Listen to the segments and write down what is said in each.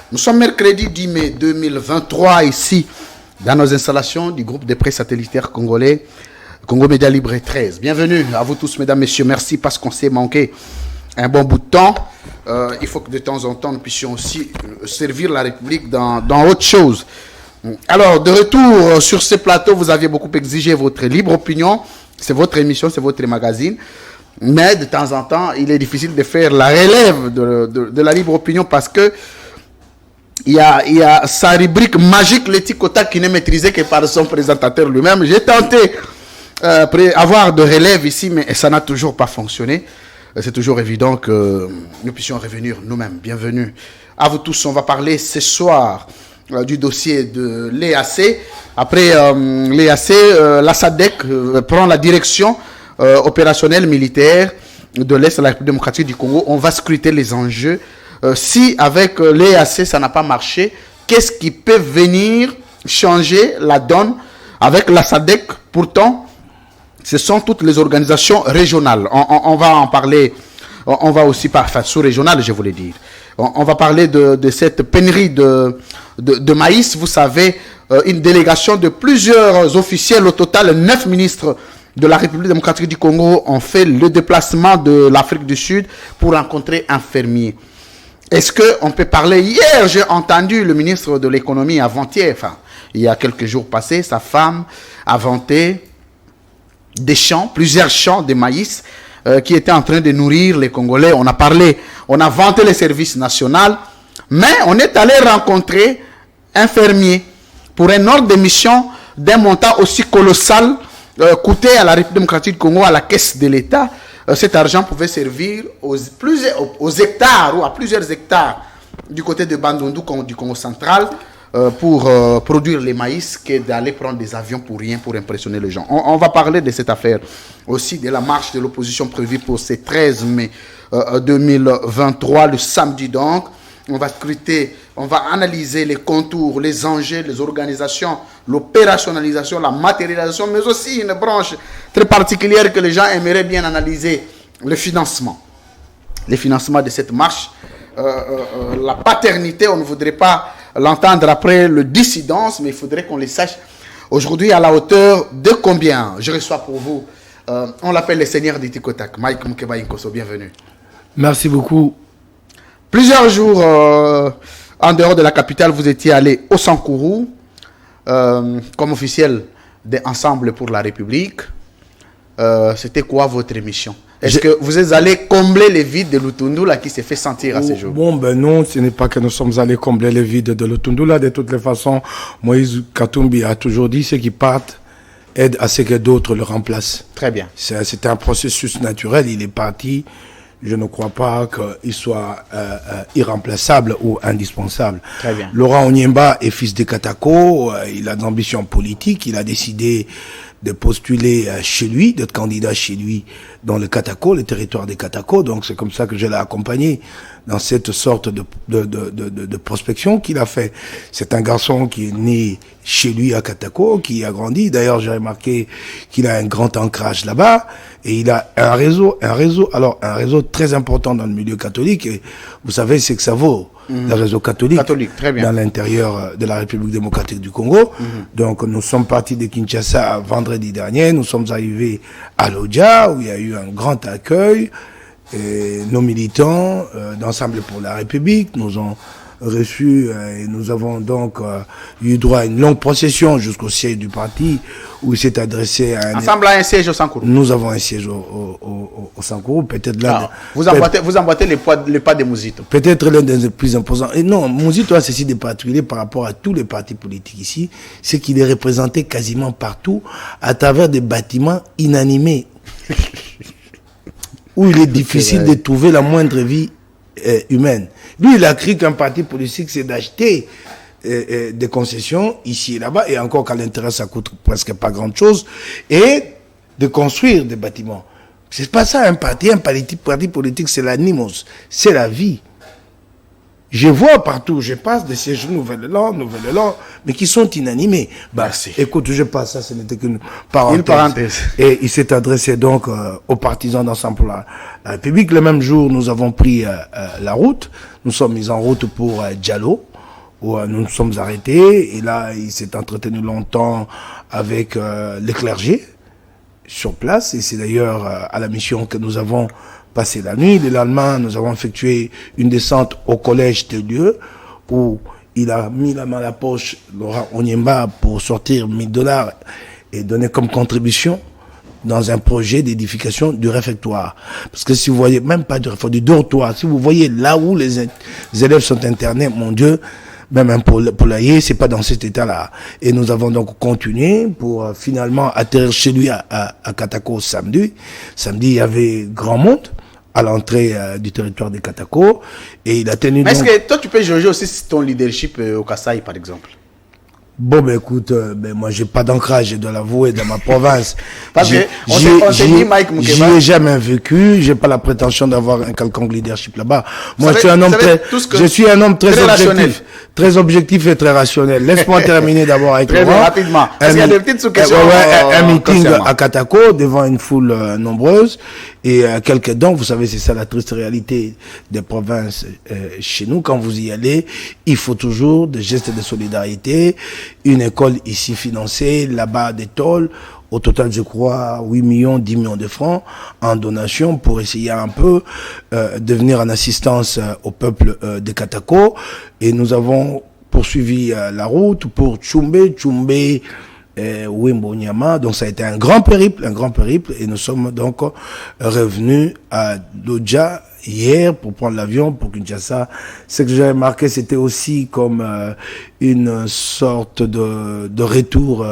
Nous sommes mercredi 10 mai 2023 ici dans nos installations du groupe de presse satellitaire congolais Congo Média Libre 13. Bienvenue à vous tous, mesdames, messieurs. Merci parce qu'on s'est manqué un bon bout de temps. Il faut que de temps en temps nous puissions aussi servir la République dans autre chose. Alors, de retour sur ce plateau, vous aviez beaucoup exigé votre libre opinion. C'est votre émission, c'est votre magazine. Mais de temps en temps, il est difficile de faire la relève de la libre opinion parce que il y a sa rubrique magique, le Tikota, qui n'est maîtrisée que par son présentateur lui-même. J'ai tenté avoir de relève ici, mais ça n'a toujours pas fonctionné. C'est toujours évident que nous puissions revenir nous-mêmes. Bienvenue à vous tous. On va parler ce soir du dossier de l'EAC. Après l'EAC, la SADC prend la direction opérationnelle militaire de l'Est de la République démocratique du Congo. On va scruter les enjeux. Si avec l'EAC ça n'a pas marché, qu'est-ce qui peut venir changer la donne avec la SADC? Pourtant, ce sont toutes les organisations régionales. On va en parler, on va aussi, enfin sous-régionales, je voulais dire. On va parler de cette pénurie de maïs. Vous savez, une délégation de plusieurs officiels, au total 9 ministres de la République démocratique du Congo ont fait le déplacement de l'Afrique du Sud pour rencontrer un fermier. Est-ce qu'on peut parler? Hier, j'ai entendu le ministre de l'économie avant-hier, enfin, il y a quelques jours passés, sa femme a vanté des champs, plusieurs champs de maïs qui étaient en train de nourrir les Congolais. On a vanté les services nationaux, mais on est allé rencontrer un fermier pour un ordre de mission d'un montant aussi colossal coûté à la République démocratique du Congo, à la caisse de l'État. Cet argent pouvait servir aux hectares ou à plusieurs hectares du côté de Bandundu, du Congo central, pour produire les maïs que d'aller prendre des avions pour rien, pour impressionner les gens. On va parler de cette affaire aussi, de la marche de l'opposition prévue pour ce 13 mai 2023, le samedi donc. On va scruter, on va analyser les contours, les enjeux, les organisations, l'opérationnalisation, la matérialisation, mais aussi une branche très particulière que les gens aimeraient bien analyser, le financement. Le financement de cette marche, la paternité, on ne voudrait pas l'entendre après le dissidence, mais il faudrait qu'on les sache aujourd'hui à la hauteur de combien. Je reçois pour vous, on l'appelle le seigneur du Tikotak, Mike Mukeba Inkoso, bienvenue. Merci beaucoup. Plusieurs jours en dehors de la capitale, vous étiez allé au Sankourou comme officiel d'Ensemble pour la République. C'était quoi votre mission? Est-ce que vous êtes allé combler les vides de Lutundula qui s'est fait sentir à ces jours? Bon, ben non, ce n'est pas que nous sommes allés combler les vides de Lutundula. De toutes les façons, Moïse Katumbi a toujours dit ceux qui partent aident à ce que d'autres le remplacent. Très bien. C'est un processus naturel. Il est parti. Je ne crois pas qu'il soit irremplaçable ou indispensable. Très bien. Laurent Onyemba est fils de Katako. Il a d'ambition politique. Il a décidé de postuler chez lui, d'être candidat chez lui dans le Katako, le territoire des Katako. Donc c'est comme ça que je l'ai accompagné dans cette sorte de prospection qu'il a fait. C'est un garçon qui est né chez lui à Katako, qui a grandi. D'ailleurs, j'ai remarqué qu'il a un grand ancrage là-bas et il a un réseau très important dans le milieu catholique. Et vous savez ce que ça vaut. Le réseau catholique, très bien. Dans l'intérieur de la République démocratique du Congo. Donc nous sommes partis de Kinshasa vendredi dernier, nous sommes arrivés à Lodja où il y a eu un grand accueil. Et nos militants d'Ensemble pour la République nous ont reçus et nous avons donc eu droit à une longue procession jusqu'au siège du parti où il s'est adressé à Ensemble a un siège au Sankourou. Nous avons un siège au Sankourou, peut-être là. Vous emboîtez les pas de Mouzito. Peut-être l'un des plus imposants. Et non, Mouzito a ceci de particulier par rapport à tous les partis politiques ici, c'est qu'il est représenté quasiment partout à travers des bâtiments inanimés où il est difficile de trouver la moindre vie humaine. Lui, il a cru qu'un parti politique, c'est d'acheter des concessions ici et là-bas, et encore qu'à l'intérieur, ça coûte presque pas grand-chose, et de construire des bâtiments. C'est pas ça un parti politique, c'est l'animos, c'est la vie. Je vois partout, je passe de ces nouvelles-là, mais qui sont inanimés. Merci. Écoute, je passe, ça, ce n'était qu'une parenthèse. Et il s'est adressé donc aux partisans d'Ensemble pour la République. Le même jour, nous avons pris la route. Nous sommes mis en route pour Diallo, où nous nous sommes arrêtés. Et là, il s'est entretenu longtemps avec les clergés sur place. Et c'est d'ailleurs à la mission que nous avons passé la nuit. Le lendemain, nous avons effectué une descente au collège de lieu où il a mis la main à la poche, Laurent Onyemba, pour sortir $1000 et donner comme contribution dans un projet d'édification du réfectoire. Parce que si vous voyez, même pas du réfectoire, du dortoir, si vous voyez là où les élèves sont internés, mon Dieu, même un poulailler, c'est pas dans cet état-là. Et nous avons donc continué pour finalement atterrir chez lui à Katako samedi. Samedi, il y avait grand monde à l'entrée du territoire de Katako. Et il a tenu... Mais est-ce que toi, tu peux juger aussi ton leadership au Kasaï, par exemple? Bon, ben écoute, moi j'ai pas d'ancrage, je dois l'avouer, dans ma province. Parce que on s'est dit, Mike Moukeba, j'y ai jamais vécu, j'ai pas la prétention d'avoir un quelconque leadership là-bas. Moi, je suis un homme très objectif et très rationnel. Laisse-moi terminer d'abord avec très Laurent. Rapidement. Parce qu'il y a des petites sous-questions. Un meeting à Katako devant une foule nombreuse et quelques dons. Vous savez, c'est ça la triste réalité des provinces chez nous. Quand vous y allez, il faut toujours des gestes de solidarité. Une école ici financée, là-bas des tôles. Au total, je crois, 8 millions, 10 millions de francs en donation pour essayer un peu de venir en assistance au peuple de Katako. Et nous avons poursuivi la route pour Tchumbe, Wimbo Nyama. Donc ça a été un grand périple. Et nous sommes donc revenus à Lodja hier pour prendre l'avion pour Kinshasa. Ce que j'ai remarqué, c'était aussi comme une sorte de retour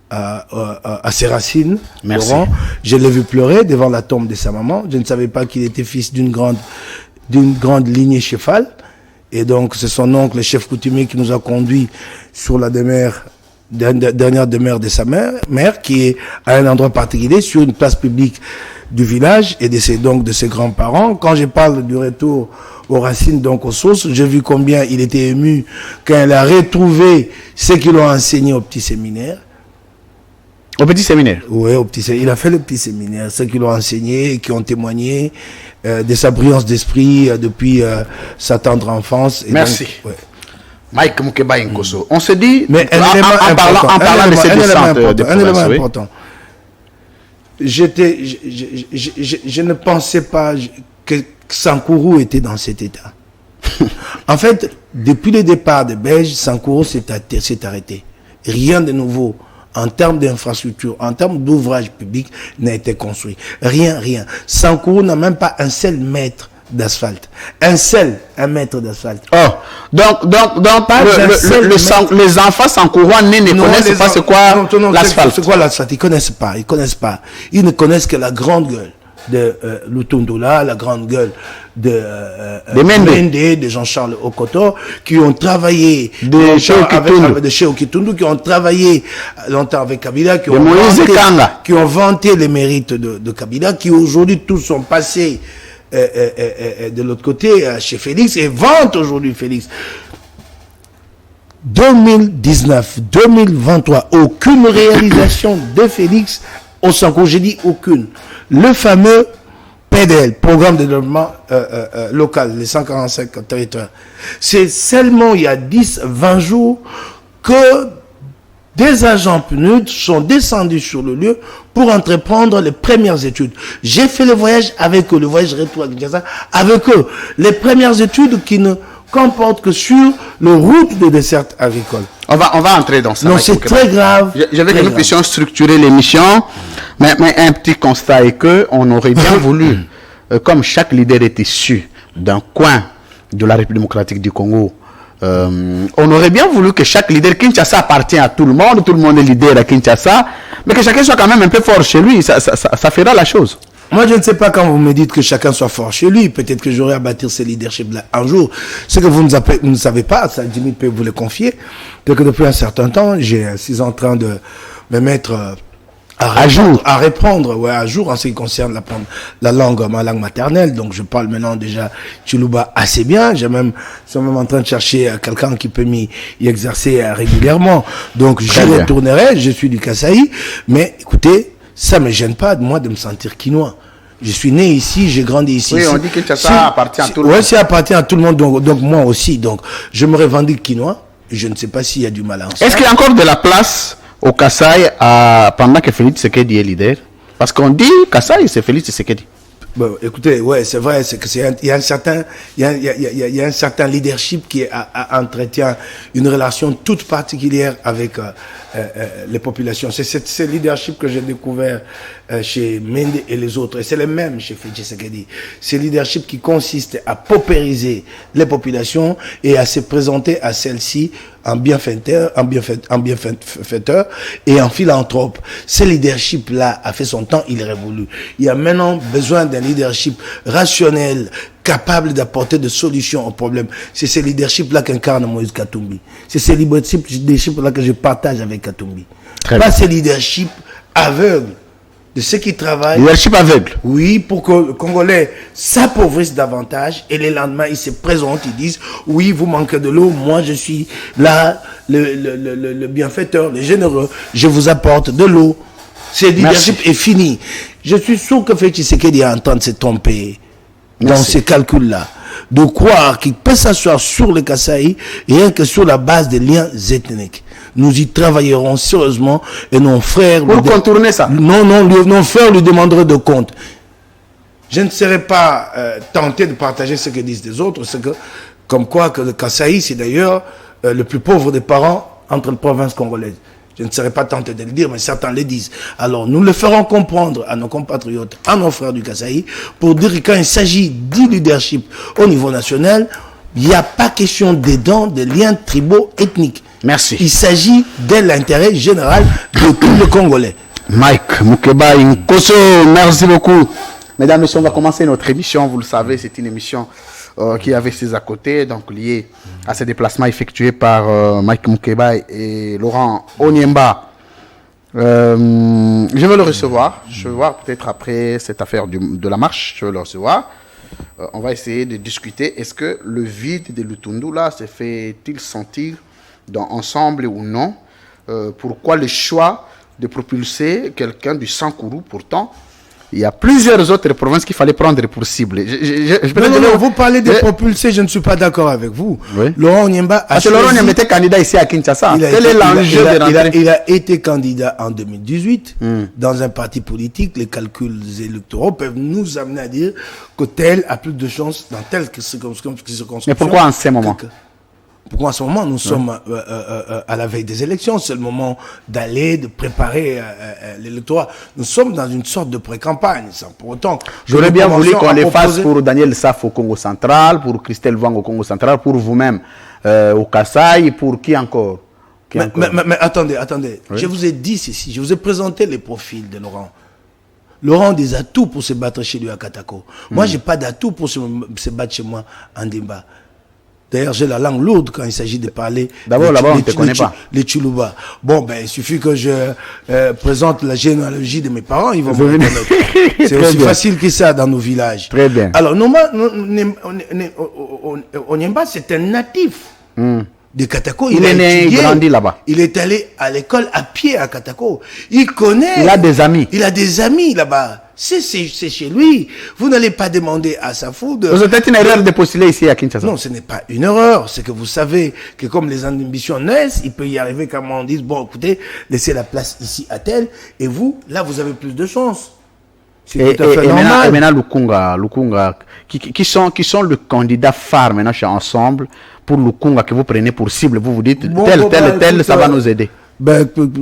à ses racines. Merci. Laurent. Je l'ai vu pleurer devant la tombe de sa maman. Je ne savais pas qu'il était fils d'une grande lignée chefale. Et donc, c'est son oncle, le chef coutumier, qui nous a conduits sur la dernière demeure de sa mère, qui est à un endroit particulier, sur une place publique du village et de ses grands-parents. Quand je parle du retour aux racines, donc aux sources, j'ai vu combien il était ému quand il a retrouvé ce qu'ils l'ont enseigné au petit séminaire. Au petit séminaire? Oui, il a fait le petit séminaire, ceux qui l'ont enseigné et qui ont témoigné de sa brillance d'esprit depuis sa tendre enfance. Et merci. Donc, ouais. Mike Moukeba Nkoso. On se dit, mais en parlant de ces descentes de un élément province, important. Je ne pensais pas que Sankourou était dans cet état. En fait, depuis le départ de Belge, Sankourou s'est arrêté. Rien de nouveau en termes d'infrastructure, en termes d'ouvrage public n'a été construit. Rien. Sankourou n'a même pas un seul mètre d'asphalte. Un mètre d'asphalte. Oh, donc les enfants Sankourou ne connaissent pas c'est quoi l'asphalte. C'est quoi l'asphalte? Ils connaissent pas. Ils ne connaissent que la grande gueule de Lutundola, la grande gueule de Mende, de Jean-Charles Okoto, qui ont travaillé de chez Okitundu, qui ont travaillé longtemps avec Kabila, qui ont vanté les mérites de Kabila, qui aujourd'hui tous sont passés de l'autre côté chez Félix et vantent aujourd'hui Félix. 2019, 2023, aucune réalisation de Félix au Sankourou, j'ai dit aucune. Le fameux PDL, Programme de développement local, les 145 territoires. C'est seulement il y a 10-20 jours que des agents PNUD sont descendus sur le lieu pour entreprendre les premières études. J'ai fait le voyage avec eux, le voyage retour à Kinshasa, avec eux. Les premières études qui ne comportent que sur le route de desserte agricole. On va entrer dans ça. Non, c'est très grave. Je veux que nous puissions structurer l'émission, mais un petit constat est que on aurait bien voulu, comme chaque leader est issu d'un coin de la République démocratique du Congo, on aurait bien voulu que chaque leader, Kinshasa appartient à tout le monde est leader à Kinshasa, mais que chacun soit quand même un peu fort chez lui, ça fera la chose. Moi, je ne sais pas quand vous me dites que chacun soit fort chez lui. Peut-être que j'aurai à bâtir ce leadership-là un jour. Ce que vous ne savez pas, ça, Jimmy peut vous le confier, c'est que depuis un certain temps, je suis en train de me mettre à jour en ce qui concerne ma langue maternelle. Donc, je parle maintenant déjà Tsholuba assez bien. Je suis même en train de chercher quelqu'un qui peut m'y exercer régulièrement. Donc, je retournerai. Je suis du Kasaï. Mais, écoutez, ça me gêne pas, moi, de me sentir quinois. Je suis né ici, j'ai grandi ici. Oui, on dit que Kinshasa appartient à tout le monde. Oui, ça appartient à tout le monde, donc moi aussi. Donc, je me revendique quinois. Je ne sais pas s'il y a du mal en ça. Est-ce qu'il y a encore de la place au Kasaï pendant que Félix Tshisekedi est leader? Parce qu'on dit Kasaï, c'est Félix Tshisekedi. Bon, écoutez, ouais, c'est vrai, il y a un certain, il y a un certain leadership qui entretient une relation toute particulière avec les populations. C'est ce leadership que j'ai découvert chez Mende et les autres, et c'est le même chez Félix Tshisekedi. C'est le leadership qui consiste à paupériser les populations et à se présenter à celles-ci en bienfaiteur et en philanthrope. Ce leadership-là a fait son temps, il est révolu. Il y a maintenant besoin d'un leadership rationnel, capable d'apporter des solutions aux problèmes. C'est ce leadership-là qu'incarne Moïse Katumbi. C'est ce leadership-là que je partage avec Katumbi. Pas ce leadership aveugle de ceux qui travaillent. Leadership aveugle. Oui, pour que le Congolais s'appauvrisse davantage et le lendemain, ils se présentent, ils disent, oui, vous manquez de l'eau, moi je suis là, le bienfaiteur, le généreux, je vous apporte de l'eau. Ce leadership est fini. Je suis sûr que Félix Tshisekedi est en train de se tromper dans ces calculs-là. De croire qu'il peut s'asseoir sur le Kasaï rien que sur la base des liens ethniques. Nous y travaillerons sérieusement et nos frères... Pour contourner ça. Nos frères lui demanderaient de compte. Je ne serais pas tenté de partager ce que disent les autres, comme quoi que le Kasaï, c'est d'ailleurs le plus pauvre des parents entre les provinces congolaises. Je ne serais pas tenté de le dire, mais certains le disent. Alors, nous le ferons comprendre à nos compatriotes, à nos frères du Kasaï, pour dire que quand il s'agit du leadership au niveau national, il n'y a pas question d'aidants, de liens tribaux ethniques. Merci. Il s'agit de l'intérêt général de tout le Congolais. Mike Mukeba Nkoso, merci beaucoup. Mesdames et messieurs, on va commencer notre émission. Vous le savez, c'est une émission qui avait ses à côté, donc liée à ces déplacements effectués par Mike Mukeba et Laurent Onyemba. Je vais le recevoir. Je vais voir peut-être après cette affaire de la marche, je vais le recevoir. On va essayer de discuter. Est-ce que le vide de Lutundu là se fait-il sentir dans Ensemble ou non? Pourquoi le choix de propulser quelqu'un du Sankourou? Pourtant, il y a plusieurs autres provinces qu'il fallait prendre pour cible. Non, vous parlez de propulser, je ne suis pas d'accord avec vous. Oui. Laurent Onyemba a choisi... Laurent Onyemba était candidat ici à Kinshasa. Quel est l'enjeu de rentrer? Il a été candidat en 2018 dans un parti politique. Les calculs électoraux peuvent nous amener à dire que tel a plus de chances dans telle circonscription. Mais pourquoi en ce moment? Pourquoi en ce moment nous sommes à la veille des élections? C'est le moment d'aller, de préparer l'électorat. Nous sommes dans une sorte de pré-campagne, sans pour autant. J'aurais bien voulu qu'on les fasse pour Daniel Saf au Congo central, pour Christelle Wang au Congo central, pour vous-même au Kasaï, pour qui encore? Mais attendez. Oui. Je vous ai dit ceci, je vous ai présenté les profils de Laurent. Laurent a des atouts pour se battre chez lui à Katako. Moi, j'ai pas d'atouts pour se battre chez moi en Ndimba. D'ailleurs, j'ai la langue lourde quand il s'agit de parler. D'abord, là-bas, on ne te connaît pas. Les Tchoulouba. Bon, ben, il suffit que je présente la généalogie de mes parents, ils vont me reconnaître. C'est aussi facile que ça dans nos villages. Très bien. Alors, Onyemba, c'est un natif de Katako. Il est né et grandi là-bas. Il est allé à l'école à pied à Katako. Il connaît. Il a des amis. Il a des amis là-bas. C'est chez lui. Vous n'allez pas demander à Safou de... C'est peut-être une erreur de postuler ici à Kinshasa. Non, ce n'est pas une erreur. C'est que vous savez que comme les ambitions naissent, il peut y arriver quand on dise, bon, écoutez, laissez la place ici à tel, et vous, là, vous avez plus de chance. C'est tout à fait normal. Et maintenant, Lukunga, qui sont le candidat phare maintenant chez Ensemble pour Lukunga que vous prenez pour cible, vous dites, bon, tel, ça va nous aider.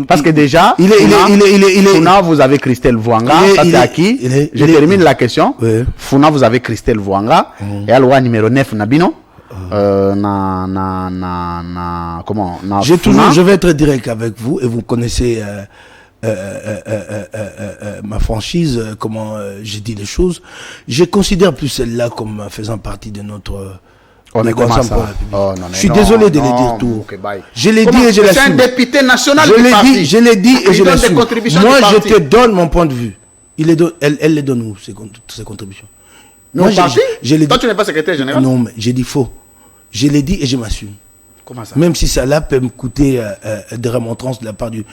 Parce que déjà, Funa, vous avez Christelle Vouanga, ça c'est acquis. Je termine la question. Oui. Funa, vous avez Christelle Vouanga, et à loi numéro 9, Nabino. Je vais être direct avec vous, et vous connaissez ma franchise, comment j'ai dit les choses. Je considère plus celle-là comme faisant partie de notre... Je suis désolé de le dire tout. Je l'ai dit et je l'assume. C'est un député national du parti. Je l'ai dit et je l'assume. Moi, je te donne mon point de vue. Elle les donne où, ces contributions? Moi, toi, tu n'es pas secrétaire général? Non, mais j'ai dit faux. Je l'ai dit et je m'assume. Comment ça? Même si ça là peut me coûter des remontrances de la part du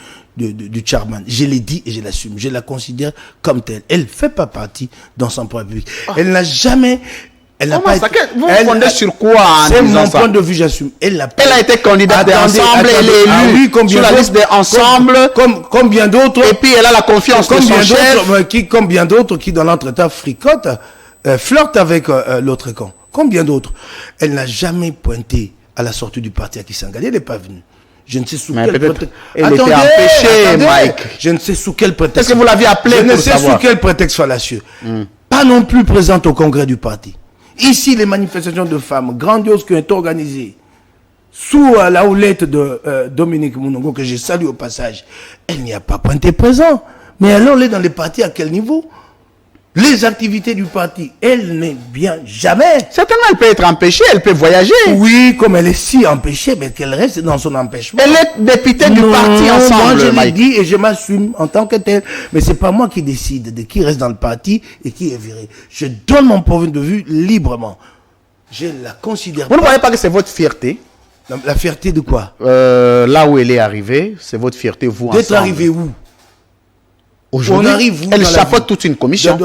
chairman. Je l'ai dit et je l'assume. Je la considère comme telle. Elle ne fait pas partie d'Ensemble pour la République. Elle n'a jamais... Elle n'a pas ça? été... Vous fondez sur quoi en C'est disant mon ça? point de vue, j'assume. Elle n'a pas... Elle a été candidate d'Ensemble, elle est élue sur la liste d'Ensemble. Comme bien d'autres. Et puis elle a la confiance de son chef. Comme bien d'autres qui, dans l'entretemps, fricotent, flirtent avec l'autre camp. Comme bien d'autres. Elle n'a jamais pointé à la sortie du parti à Kisangani. Elle n'est pas venue. Je ne sais sous quel prétexte. Elle était empêchée, Mike. Je ne sais sous quel prétexte. Est-ce que vous l'aviez appelée pour Je ne sais savoir? sous quel prétexte fallacieux. Pas non plus présente au congrès du parti. Ici, les manifestations de femmes grandioses qui ont été organisées sous la houlette de Dominique Mounongo, que je salue au passage, elle n'y a pas pointé présent. Mais alors, elle est dans les partis à quel niveau? Les activités du parti, elle n'est bien jamais. Certainement, elle peut être empêchée, elle peut voyager. Oui, comme elle est si empêchée, mais qu'elle reste dans son empêchement. Elle est députée du parti Ensemble. Moi, je l'ai dit et je m'assume en tant que tel. Mais c'est pas moi qui décide de qui reste dans le parti et qui est viré. Je donne mon point de vue librement. Je la considère Vous ne voyez pas que c'est votre fierté? La fierté de quoi? Là où elle est arrivée, c'est votre fierté, vous, D'être ensemble. arrivé où? Aujourd'hui, On arrive où elle dans la chapeaute vie? toute une commission.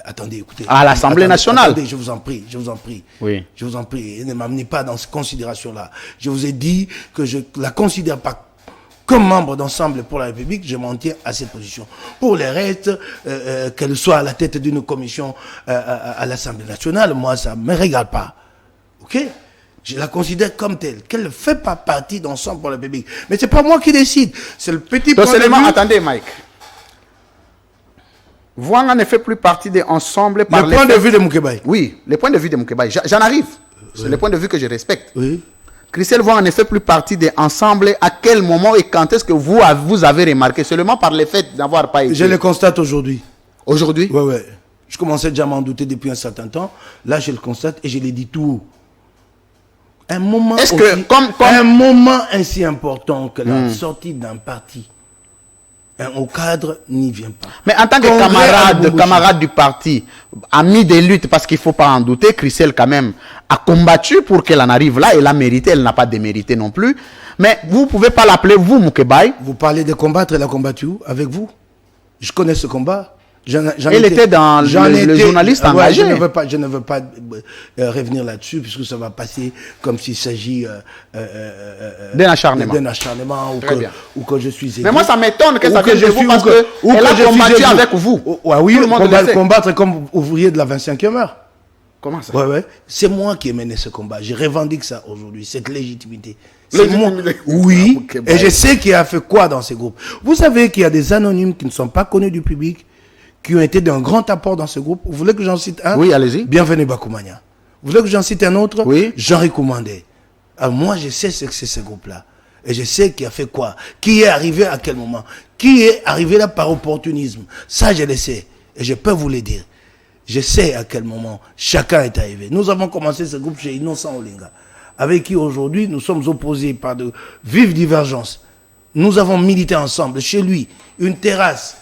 Attendez, écoutez. À l'Assemblée nationale. Attendez, je vous en prie, je vous en prie. Oui. Je vous en prie, ne m'amenez pas dans cette considération-là. Je vous ai dit que je la considère pas comme membre d'Ensemble pour la République, je m'en tiens à cette position. Pour les restes, qu'elle soit à la tête d'une commission à l'Assemblée nationale, moi, ça ne me regarde pas. Ok? Je la considère comme telle, qu'elle ne fait pas partie d'Ensemble pour la République. Mais c'est pas moi qui décide, c'est le petit Donc, point de seulement, vue. attendez, Mike. Voang ne fait plus partie de Ensemble par Le point de vue de Moukebaï. Oui, le point de vue de Moukebaï. J'en arrive. C'est le point de vue que je respecte. Oui. Christelle Voang ne fait plus partie de Ensemble. À quel moment et quand est-ce que vous avez remarqué? Seulement par le fait d'avoir pas été. Je le constate aujourd'hui. Aujourd'hui? Ouais, ouais. Je commençais déjà à m'en douter depuis un certain temps. Là, je le constate et je l'ai dit tout haut. Un moment, Est-ce que, aussi- comme- un moment ainsi important que la sortie d'un parti, au cadre n'y vient pas. Mais en tant que Congrès à Lubumbashi. camarade du parti, ami des luttes, parce qu'il ne faut pas en douter, Christelle quand même a combattu pour qu'elle en arrive là. Elle a mérité, elle n'a pas démérité non plus. Mais vous ne pouvez pas l'appeler vous, Moukebaï. Vous parlez de combattre, elle a combattu où? Avec vous? Je connais ce combat. Elle était dans le journaliste engagé. Je ne veux pas revenir là-dessus, puisque ça va passer comme s'il s'agit D'un acharnement. Très bien. ou que je suis aidé. Mais moi, ça m'étonne que Ou ça que vienne de je vous suis- parce ou que- ou qu'elle que a je suis combattu aidé. avec vous. Oui, Tout le monde le sait. combattre comme ouvrier de la 25e heure. Comment ça? Ouais, ouais. C'est moi qui ai mené ce combat. Je revendique ça aujourd'hui, cette légitimité. C'est moi. Légitimité. Oui. Ah, ok, Et je sais qui a fait quoi dans ces groupes. Vous savez qu'il y a des anonymes qui ne sont pas connus du public, qui ont été d'un grand apport dans ce groupe. Vous voulez que j'en cite un? Oui, allez-y. Bienvenue Bakoumania. Vous voulez que j'en cite un autre? Oui. Jean-Henri Koumandé. Alors moi, je sais ce que c'est ce groupe-là. Et je sais qui a fait quoi. Qui est arrivé à quel moment. Qui est arrivé là par opportunisme. Ça, je le sais. Et je peux vous le dire. Je sais à quel moment chacun est arrivé. Nous avons commencé ce groupe chez Innocent Olinga, avec qui aujourd'hui nous sommes opposés par de vives divergences. Nous avons milité ensemble. Chez lui, une terrasse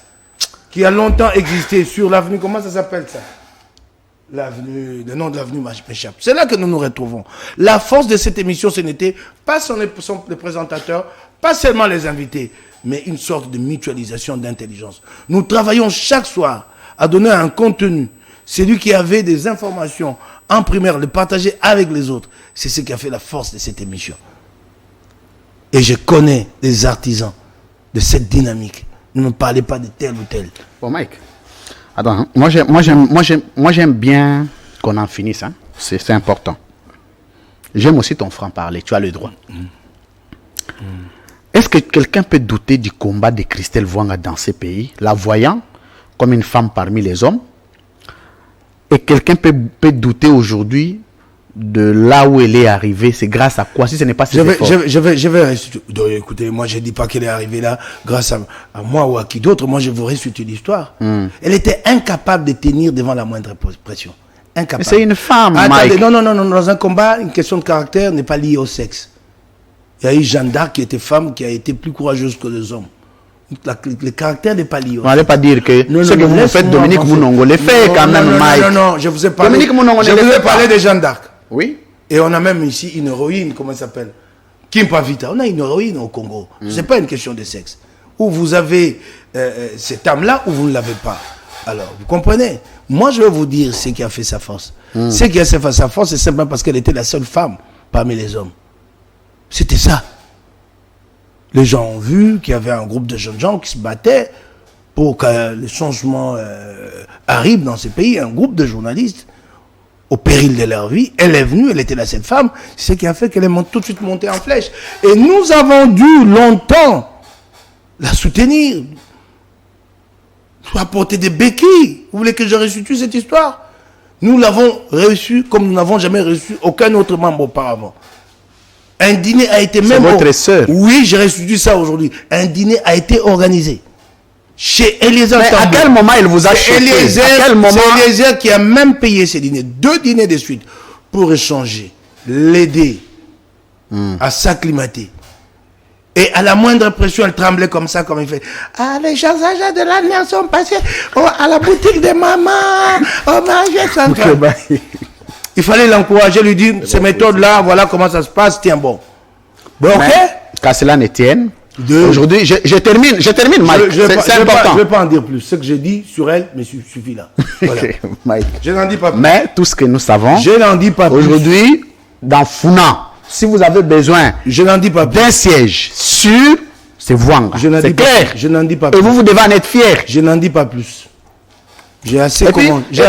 qui a longtemps existé sur l'avenue, comment ça s'appelle ça? L'avenue, le nom de l'avenue m'échappe. C'est là que nous nous retrouvons. La force de cette émission, ce n'était pas le présentateur, pas seulement les invités, mais une sorte de mutualisation d'intelligence. Nous travaillons chaque soir à donner un contenu. Celui qui avait des informations en primaire, le partager avec les autres. C'est ce qui a fait la force de cette émission. Et je connais les artisans de cette dynamique. Ne me parlez pas de tel ou tel. Bon, Mike. Attends, hein. moi j'aime bien qu'on en finisse. Hein. C'est important. J'aime aussi ton franc-parler. Tu as le droit. Est-ce que quelqu'un peut douter du combat de Christelle Voang dans ces pays, la voyant comme une femme parmi les hommes? Et quelqu'un peut douter aujourd'hui de là où elle est arrivée? C'est grâce à quoi? Si ce n'est pas ses efforts. Je vais restituer. Donc, écoutez, moi je dis pas qu'elle est arrivée là grâce à moi ou à qui d'autre. Moi je vous restitue l'histoire. Elle était incapable de tenir devant la moindre pression. Incapable. Mais c'est une femme, Attendez, Mike. non. Dans un combat, une question de caractère n'est pas liée au sexe. Il y a eu Jeanne d'Arc qui était femme, qui a été plus courageuse que les hommes. Le caractère n'est pas lié. On n'allait pas dire que Non, ce que vous faites, Dominique Mounongo, les fait quand même, Mike. Non, je vous ai parlé. Dominique Mounongo, je vous ai parlé de Jeanne d'Arc. Oui. Et on a même ici une héroïne, comment elle s'appelle? Kimpavita, on a une héroïne au Congo. C'est pas une question de sexe. Ou vous avez cette âme-là, ou vous ne l'avez pas. Alors, vous comprenez? Moi, je vais vous dire ce qui a fait sa force. Ce qui a fait sa force, c'est simplement parce qu'elle était la seule femme parmi les hommes. C'était ça. Les gens ont vu qu'il y avait un groupe de jeunes gens qui se battaient pour que le changement arrive dans ces pays. Un groupe de journalistes, au péril de leur vie, elle est venue, elle était la seule femme. C'est ce qui a fait qu'elle est tout de suite montée en flèche. Et nous avons dû longtemps la soutenir, apporter des béquilles. Vous voulez que je restitue cette histoire? Nous l'avons reçu comme nous n'avons jamais reçu aucun autre membre auparavant. Un dîner a été même... C'est votre sœur. Oui, j'ai restitué ça aujourd'hui. Un dîner a été organisé chez Eliezer. Mais à quel moment il vous a choqué? Eliezer, à quel moment... c'est Eliezer qui a même payé ces dîners. 2 dîners de suite pour échanger, l'aider à s'acclimater. Et à la moindre pression, elle tremblait comme ça, comme il fait. Ah, les gens âgés de l'année sont passés à la boutique de maman. Oh, manger ça. Il fallait l'encourager, lui dire, ces méthodes-là, voilà comment ça se passe, tiens bon. Bon, ok? Qu'à cela ne tienne. Aujourd'hui, je termine, Mike. C'est important. Je ne vais pas en dire plus. Ce que j'ai dit sur elle, mais suffit là. Voilà. Mike. Je n'en dis pas plus. Mais tout ce que nous savons, je n'en dis pas plus. Aujourd'hui, dans Funa, si vous avez besoin d'un siège sûr, c'est Vouanga. C'est clair. Je n'en dis pas plus. Et vous devez en être fier. Je n'en dis pas plus. J'ai assez commenté. Et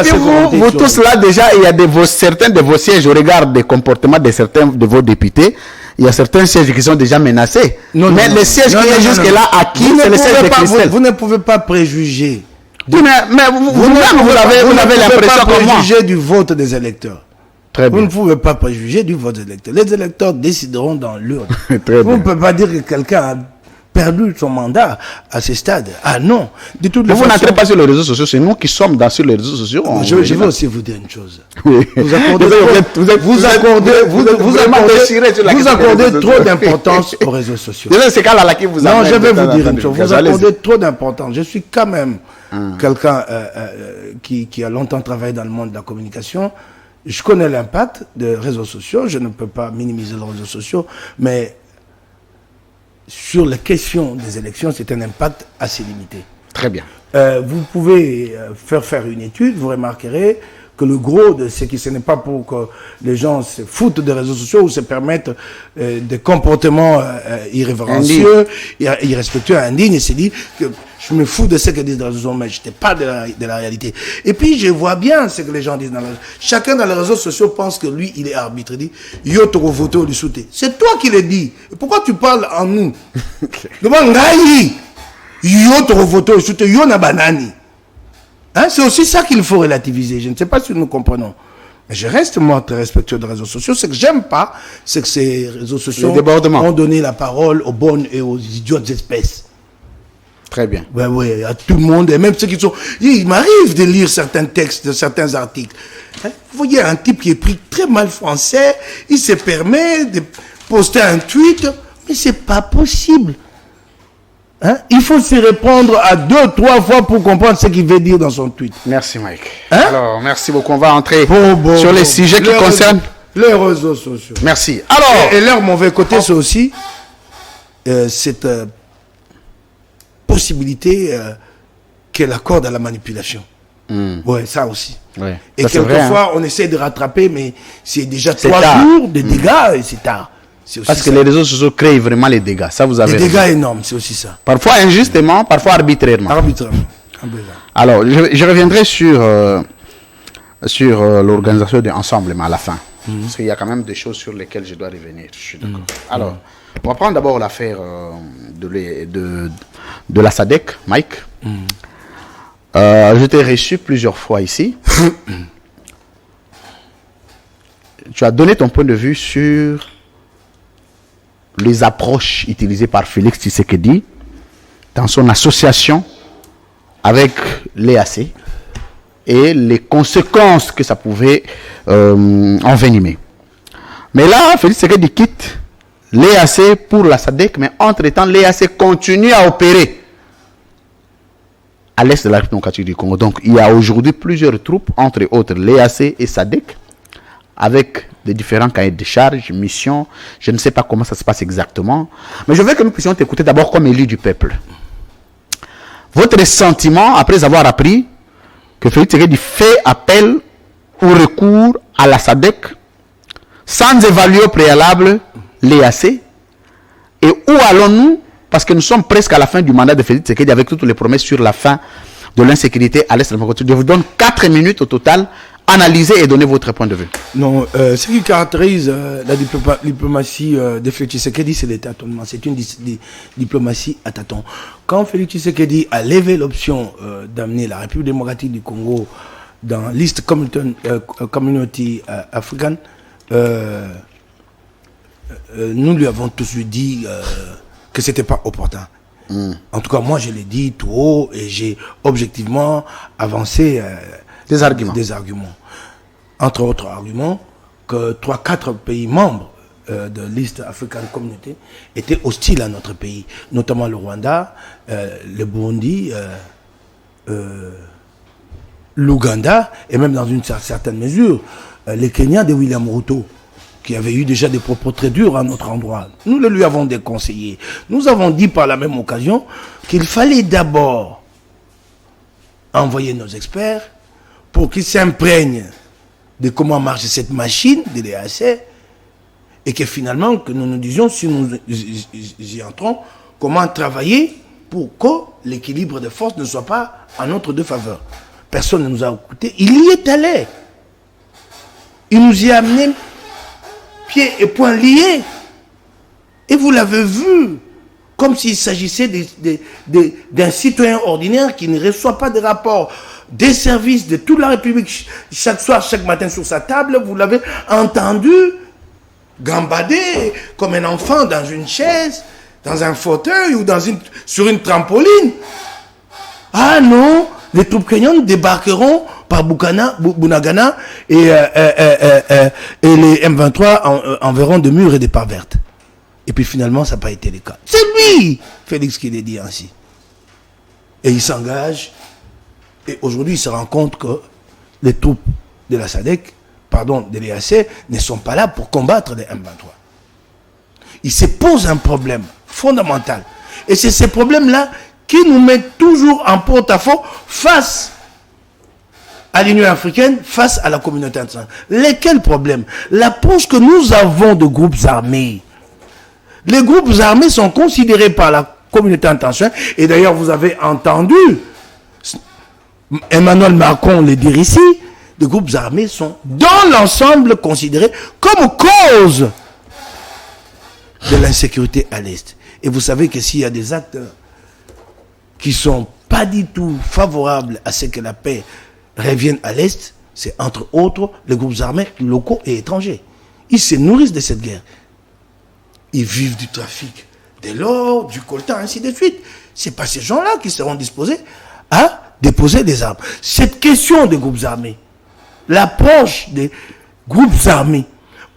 puis vous tous là, déjà, il y a certains de vos sièges, au regard des comportements de certains de vos députés, il y a certains sièges qui sont déjà menacés. Mais les sièges qui sont jusque-là acquis, c'est les sièges de Christelle. Vous ne pouvez pas préjuger. Oui, mais vous avez l'impression que moi. Préjuger du vote des électeurs. Très bien. Vous ne pouvez pas préjuger du vote des électeurs. Les électeurs décideront dans l'urne. Vous ne pouvez pas dire que quelqu'un a perdu son mandat à ce stade. Ah non. De toutes les façons, vous n'entrez pas sur les réseaux sociaux, c'est nous qui sommes sur les réseaux sociaux. Je vais aussi vous dire une chose. Oui. Vous accordez trop d'importance aux réseaux sociaux. Non, je vais vous dire une chose. Vous accordez trop d'importance. Je suis quand même quelqu'un qui a longtemps travaillé dans le monde de la communication. Je connais l'impact des réseaux sociaux. Je ne peux pas minimiser les réseaux sociaux, mais sur la question des élections, c'est un impact assez limité. Très bien. Vous pouvez faire une étude, vous remarquerez que le gros de ce n'est pas pour que les gens se foutent des réseaux sociaux ou se permettent des comportements irrévérencieux, irrespectueux, indignes, et c'est dit que je me fous de ce que disent les réseaux sociaux, mais je n'étais pas de la réalité. Et puis, je vois bien ce que les gens disent dans les réseaux. Chacun dans les réseaux sociaux pense que lui, il est arbitre. Il dit, yo, tu vas voter ou le souter. C'est toi qui le dis. Et pourquoi tu parles en nous? Demande, yo, tu vas voter ou le souter. Yo, na banani. Hein, c'est aussi ça qu'il faut relativiser. Je ne sais pas si nous comprenons. Mais je reste, moi, très respectueux des réseaux sociaux. Ce que j'aime pas, c'est que ces réseaux sociaux ont donné la parole aux bonnes et aux idiotes espèces. Très bien. Oui, à tout le monde, et même ceux qui sont... Il m'arrive de lire certains textes, certains articles. Hein? Vous voyez un type qui est pris très mal français, il se permet de poster un tweet, mais c'est pas possible. Hein? Il faut se répondre à 2-3 fois pour comprendre ce qu'il veut dire dans son tweet. Merci Mike. Hein? Alors, merci beaucoup. On va entrer sur les sujets qui concernent les réseaux sociaux. Merci. Alors, et leur mauvais côté, c'est aussi cette possibilité qu'elle accorde à la manipulation. Oui, ça aussi. Ouais. Et ça, quelquefois, on essaie de rattraper, mais c'est déjà 3 jours de dégâts et c'est tard. Parce que les réseaux sociaux créent vraiment les dégâts. Ça, vous avez des dégâts énormes, c'est aussi ça. Parfois injustement, parfois arbitrairement. Alors, je reviendrai sur l'organisation de Ensemble, mais à la fin. Parce qu'il y a quand même des choses sur lesquelles je dois revenir. Je suis d'accord. Alors, on va prendre d'abord l'affaire de la SADC, Mike. Je t'ai reçu plusieurs fois ici. Tu as donné ton point de vue sur les approches utilisées par Félix Tshisekedi dans son association avec l'EAC et les conséquences que ça pouvait envenimer. Mais là, Félix Tshisekedi quitte l'EAC pour la SADC, mais entre-temps, l'EAC continue à opérer à l'est de la République démocratique du Congo. Donc, il y a aujourd'hui plusieurs troupes, entre autres l'EAC et SADC, avec des différents cahiers de charges, missions. Je ne sais pas comment ça se passe exactement. Mais je veux que nous puissions t'écouter d'abord comme élu du peuple. Votre sentiment après avoir appris que Félix Tshisekedi fait appel ou recours à la SADC sans évaluer au préalable l'EAC. Et où allons-nous? Parce que nous sommes presque à la fin du mandat de Félix Tshisekedi avec toutes les promesses sur la fin de l'insécurité à l'Est de la Congo. Je vous donne 4 minutes au total. Analysez et donnez votre point de vue. Non, ce qui caractérise la diplomatie de Félix Tshisekedi, c'est les tâtonnements. C'est une diplomatie à tâtons. Quand Félix Tshisekedi a levé l'option d'amener la République démocratique du Congo dans l'East Community African, nous lui avons tous dit que ce n'était pas opportun. En tout cas, moi, je l'ai dit tout haut et j'ai objectivement avancé des arguments. Entre autres arguments, que 3-4 pays membres de l'East African Community étaient hostiles à notre pays, notamment le Rwanda, le Burundi, l'Ouganda et même dans une certaine mesure, les Kenyans de William Ruto, qui avait eu déjà des propos très durs à notre endroit. Nous le lui avons déconseillé. Nous avons dit par la même occasion qu'il fallait d'abord envoyer nos experts pour qu'ils s'imprègnent de comment marche cette machine de l'EAC et que finalement, que nous nous disions, si nous y entrons, comment travailler pour que l'équilibre des forces ne soit pas en notre défaveur. Personne ne nous a écoutés. Il y est allé. Il nous y a amené pieds et poings liés. Et vous l'avez vu, comme s'il s'agissait d'un citoyen ordinaire qui ne reçoit pas de rapport des services de toute la République chaque soir, chaque matin sur sa table. Vous l'avez entendu gambader comme un enfant dans une chaise, dans un fauteuil ou sur une trampoline. Ah non, les troupes kenyanes débarqueront par Bunagana et les M23 enverront de murs et des parts vertes. Et puis finalement, ça n'a pas été le cas. C'est lui, Félix, qui l'a dit ainsi. Et il s'engage. Et aujourd'hui, il se rend compte que les troupes de la SADC, de l'EAC, ne sont pas là pour combattre les M23. Il se pose un problème fondamental. Et c'est ces problèmes-là qui nous mettent toujours en porte-à-faux face à l'Union africaine, face à la communauté internationale. Lesquels problèmes? L'approche que nous avons de groupes armés. Les groupes armés sont considérés par la communauté internationale, et d'ailleurs vous avez entendu Emmanuel Macron le dire ici, les groupes armés sont dans l'ensemble considérés comme cause de l'insécurité à l'Est. Et vous savez que s'il y a des acteurs qui ne sont pas du tout favorables à ce que la paix revienne à l'Est, c'est entre autres les groupes armés locaux et étrangers. Ils se nourrissent de cette guerre. Ils vivent du trafic de l'or, du coltan, ainsi de suite. Ce n'est pas ces gens-là qui seront disposés à déposer des armes. Cette question des groupes armés, l'approche des groupes armés,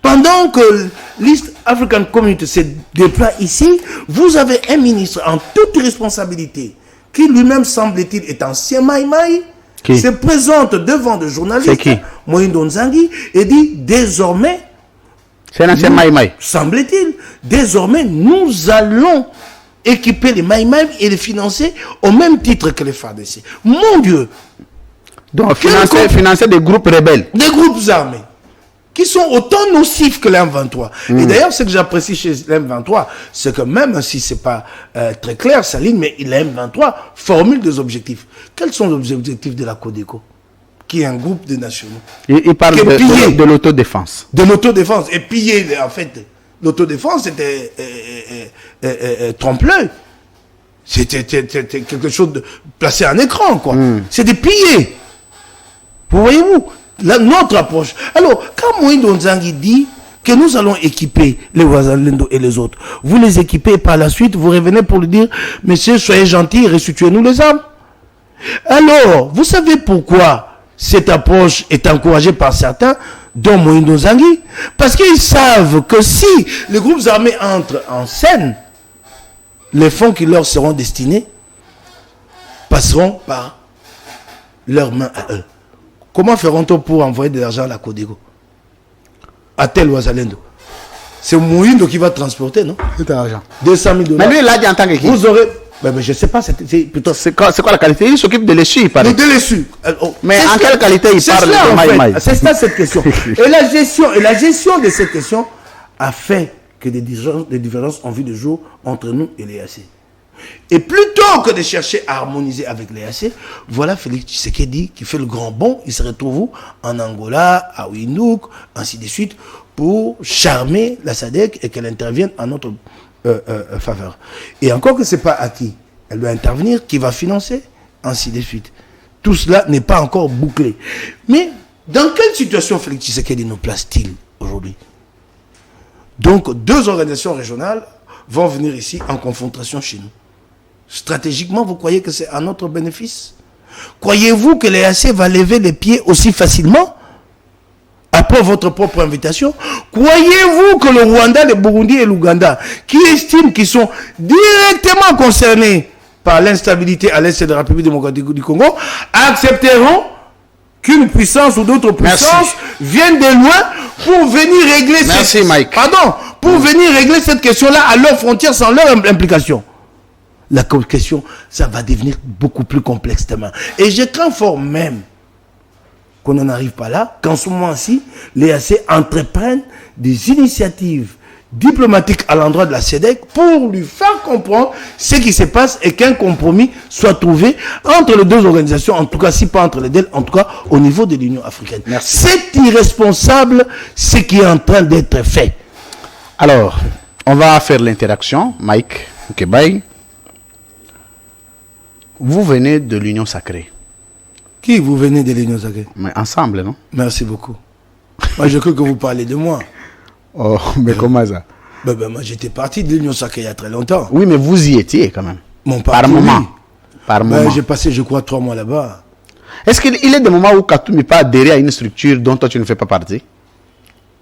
pendant que l'East African Community se déploie ici, vous avez un ministre en toute responsabilité, qui lui-même, semble-t-il, est ancien Maïmaï, se présente devant des journalistes, Moïse Nzangi, et dit désormais, c'est un ancien Maïmaï, semble-t-il, désormais nous allons équiper les Maïmaï et les financer au même titre que les FARDC. Mon Dieu! Donc financer des groupes rebelles. Des groupes armés qui sont autant nocifs que l'M23. Et d'ailleurs, ce que j'apprécie chez l'M23, c'est que même si ce n'est pas très clair, sa ligne, mais l'M23 formule des objectifs. Quels sont les objectifs de la Codeco, qui est un groupe de nationaux? Il parle de l'autodéfense. De l'autodéfense. Et piller, en fait, l'autodéfense était trompe-l'œil. C'était quelque chose de placé en écran, quoi. C'était piller. Vous voyez-vous notre approche. Alors, quand Moïse Nzangi dit que nous allons équiper les Wazalendo et les autres, vous les équipez, par la suite, vous revenez pour lui dire, monsieur, soyez gentil, restituez-nous les armes. Alors, vous savez pourquoi cette approche est encouragée par certains, dont Moïse Nzangi? Parce qu'ils savent que si les groupes armés entrent en scène, les fonds qui leur seront destinés passeront par leurs mains à eux. Comment feront-ils pour envoyer de l'argent à la Codeco? à tel Ouazalendo. C'est Mouindo qui va transporter, non? Tout l'argent. 200 000 $. Mais lui, il a dit en tant que qui? Vous aurez... Mais je ne sais pas, c'est plutôt... C'est quoi la qualité? Il s'occupe de l'essu, il paraît. De l'essu. Mais en quelle qualité il parle de Maï? C'est ça cette question. Et la gestion de cette question a fait que des différences ont vu le jour entre nous et les l'EAC. Et plutôt que de chercher à harmoniser avec les l'EAC, voilà Félix Tshisekedi qui fait le grand bond. Il se retrouve en Angola, à Windhoek, ainsi de suite, pour charmer la SADC et qu'elle intervienne en notre faveur. Et encore que ce n'est pas acquis, elle doit intervenir, qui va financer, ainsi de suite. Tout cela n'est pas encore bouclé. Mais dans quelle situation Félix Tshisekedi nous place-t-il aujourd'hui? Donc, deux organisations régionales vont venir ici en confrontation chez nous. Stratégiquement, vous croyez que c'est à notre bénéfice? Croyez-vous que l'EAC va lever les pieds aussi facilement après votre propre invitation? Croyez-vous que le Rwanda, le Burundi et l'Ouganda, qui estiment qu'ils sont directement concernés par l'instabilité à l'est de la République démocratique du Congo, accepteront qu'une puissance ou d'autres puissances viennent de loin pour venir régler venir régler cette question-là à leurs frontières sans leur implication? La question, ça va devenir beaucoup plus complexe demain. Et je crains fort même qu'on n'en arrive pas là, qu'en ce moment-ci, les l'EAC entreprennent des initiatives diplomatiques à l'endroit de la SADC pour lui faire comprendre ce qui se passe et qu'un compromis soit trouvé entre les deux organisations, en tout cas, si pas entre les deux, en tout cas, au niveau de l'Union africaine. C'est irresponsable ce qui est en train d'être fait. Alors, on va faire l'interaction. Mike Nkebay, vous venez de l'Union sacrée. Qui vous venez de l'Union sacrée? Mais ensemble, non? Merci beaucoup. Moi, je crois que vous parlez de moi. Oh, mais comment ça? Moi, j'étais parti de l'Union sacrée il y a très longtemps. Oui, mais vous y étiez quand même. Par moment. Oui. Par moment. J'ai passé, je crois, 3 mois là-bas. Est-ce qu'il est des moments où Katoum n'est pas adhéré à une structure dont toi tu ne fais pas partie?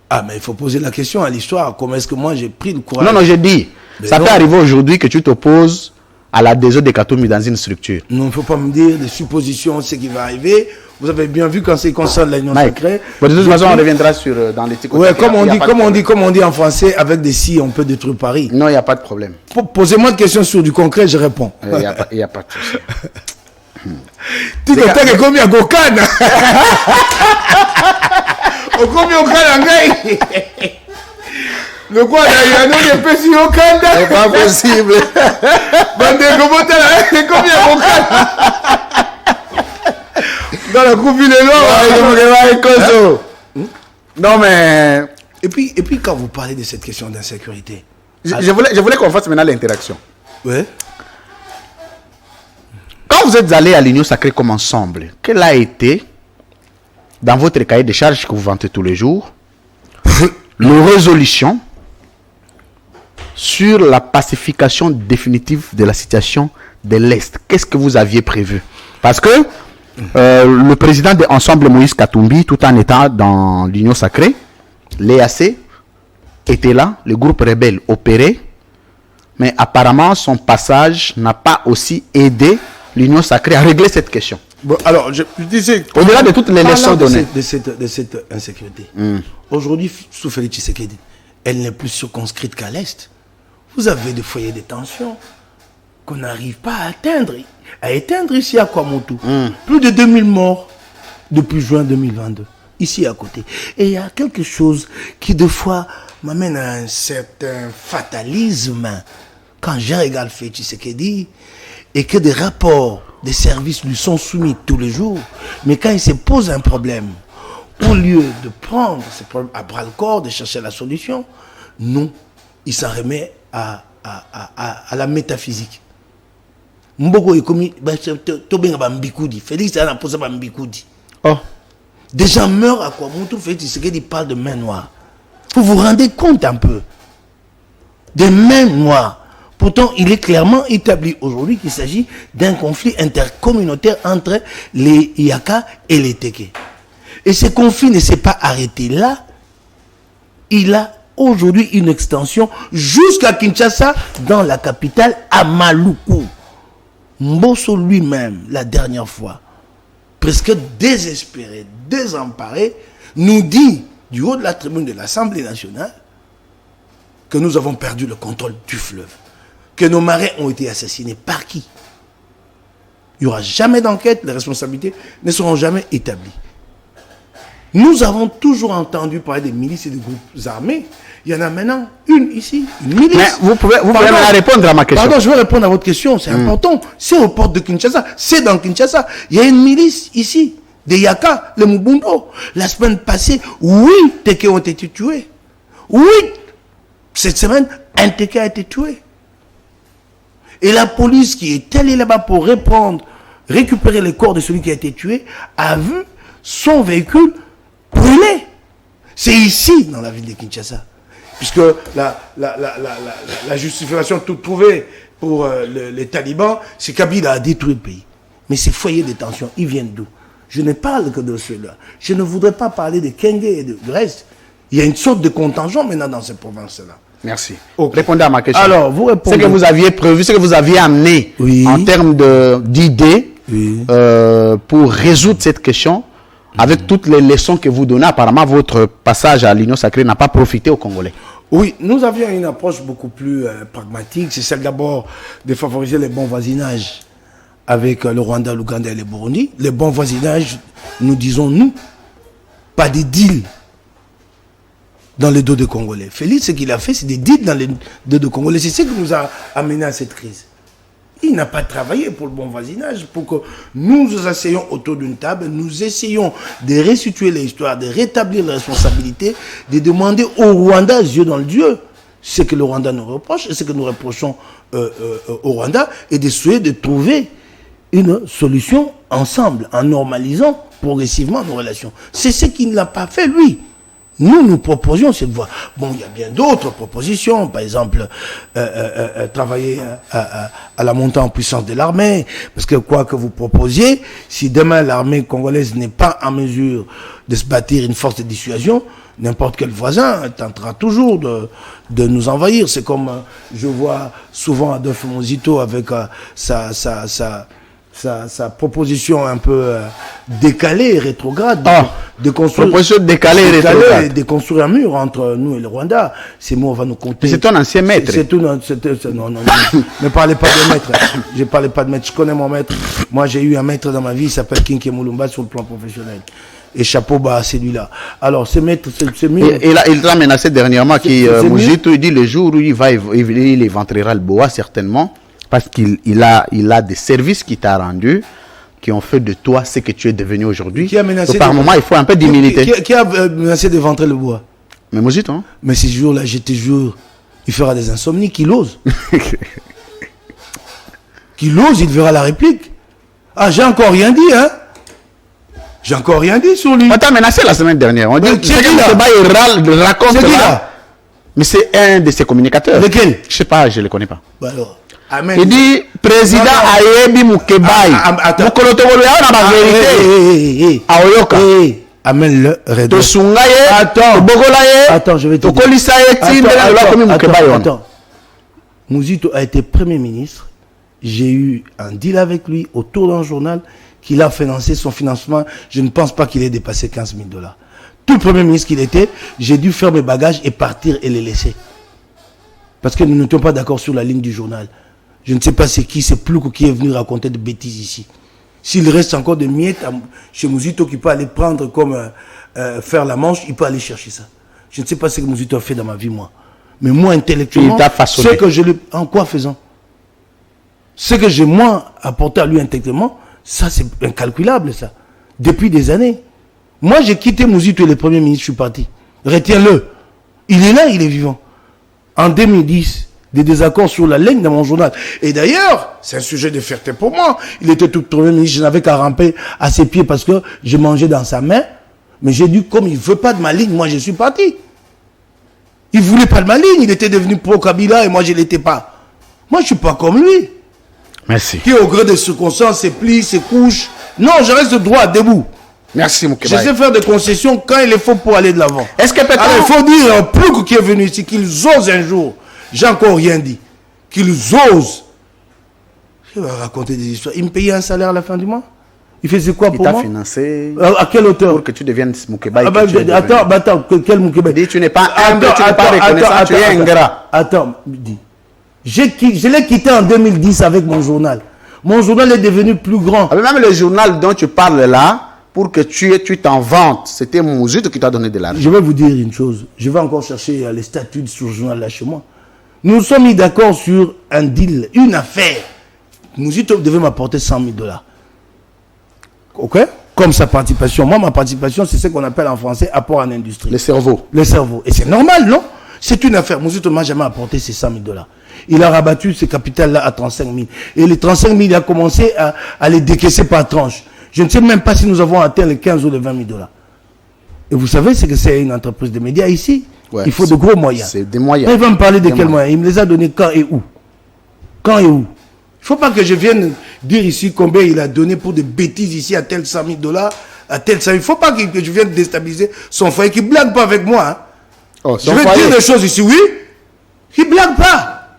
Ah, mais il faut poser la question à l'histoire. Comment est-ce que moi j'ai pris le courage? Non, j'ai dit. Mais ça peut arriver aujourd'hui que tu t'opposes à l'adhésion de Katoum dans une structure. Non, il ne faut pas me dire des suppositions, ce qui va arriver. Vous avez bien vu quand c'est concerne l'Union sacrée. De toute façon, on reviendra sur dans les tics. Ouais, comme on dit en français, avec des si, on peut détruire Paris. Non, il n'y a pas de problème. Posez-moi une question sur du concret, je réponds. Il n'y a pas de souci. Tu te fais combien Gokana? Combien Gokana? Le quoi, il y a un peu sur Okanda. C'est pas possible. Combien Okanda? Dans la coupe de l'or. Non, mais. Et puis, quand vous parlez de cette question d'insécurité. Je voulais qu'on fasse maintenant l'interaction. Ouais. Quand vous êtes allés à l'Union sacrée comme ensemble, quelle a été, dans votre cahier de charges que vous vantez tous les jours, la résolution sur la pacification définitive de la situation de l'Est? Qu'est-ce que vous aviez prévu? Parce que le président de Ensemble, Moïse Katumbi, tout en étant dans l'Union sacrée, l'EAC était là, le groupe rebelle opérait, mais apparemment son passage n'a pas aussi aidé l'Union sacrée à régler cette question. Bon, alors, je disais... Au-delà de toutes les leçons données. De cette insécurité. Aujourd'hui, sous Félix Tshisekedi, elle n'est plus circonscrite qu'à l'Est. Vous avez des foyers de tension qu'on n'arrive pas à éteindre ici à Kwamotou. Plus de 2000 morts depuis juin 2022, ici à côté. Et il y a quelque chose qui, des fois, m'amène à un certain fatalisme quand je regarde Félix Tshisekedi et que des rapports des services lui sont soumis tous les jours. Mais quand il se pose un problème, au lieu de prendre ce problème à bras-le-corps, de chercher la solution, non, il s'en remet à la métaphysique. Mboko est commis, Félix a posé Mbikoudi. Oh. Des gens meurent à Kwamotou, Félix Tshisekedi parle de main noire. Vous vous rendez compte un peu? Des mains noires. Pourtant, il est clairement établi aujourd'hui qu'il s'agit d'un conflit intercommunautaire entre les Yaka et les Teke. Et ce conflit ne s'est pas arrêté là. Il a aujourd'hui une extension jusqu'à Kinshasa, dans la capitale, à Maluku. Mbosso lui-même, la dernière fois, presque désespéré, désemparé, nous dit du haut de la tribune de l'Assemblée nationale que nous avons perdu le contrôle du fleuve, que nos marins ont été assassinés. Par qui? Il n'y aura jamais d'enquête, les responsabilités ne seront jamais établies. Nous avons toujours entendu parler des milices et des groupes armés. Il y en a maintenant une ici, une milice. Mais vous pouvez répondre à ma question. Pardon, je vais répondre à votre question, c'est important. C'est aux portes de Kinshasa, c'est dans Kinshasa. Il y a une milice ici, des Yaka, le Mubundo. La semaine passée, 8 Téké ont été tués. 8. Cette semaine, un Téké a été tué. Et la police qui est allée là-bas pour récupérer les corps de celui qui a été tué, a vu son véhicule brûlé. C'est ici, dans la ville de Kinshasa. Puisque la justification toute trouvée pour les talibans, c'est Kabila a détruit le pays. Mais ces foyers de tension, ils viennent d'où? Je ne parle que de ceux-là. Je ne voudrais pas parler de Kenge et du reste. Il y a une sorte de contingent maintenant dans ces provinces-là. Merci. Okay. Répondez à ma question. Alors, vous répondez. Ce que vous aviez prévu, ce que vous aviez amené en termes d'idées pour résoudre cette question, avec toutes les leçons que vous donnez, apparemment votre passage à l'Union sacrée n'a pas profité aux Congolais. Oui, nous avions une approche beaucoup plus pragmatique. C'est celle d'abord de favoriser les bons voisinages avec le Rwanda, l'Ouganda et le Burundi. Les bons voisinages, nous disons nous, pas des deals dans le dos des Congolais. Félix, ce qu'il a fait, c'est des deals dans le dos des Congolais. C'est ce qui nous a amené à cette crise. Il n'a pas travaillé pour le bon voisinage, pour que nous nous asseyons autour d'une table, nous essayons de restituer l'histoire, de rétablir les responsabilités, de demander au Rwanda, yeux dans le Dieu, ce que le Rwanda nous reproche et ce que nous reprochons au Rwanda, et d'essayer de trouver une solution ensemble, en normalisant progressivement nos relations. C'est ce qu'il n'a pas fait, lui. Nous proposions cette voie. Bon, il y a bien d'autres propositions. Par exemple, travailler à la montée en puissance de l'armée. Parce que quoi que vous proposiez, si demain l'armée congolaise n'est pas en mesure de se bâtir une force de dissuasion, n'importe quel voisin tentera toujours de nous envahir. C'est comme je vois souvent Adolphe Muzito avec sa proposition un peu décalée, rétrograde, de construire, proposition décalée et rétrograde, de construire un mur entre nous et le Rwanda. Ces mots, on va nous compter. C'est ton ancien maître. Non, ne parlez pas de maître. Je ne parlais pas de maître. Je connais mon maître. Moi, j'ai eu un maître dans ma vie, il s'appelle Kinke Mulumba sur le plan professionnel. Et chapeau bas à celui-là. Alors, ce maître, c'est mieux. Il l'a menacé dernièrement, Muzito, il dit le jour où il éventrera le boa, certainement. Parce qu'il a des services qui t'a rendu, qui ont fait de toi ce que tu es devenu aujourd'hui. Qui a menacé par moment, il faut un peu d'humilité. Qui a menacé de ventrer le bois? Mais Muzito, hein? Mais ces jours-là, je te jure, il fera des insomnies, qu'il ose. Qu'il ose, il verra la réplique. Ah, j'ai encore rien dit, hein? J'ai encore rien dit sur lui. On t'a menacé la semaine dernière. On dit que raconte là. Mais c'est un de ses communicateurs. Lequel? Je sais pas, je le connais pas. Bah alors. Amen. Il dit président Ayebi Mukebai. Mukolotogolo ya na ba vérité. Aoyoka. Amen le redo. To sungaye. Attends. Bogolaye. Attends, je vais te dire. Attends. Muzito a été Premier ministre. J'ai eu un deal avec lui autour d'un journal qu'il a financé son financement. Je ne pense pas qu'il ait dépassé $15 000. Tout le Premier ministre qu'il était, j'ai dû faire mes bagages et partir et les laisser. Parce que nous n'étions pas d'accord sur la ligne du journal. Je ne sais pas c'est qui, c'est Ploukou qui est venu raconter des bêtises ici. S'il reste encore des miettes chez Muzito qui peut aller prendre comme faire la manche, il peut aller chercher ça. Je ne sais pas ce que Muzito a fait dans ma vie, moi. Mais moi, intellectuellement, ce que je lui... En quoi faisant? Ce que j'ai, moi, apporté à lui intellectuellement, ça, c'est incalculable, ça. Depuis des années. Moi, j'ai quitté Muzito et le Premier ministre, je suis parti. Retiens-le. Il est là, il est vivant. En 2010, des désaccords sur la ligne dans mon journal. Et d'ailleurs, c'est un sujet de fierté pour moi. Il était tout Premier ministre, je n'avais qu'à ramper à ses pieds parce que je mangeais dans sa main. Mais j'ai dit, comme il ne veut pas de ma ligne, moi je suis parti. Il ne voulait pas de ma ligne, il était devenu pro-Kabila et moi je ne l'étais pas. Moi je ne suis pas comme lui. Merci. Qui au gré des circonstances se plie, se couche. Non, je reste droit, debout. Merci, Mukebai. Je sais faire des concessions quand il est faut pour aller de l'avant. Est-ce que peut-être... Alors il faut dire un Ploukou qui est venu ici, qu'ils osent un jour. J'ai encore rien dit. Qu'ils osent. Je vais raconter des histoires. Il me payait un salaire à la fin du mois. Il faisait quoi pour moi? Il t'a financé. À quelle hauteur? Pour que tu deviennes Moukébaï. Attends, quel Moukébaï? Dis, tu n'es pas humble, tu n'es pas reconnaissant, tu es ingrat. Attends, dis. Je l'ai quitté en 2010 avec mon journal. Mon journal est devenu plus grand. Ah, même le journal dont tu parles là, pour que tu t'en vantes, c'était Mouzito qui t'a donné de l'argent. Je vais vous dire une chose. Je vais encore chercher les statuts sur le journal là chez moi. Nous nous sommes mis d'accord sur un deal, une affaire. Mouzito devait m'apporter 100 000 $. Ok? Comme sa participation. Moi, ma participation, c'est ce qu'on appelle en français apport en industrie. Le cerveau. Le cerveau. Et c'est normal, non? C'est une affaire. Mouzito ne m'a jamais apporté ces 100 000 $. Il a rabattu ce capital-là à 35 000. Et les 35 000, il a commencé à les décaisser par tranche. Je ne sais même pas si nous avons atteint les 15 ou les 20 000 $. Et vous savez, c'est que c'est une entreprise de médias ici. Ouais, il faut de gros moyens. C'est des moyens. Il va me parler de quels moyens? Il me les a donnés quand et où? Quand et où? Il ne faut pas que je vienne dire ici combien il a donné pour des bêtises ici à tel 100 000 $, à tel 100 000. Il ne faut pas que je vienne déstabiliser son foyer, qui ne blague pas avec moi. Hein. Oh, je vais dire des choses ici, oui. Qui ne blague pas.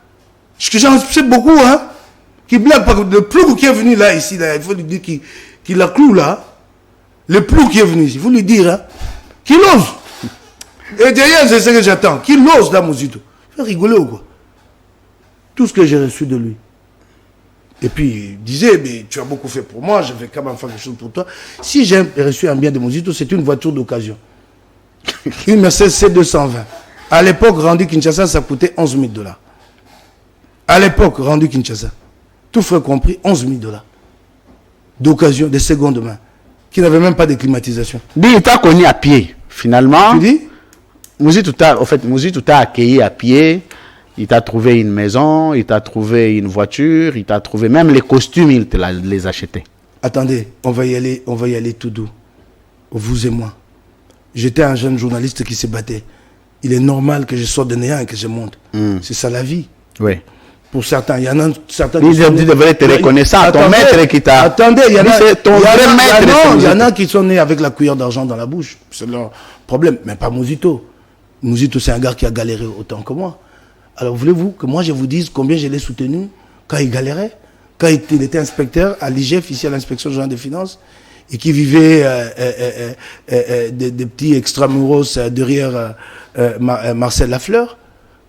Parce que j'en sais beaucoup, hein. Qui ne blague pas. Le plou qui est venu là, ici, là, il faut lui dire qu'il a clou là. Le plou qui est venu ici, il faut lui dire, hein. Qu'il ose. Et derrière, c'est ce que j'attends. Qu'il ose là, Mouzito. Il fait rigoler ou quoi? Tout ce que j'ai reçu de lui. Et puis, il disait, mais tu as beaucoup fait pour moi, je vais quand même faire quelque chose pour toi. Si j'ai reçu un bien de Mouzito, c'est une voiture d'occasion. Une Mercedes C220. À l'époque, rendu Kinshasa, ça coûtait 11 000 $. À l'époque, rendu Kinshasa, tout frais compris, 11 000 $. D'occasion, de seconde main, qui n'avait même pas de climatisation. Il t'a connu à pied, finalement. Tu dis? Mouzito t'a accueilli à pied. Il t'a trouvé une maison, il t'a trouvé une voiture, il t'a trouvé même les costumes, il te les achetait. Attendez, on va y aller tout doux. Vous et moi. J'étais un jeune journaliste qui se battait. Il est normal que je sorte de néant et que je monte. C'est ça la vie. Oui. Pour certains, il y en a certains qui devraient être reconnaissants. Ton maître qui t'a... Attendez, il y en a qui sont nés avec la cuillère d'argent dans la bouche. C'est leur problème. Mais pas Mouzito. Mouzito, c'est un gars qui a galéré autant que moi. Alors, voulez-vous que moi, je vous dise combien je l'ai soutenu quand il galérait, quand il était inspecteur à l'IGF, ici à l'inspection générale des finances, et qui vivait des petits extramuros derrière Marcel Lafleur,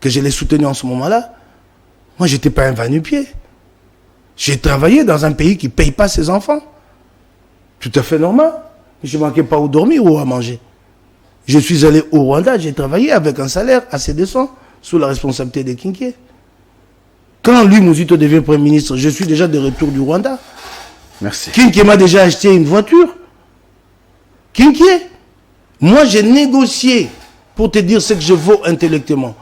que je l'ai soutenu en ce moment-là. Moi, je n'étais pas un va-nu-pied. J'ai travaillé dans un pays qui ne paye pas ses enfants. Tout à fait normal. Je ne manquais pas où dormir ou à manger. Je suis allé au Rwanda, j'ai travaillé avec un salaire assez décent, sous la responsabilité de Kinké. Quand lui, Mouzito, devient Premier ministre, je suis déjà de retour du Rwanda. Merci. Kinké m'a déjà acheté une voiture. Kinké. Moi, j'ai négocié pour te dire ce que je vaux intellectuellement.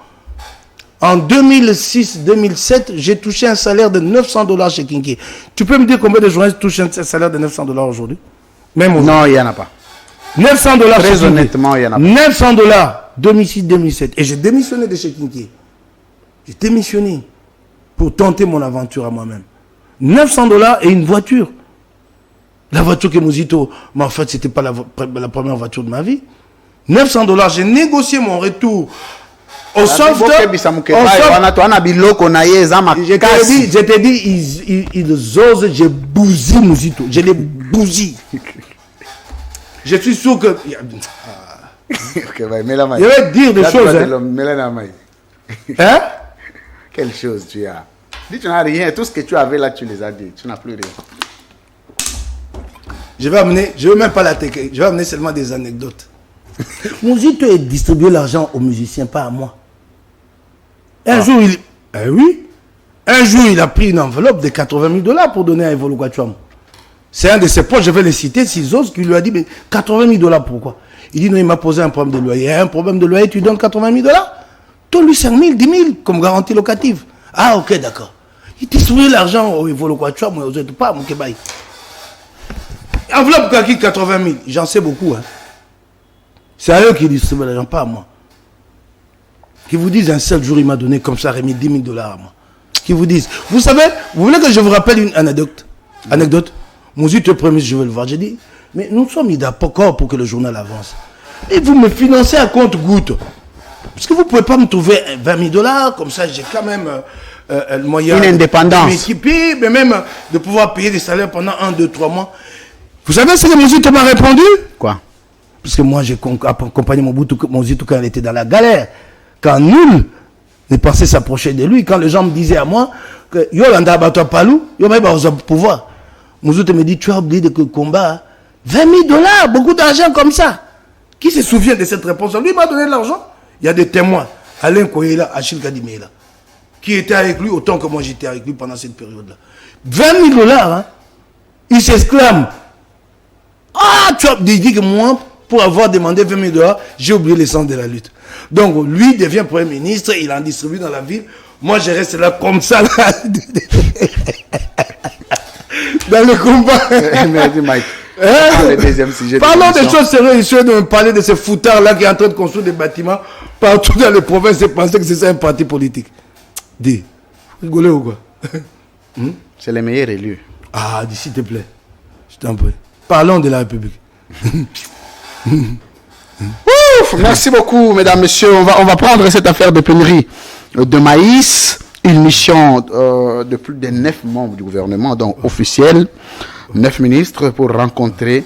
En 2006-2007, j'ai touché un salaire de 900 $ chez Kinké. Tu peux me dire combien de journalistes touchent un salaire de 900 $ aujourd'hui? Même aujourd'hui. Non, il n'y en a pas. 900 $. Très honnêtement, il y en a pas. 900 $, 2006-2007. Et j'ai démissionné de chez Kinké. J'ai démissionné pour tenter mon aventure à moi-même. 900 $ et une voiture. La voiture que Mouzito m'a faite, ce n'était pas la première voiture de ma vie. 900 $, j'ai négocié mon retour au sauveteur. Je t'ai dit, ils osent, j'ai bousillé Mouzito. Je l'ai bousillé. Je suis sûr que... Okay, je vais dire des choses. Hein? Quelle chose tu as? Dis, tu n'as rien. Tout ce que tu avais là, tu les as dit. Tu n'as plus rien. Je vais même pas la tech. Je vais amener seulement des anecdotes. Mouzito a distribué l'argent aux musiciens, pas à moi. Un jour, il a pris une enveloppe de 80 000 $ pour donner à Evolo Guachouam. C'est un de ses potes, je vais les citer, Sizos, qui lui a dit, mais 80 000 $ pourquoi? Il dit, non, il m'a posé un problème de loyer. Il y a un problème de loyer, tu donnes 80 000 $? Donne-lui 5 000, 10 000 comme garantie locative. Ah, ok, d'accord. Il distribue l'argent au Evolo Guachouam, aux autres pas, mon kebaï. Enveloppe qui 80 000, j'en sais beaucoup. Hein. C'est à eux qui distribuent l'argent, pas à moi. Qui vous disent, un seul jour, il m'a donné comme ça, remis 10 000 $ à moi. Qui vous disent, vous savez, vous voulez que je vous rappelle une anecdote? Mouzito Premier, je veux le voir. J'ai dit, mais nous sommes mis d'accord pour que le journal avance. Et vous me financez à compte-goutte. Parce que vous ne pouvez pas me trouver 20 000 $, comme ça j'ai quand même le moyen une indépendance. de m'équiper, mais même de pouvoir payer des salaires pendant 1, 2, 3 mois. Vous savez ce que Mobutu m'a répondu? Quoi? Parce que moi, j'ai accompagné Mobutu quand il était dans la galère. Quand nul ne pensait s'approcher de lui. Quand les gens me disaient à moi que Yolanda Bato Palou, Yolanda Bato pouvoir. Mobutu me dit, tu as oublié de combat. 20 000 $, beaucoup d'argent comme ça. Qui se souvient de cette réponse? Lui m'a donné de l'argent. Il y a des témoins. Alain Koyela, Achille Kadimela, qui était avec lui autant que moi j'étais avec lui pendant cette période-là. 20 000 $, hein? Il s'exclame. Ah, tu as dit que moi, pour avoir demandé 20 000 $, j'ai oublié l'essence de la lutte. Donc, lui devient Premier ministre, il en distribue dans la ville. Moi, je reste là comme ça, là. Dans le combat. Merci, Mike. Parlons des choses sérieuses, je de me parler de ce foutard-là qui est en train de construire des bâtiments partout dans les provinces et penser que c'est ça un parti politique. Dis, rigolez ou quoi? C'est les meilleurs élus. Ah, dis s'il te plaît. Je t'en prie. Parlons de la République. Ouf, merci beaucoup, mesdames, messieurs. On va prendre cette affaire de pénurie de maïs. Une mission de plus de 9 membres du gouvernement, donc officiels, 9 ministres, pour rencontrer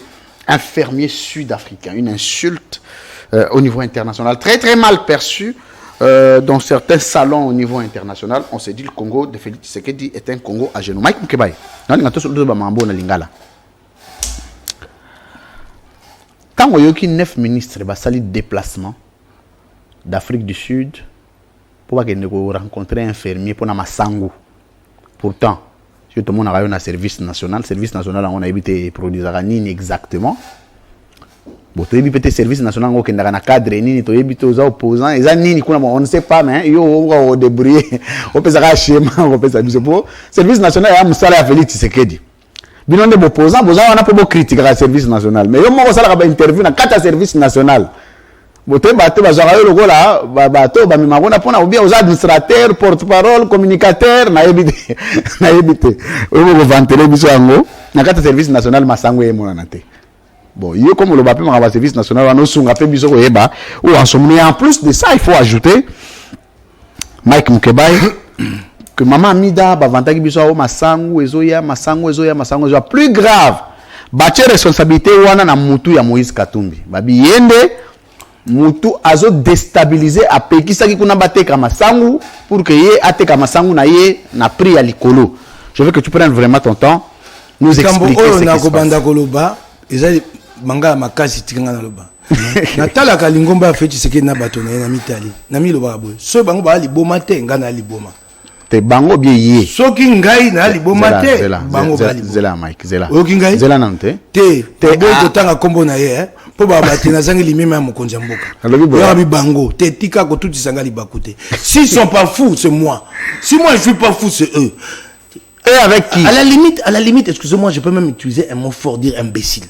un fermier sud-africain. Une insulte au niveau international, très très mal perçue dans certains salons au niveau international. On s'est dit le Congo de Félix Tshisekedi est un Congo à genoux. Mike Moukebaye, quand on a eu 9 ministres qui ont déplacement d'Afrique du Sud pour rencontrer un fermier pour Massango. Pourtant, si tout le monde a un service national, on a évité produire exactement. Bon, tu as évité service national, on a cadre, tu as évité aux opposants, on ne sait pas, mais on va débrouiller, on peut faire un schéma, on peut faire un service national, il y a un salaire à Félix Tshisekedi. Bilan de opposants, on a pas critiquer le service national, mais il y a un interview dans 4 services national. Bote bato bazara yo lokola bato ba mimagona pona ubia aux administrateurs, porte-parole, communicateur na ebite oyo ko ventele biso yango na kata service national Masango yemo na te. Bon, yo comme le bape ma service national wana sunga pe biso ko yeba ou en somme. En plus de ça, il faut ajouter Mike Moukebaye que maman Mida ba vantaki biso o Masango ezoya plus grave. Bache responsabilité wana na mutu ya Moïse Katumbi. Babi yende mutu azo déstabiliser a pekisa ki kuna bateka Masangu pour que ye ateka Masangu na ye na prix à likolo. Je veux que tu prennes vraiment ton temps nous expliquer ce qui se passe. Koloba ezali manga makasi tikanga na loba. Natala ka lingomba feti seke na bato na mitali. Na mi loba boy. So bango ba liboma te ngana liboma. Te bango bien ye. Soki ngai na liboma te bango ba liboma. Zela Mike zela. Oki ngai? Zela nante. Te boy to tanga kombo na ye po ba batina zangi limema mokonza mboka. Yabi bango te tika ko tuti sanga libakute. S'ils sont pas fous, c'est moi. Si moi je suis pas fou, c'est eux. Et avec qui? À la limite, excusez-moi, je peux même utiliser un mot fort, dire imbécile.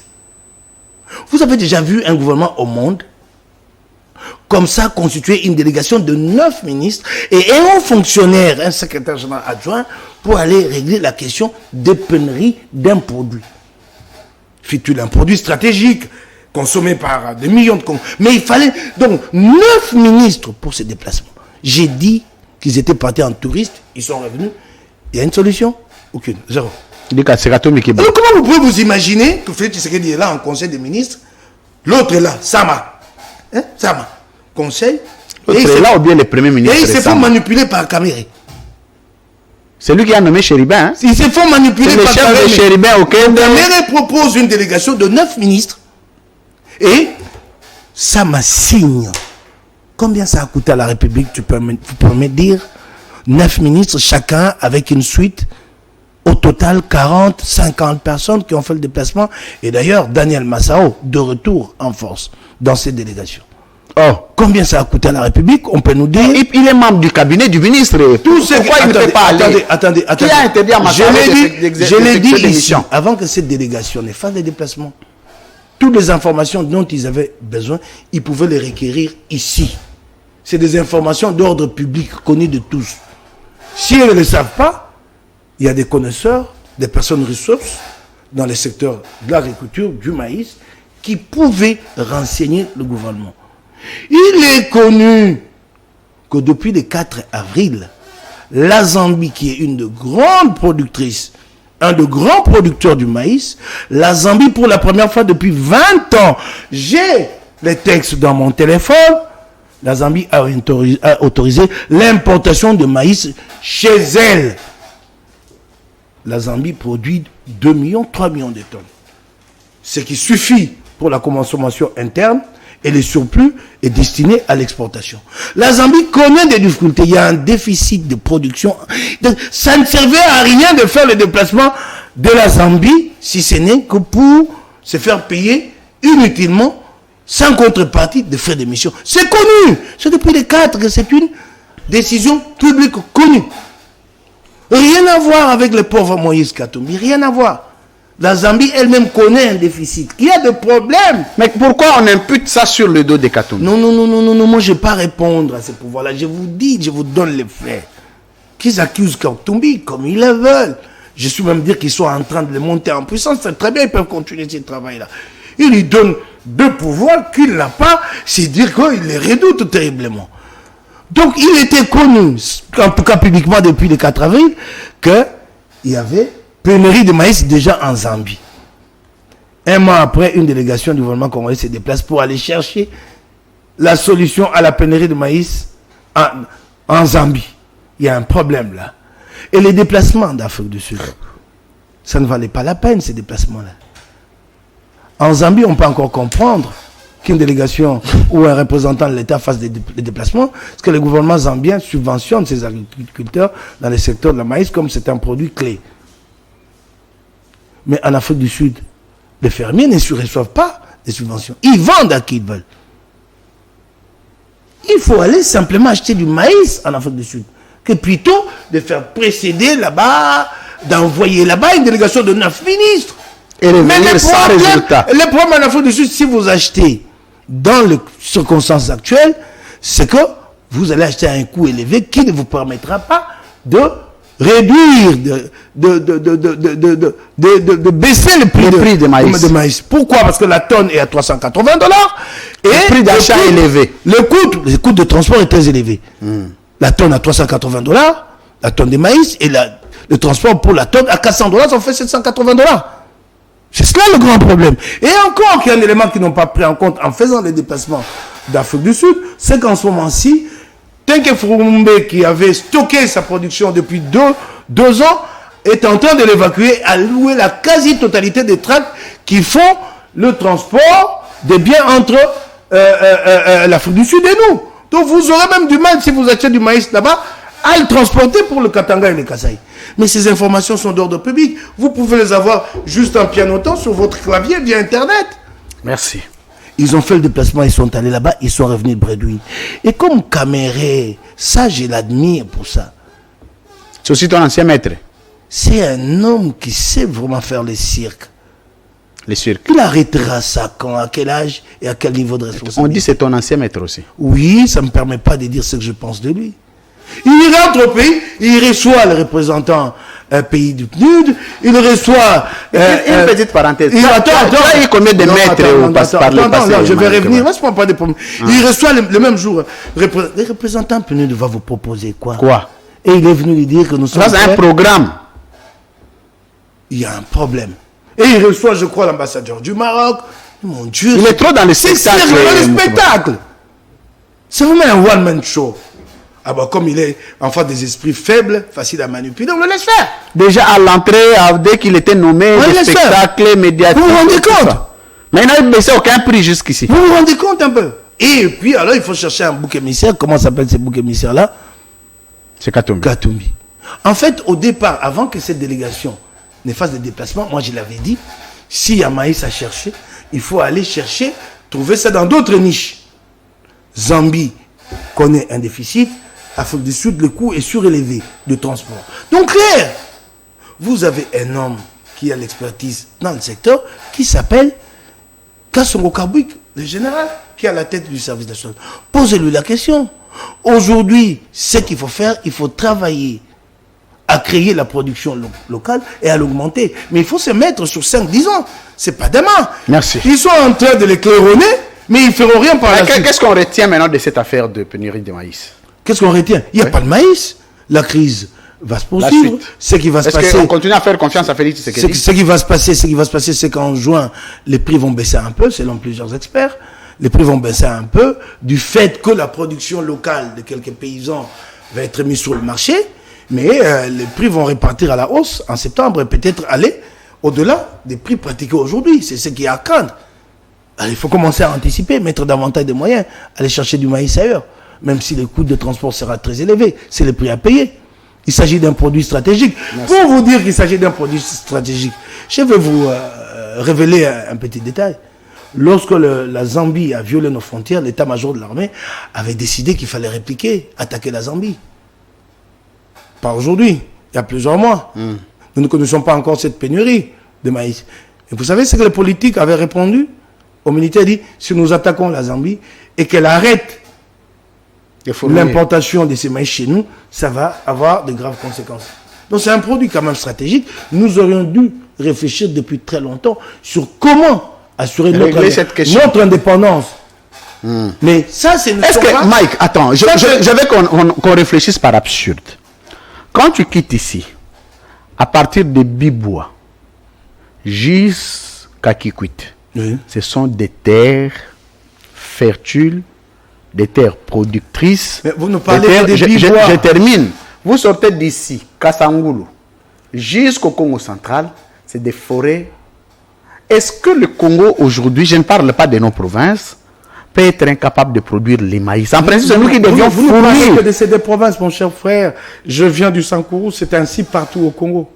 Vous avez déjà vu un gouvernement au monde comme ça constituer une délégation de 9 ministres et un fonctionnaire, un secrétaire général adjoint pour aller régler la question des pénuries d'un produit. Fut-il un produit stratégique consommé par des millions de Congolais. Mais il fallait donc 9 ministres pour ces déplacements. J'ai dit qu'ils étaient partis en touriste, ils sont revenus. Il y a une solution? Aucune, zéro. Alors, comment vous pouvez vous imaginer que Félix Tshisekedi est là en conseil des ministres, l'autre est là, Sama. Hein? Sama. Conseil. L'autre est là ou bien le premier ministre? Et ils se font manipuler par Kamere. C'est lui qui a nommé Chéribin. Hein? Ils se font manipuler par Kamere. C'est le chef de Chéribin, ok? Kamere propose une délégation de 9 ministres. Et Sama signe. Combien ça a coûté à la République, tu peux me dire? 9 ministres, chacun avec une suite. Au total, 40, 50 personnes qui ont fait le déplacement. Et d'ailleurs, Daniel Massao, de retour en force dans cette délégation. Oh, combien ça a coûté à la République? On peut nous dire. Il est membre du cabinet du ministre. Tout ce Pourquoi il ne peut pas aller? Attendez. Qui a interdit à Massao je l'ai dit ici, avant que cette délégation ne fasse des déplacements, toutes les informations dont ils avaient besoin, ils pouvaient les requérir ici. C'est des informations d'ordre public connues de tous. Si ils ne le savent pas, il y a des connaisseurs, des personnes ressources dans les secteurs de l'agriculture, du maïs, qui pouvaient renseigner le gouvernement. Il est connu que depuis le 4 avril, la Zambie, qui est une de grandes productrices un de grands producteurs du maïs. La Zambie, pour la première fois depuis 20 ans, j'ai les textes dans mon téléphone. La Zambie a autorisé l'importation de maïs chez elle. La Zambie produit 2 millions, 3 millions de tonnes. Ce qui suffit pour la consommation interne et le surplus est destiné à l'exportation. La Zambie connaît des difficultés. Il y a un déficit de production. Ça ne servait à rien de faire le déplacement de la Zambie si ce n'est que pour se faire payer inutilement, sans contrepartie, de frais d'émission. C'est connu. C'est depuis les 4 que c'est une décision publique connue. Rien à voir avec le pauvre Moïse Katumbi. Rien à voir. La Zambie elle-même connaît un déficit. Il y a des problèmes. Mais pourquoi on impute ça sur le dos des Katumbi? Non. Moi, je ne vais pas répondre à ce pouvoir-là. Je vous dis, je vous donne les faits. Qu'ils accusent Katumbi comme ils le veulent. Je suis même dire qu'ils sont en train de les monter en puissance. C'est très bien, ils peuvent continuer ce travail-là. Ils lui donnent deux pouvoirs qu'il n'a pas. C'est dire qu'il les redoute terriblement. Donc, il était connu, en tout cas publiquement depuis le 4 avril, qu'il y avait pénurie de maïs déjà en Zambie. Un mois après, une délégation du gouvernement congolais se déplace pour aller chercher la solution à la pénurie de maïs en Zambie. Il y a un problème là. Et les déplacements d'Afrique du Sud, ça ne valait pas la peine ces déplacements-là. En Zambie, on peut encore comprendre qu'une délégation ou un représentant de l'État fasse des déplacements, parce que le gouvernement zambien subventionne ses agriculteurs dans le secteur de la maïs comme c'est un produit clé. Mais en Afrique du Sud, les fermiers ne reçoivent pas des subventions. Ils vendent à qui ils veulent. Il faut aller simplement acheter du maïs en Afrique du Sud, que plutôt de faire précéder là-bas, d'envoyer là-bas une délégation de 9 ministres. Et revenir sans résultat. Le problème en Afrique du Sud, si vous achetez dans les circonstances actuelles, c'est que vous allez acheter à un coût élevé qui ne vous permettra pas de réduire, de baisser le prix de maïs. Pourquoi? Parce que la tonne est à $380 et le prix d'achat est élevé. Le coût de transport est très élevé. La tonne à $380, la tonne de maïs, et le transport pour la tonne à $400, ça fait $780. C'est cela le grand problème. Et encore qu'il y a un élément qu'ils n'ont pas pris en compte en faisant les déplacements d'Afrique du Sud, c'est qu'en ce moment-ci, Tenke Furumbe, qui avait stocké sa production depuis deux ans, est en train de l'évacuer à louer la quasi-totalité des tracts qui font le transport des biens entre l'Afrique du Sud et nous. Donc vous aurez même du mal, si vous achetez du maïs là-bas, à le transporter pour le Katanga et le Kasaï. Mais ces informations sont d'ordre public. Vous pouvez les avoir juste en pianotant sur votre clavier via Internet. Merci. Ils ont fait le déplacement, ils sont allés là-bas, ils sont revenus de Bredouille. Et comme Caméré, ça je l'admire pour ça. C'est aussi ton ancien maître. C'est un homme qui sait vraiment faire le cirque. Les cirques. Il arrêtera ça quand, à quel âge et à quel niveau de responsabilité? On dit que c'est ton ancien maître aussi. Oui, ça ne me permet pas de dire ce que je pense de lui. Il rentre au pays, il reçoit le représentant pays du PNUD, il reçoit... une petite parenthèse. Attends, il y a combien de maîtres par le passé? Je vais revenir, moi je ne prends pas de problème. Il reçoit le même jour. Le représentant PNUD va vous proposer quoi? Et il est venu lui dire que nous sommes... Ça c'est un programme. Il y a un problème. Et il reçoit, je crois, l'ambassadeur du Maroc. Mon Dieu. Il est trop dans le spectacle. C'est dans le spectacle. C'est vraiment un one-man show. Ah bah comme il est en face des esprits faibles, facile à manipuler, on le laisse faire. Déjà à l'entrée, dès qu'il était nommé, le spectacle médiatique. Vous vous rendez compte? Mais il n'a baissé aucun prix jusqu'ici. Vous vous rendez compte un peu? Et puis alors il faut chercher un bouc émissaire. Comment s'appelle ce bouc émissaire-là? C'est Katumbi. Katumbi. En fait, au départ, avant que cette délégation ne fasse des déplacements, moi je l'avais dit, s'il y a maïs à chercher, il faut aller chercher, trouver ça dans d'autres niches. Zambie connaît un déficit. Afrique du Sud, le coût est surélevé de transport. Donc, clair, vous avez un homme qui a l'expertise dans le secteur qui s'appelle Kassongo Kabouik, le général, qui est à la tête du service national. Posez-lui la question. Aujourd'hui, ce qu'il faut faire, il faut travailler à créer la production locale et à l'augmenter. Mais il faut se mettre sur 5-10 ans. Ce n'est pas demain. Merci. Ils sont en train de les claironner, mais ils ne feront rien par la suite. Qu'est-ce qu'on retient maintenant de cette affaire de pénurie de maïs? Qu'est-ce qu'on retient? Il n'y a pas de maïs. La crise va se poursuivre. Ce qui va se passer. Est-ce qu'on continue à faire confiance à Félix Tshisekedi? Ce qui va se passer, c'est qu'en juin, les prix vont baisser un peu, selon plusieurs experts. Les prix vont baisser un peu du fait que la production locale de quelques paysans va être mise sur le marché, mais les prix vont repartir à la hausse en septembre et peut-être aller au-delà des prix pratiqués aujourd'hui. C'est ce qui est à craindre. Alors, il faut commencer à anticiper, mettre davantage de moyens, aller chercher du maïs ailleurs, même si le coût de transport sera très élevé. C'est le prix à payer. Il s'agit d'un produit stratégique. Merci. Pour vous dire qu'il s'agit d'un produit stratégique, je vais vous révéler un petit détail. Lorsque la Zambie a violé nos frontières, l'état-major de l'armée avait décidé qu'il fallait répliquer, attaquer la Zambie. Pas aujourd'hui, il y a plusieurs mois. Nous ne connaissons pas encore cette pénurie de maïs. Et vous savez ce que les politiques avaient répondu? Au militaire dit, si nous attaquons la Zambie et qu'elle arrête l'importation de ces maïs chez nous, ça va avoir de graves conséquences. Donc c'est un produit quand même stratégique. Nous aurions dû réfléchir depuis très longtemps sur comment assurer notre indépendance. Mais ça, c'est... Est-ce que, Mike, attends, je veux qu'on réfléchisse par absurde. Quand tu quittes ici, à partir de Biboua jusqu'à Kikwit, ce sont des terres fertiles, des terres productrices. Mais vous nous parlez de Biboua. Je termine. Vous sortez d'ici, Kassangoulou, jusqu'au Congo central, c'est des forêts. Est-ce que le Congo aujourd'hui, je ne parle pas de nos provinces, peut être incapable de produire les maïs? En principe, c'est nous qui devions fournir. Vous ne parlez que de ces deux provinces, mon cher frère. Je viens du Sankourou, c'est ainsi partout au Congo.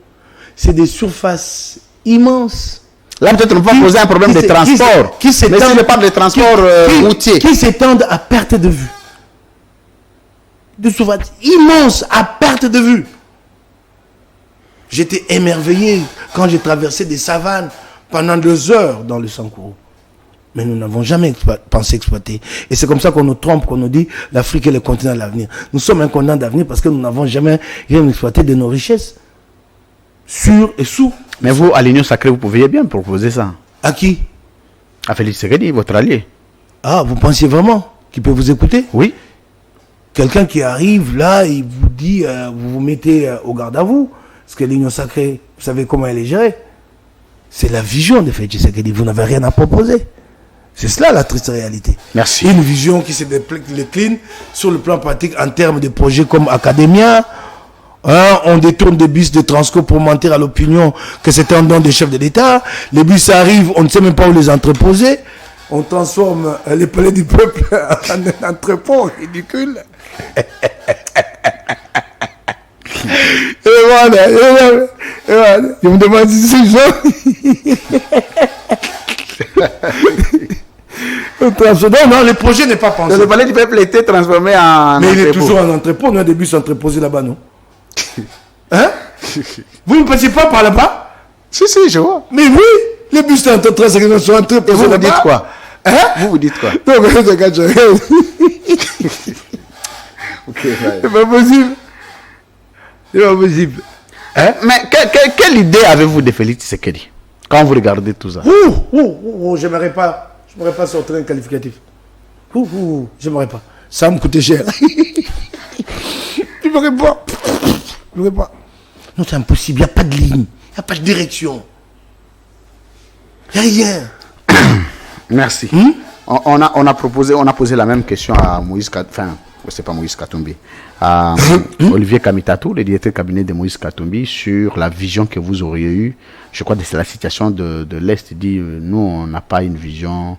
C'est des surfaces immenses. Là, peut-être on peut poser un problème de transport. Mais si je parle de transport routier. Qui s'étendent à perte de vue. Des surfaces immenses à perte de vue. J'étais émerveillé quand j'ai traversé des savanes pendant 2 heures dans le Sankourou. Mais nous n'avons jamais pensé exploiter. Et c'est comme ça qu'on nous trompe, qu'on nous dit l'Afrique est le continent de l'avenir. Nous sommes un continent d'avenir parce que nous n'avons jamais rien exploité de nos richesses. Sur et sous. Mais vous, à l'Union Sacrée, vous pouviez bien proposer ça. À qui? À Félix Tshisekedi, votre allié. Ah, vous pensiez vraiment qu'il peut vous écouter? Oui. Quelqu'un qui arrive là, il vous dit, vous vous mettez au garde à vous. Parce que l'Union Sacrée, vous savez comment elle est gérée. C'est la vision de Félix Tshisekedi. Vous n'avez rien à proposer. C'est cela la triste réalité. Merci. Une vision qui se décline sur le plan pratique en termes de projets comme Academia. On détourne des bus de Transco pour mentir à l'opinion que c'est un don des chefs de l'État. Les bus arrivent, on ne sait même pas où les entreposer. On transforme les palais du peuple en un entrepôt ridicule. Et voilà. Je me demande si c'est ça. Non, le projet n'est pas pensé. Le palais du peuple était transformé en mais entrepôt. Il est toujours en entrepôt. On a des bus entreposés là-bas, non? Hein? Vous ne passez pas par là-bas? Si, je vois. Mais oui, les bus sont entreposés là-bas. Vous dites quoi? Hein? Vous dites quoi? Non, mais regarde, je rêve. C'est pas possible. C'est pas possible. Hein? Mais quelle idée avez-vous de Félix Tshisekedi quand vous regardez tout ça? J'aimerais pas sortir un qualificatif. J'aimerais pas. Ça va me coûter cher. Tu m'aurais pas. Non, c'est impossible. Il n'y a pas de ligne. Il n'y a pas de direction. Il n'y a rien. Merci. On a posé la même question à Moïse c'est pas Moïse Katumbi, à Olivier Kamitatou, le directeur de cabinet de Moïse Katumbi, sur la vision que vous auriez eue. Je crois que c'est la situation de l'Est. Il dit, nous, on n'a pas une vision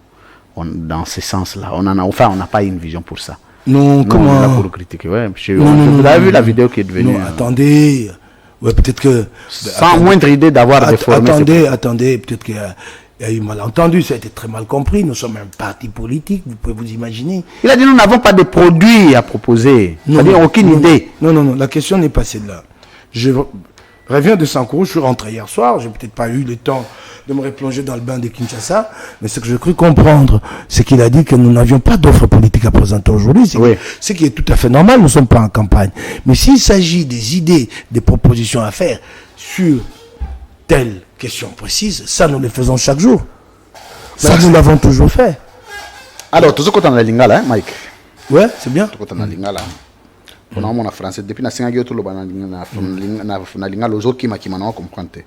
dans ce sens-là. On n'a pas une vision pour ça. Non, comment? On est là pour le critiquer. Ouais, vous avez vu la vidéo qui est devenue... Non, attendez. Ouais, peut-être que... Sans moindre idée d'avoir déformé... Attendez, peut-être qu'il y a eu malentendu, ça a été très mal compris. Nous sommes un parti politique, vous pouvez vous imaginer. Il a dit, nous n'avons pas de produits à proposer. C'est-à-dire aucune idée. Non, la question n'est pas celle-là. Je reviens de Sankourou, je suis rentré hier soir, j'ai peut-être pas eu le temps de me replonger dans le bain de Kinshasa, mais ce que j'ai cru comprendre, c'est qu'il a dit que nous n'avions pas d'offre politique à présenter aujourd'hui, ce qui est tout à fait normal, nous ne sommes pas en campagne. Mais s'il s'agit des idées, des propositions à faire sur telle question précise, ça nous le faisons chaque jour. Ça, nous l'avons toujours fait. Alors, tout ce qu'on a lingala, Mike. Ouais, c'est bien. Tout ce qu'on a lingala. On a mon français depuis na singa yoto lo bana na linga lozo kima na comprendre.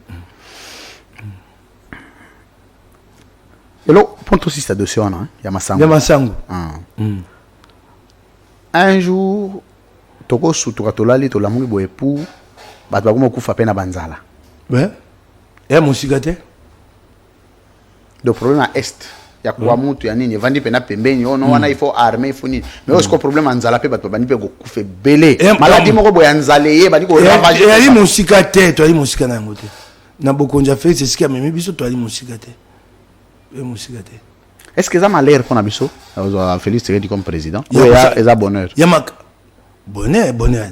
Hello, point aussi cette dossier là, Yamasango. Un jour toko sutura tolali to lamungi boye pour bato bakoma kufa pe na banzala. Ouais. Et musikate. Le problème à est ya kwa mutu ya nini vandi pe na pembeni ono wana il faut armer il faut nini mais aussi problème anzala pe bato bani pe go kufa belé maladie moko boye anzala ye bani ko ravager. Et ali musikate to ali musika na ngote. Na bokonja fait c'est ce qui a même biso to ali musikate. Est-ce que ça m'a l'air qu'on a biso Félix Tshisekedi comme président ou il a bonheur bonheur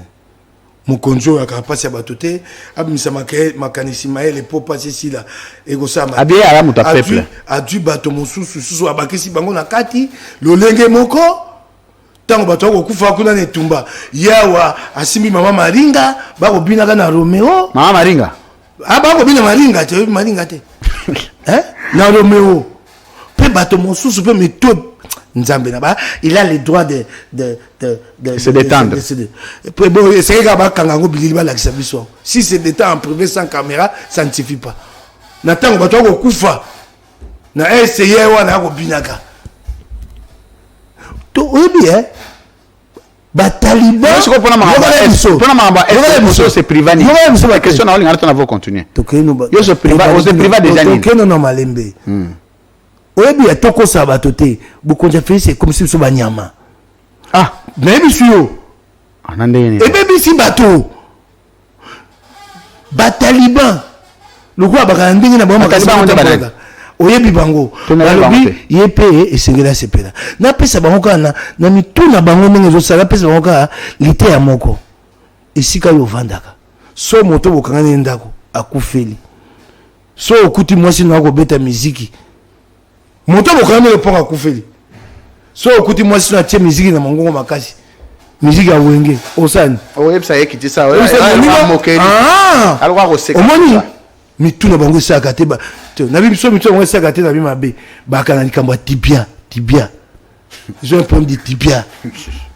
mon conjo a capacité à batoter abimisa makanisi maele po passer si là et go ça abie ala muta peuple a dû bato mosusu abakisi bango na kati lolenge moko tango bato ko kufa kuna ne tumba yawa asimbi mama Maringa bako binaka na Romeo mama Maringa bako bina Maringa te hein na Romeo pe bato mosusu pe méthode nzambe na ba il a le droit de se détendre pe bon c'est ka ba kangango bilili ba lakisa biso si c'est détendre en privé sans caméra ça ne suffit pas na tango bato ko kufa na essayer wana ko binaka to obi Bataliban je comprends c'est privé ni la question na on va continuer yo se privé déjà ni non malembe oyebi ya toko sabato te bokonja fait c'est comme si so banyama mais biso yo anande ni ebe si bato Bataliban le quoi ba ndenge na bango makasi oyebi bango balobi yepe esengela sepela na pesa bango kana na mituna bango ndenge zo sala pesa bango ka lite ya moko esika yo vandaka so moto bokanga ne ndako akufeli so okuti mwasi na ko beta muziki moto bokanga le pont akufeli so okuti mwasi na tie muziki na mongongo makasi muziki ya wenge osani oyebi sa yeki tisa mokeri alwa ko seka omoni mituna bango saka te ba na biso mituna bango saka te na bimabe bakana likambo tibia j'ai un problème de tibia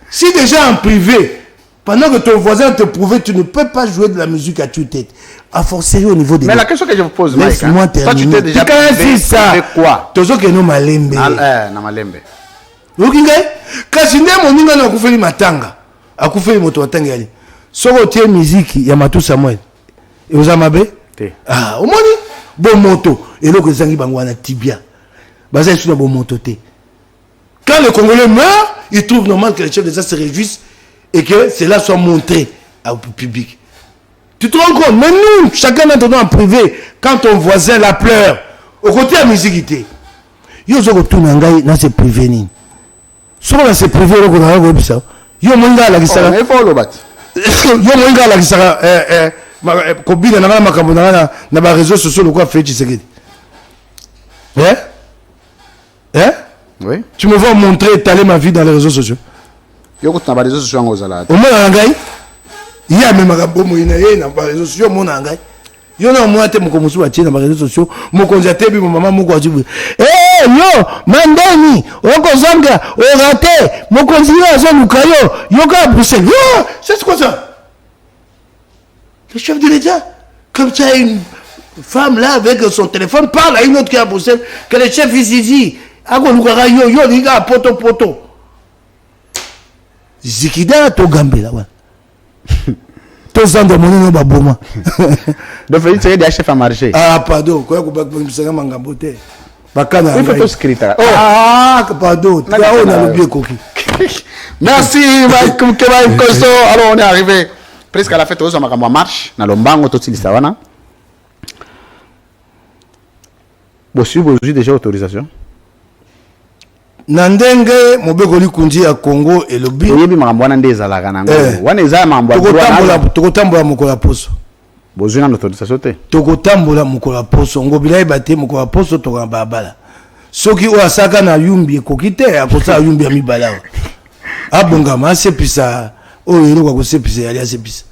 si déjà en privé pendant que ton voisin te prouve tu ne peux pas jouer de la musique à tue-tête à forcer au niveau des mais la question que je vous pose Mike toi tu t'es déjà privé ça quoi tozo que no malembe na malembe okinga kasi nde moninga na kufeli matanga akufeli moto matanga yali soko tie musique ya Matu Samuel et aux amabe omoni bon moto et l'autre zangi bango na tibia baza sur bon moto te quand le Congolais meurt il trouve normal que les chefs d'État se réjouissent et que cela soit montré au public. Tu te rends compte, mais nous chacun d'entre nous en privé quand ton voisin la pleure au côté de la musique yo zo retourne ngai na se privé ni so na se privé ko na ko bisa yo monga la kisara il faut le battre yo monga la kisara kobina na makambo na ba réseaux sociaux le quoi fait Tshisekedi oui tu me vois montrer étaler ma vie dans les réseaux sociaux yo ko na ba réseaux sociaux ngozala o mona ngai ya me makambo moina ye na ba réseaux sociaux mona ngai yo na moi te moko musu batie na ba réseaux sociaux moko nzate bi maman moko ajibu yo mandeni oko zanga o raté moko nzira zo lukayo yo ka Bruxelles c'est quoi ça le chef de l'État comme ça une femme là avec son téléphone parle à une autre qui est à Bruxelles que le chef ici ako lukara yo liga poto zikida to gambela wa to zanda monene ba boma donc Félix c'est des chefs à marché pardon quoi ko ba bisanga mangambo te bakana il faut tout scripta pardon tu as on a le bien coquille merci comme que va Koso alors on est arrivé presque à la fête aux makambo marche na lombango to tilisa wana bosu déjà autorisation na ndenge mobekoli kunji ya Congo et le bi yebi makambo wana ndeza la kana wana eza mambo tokotambola mokola poso bozu na autorisation te tokotambola mokola poso ngobila ebate mokola poso to bala soki o asaka na yumbi kokite akosa yumbi ya mibala abongama asepisa o yelo kwa kosepisa yali asepisa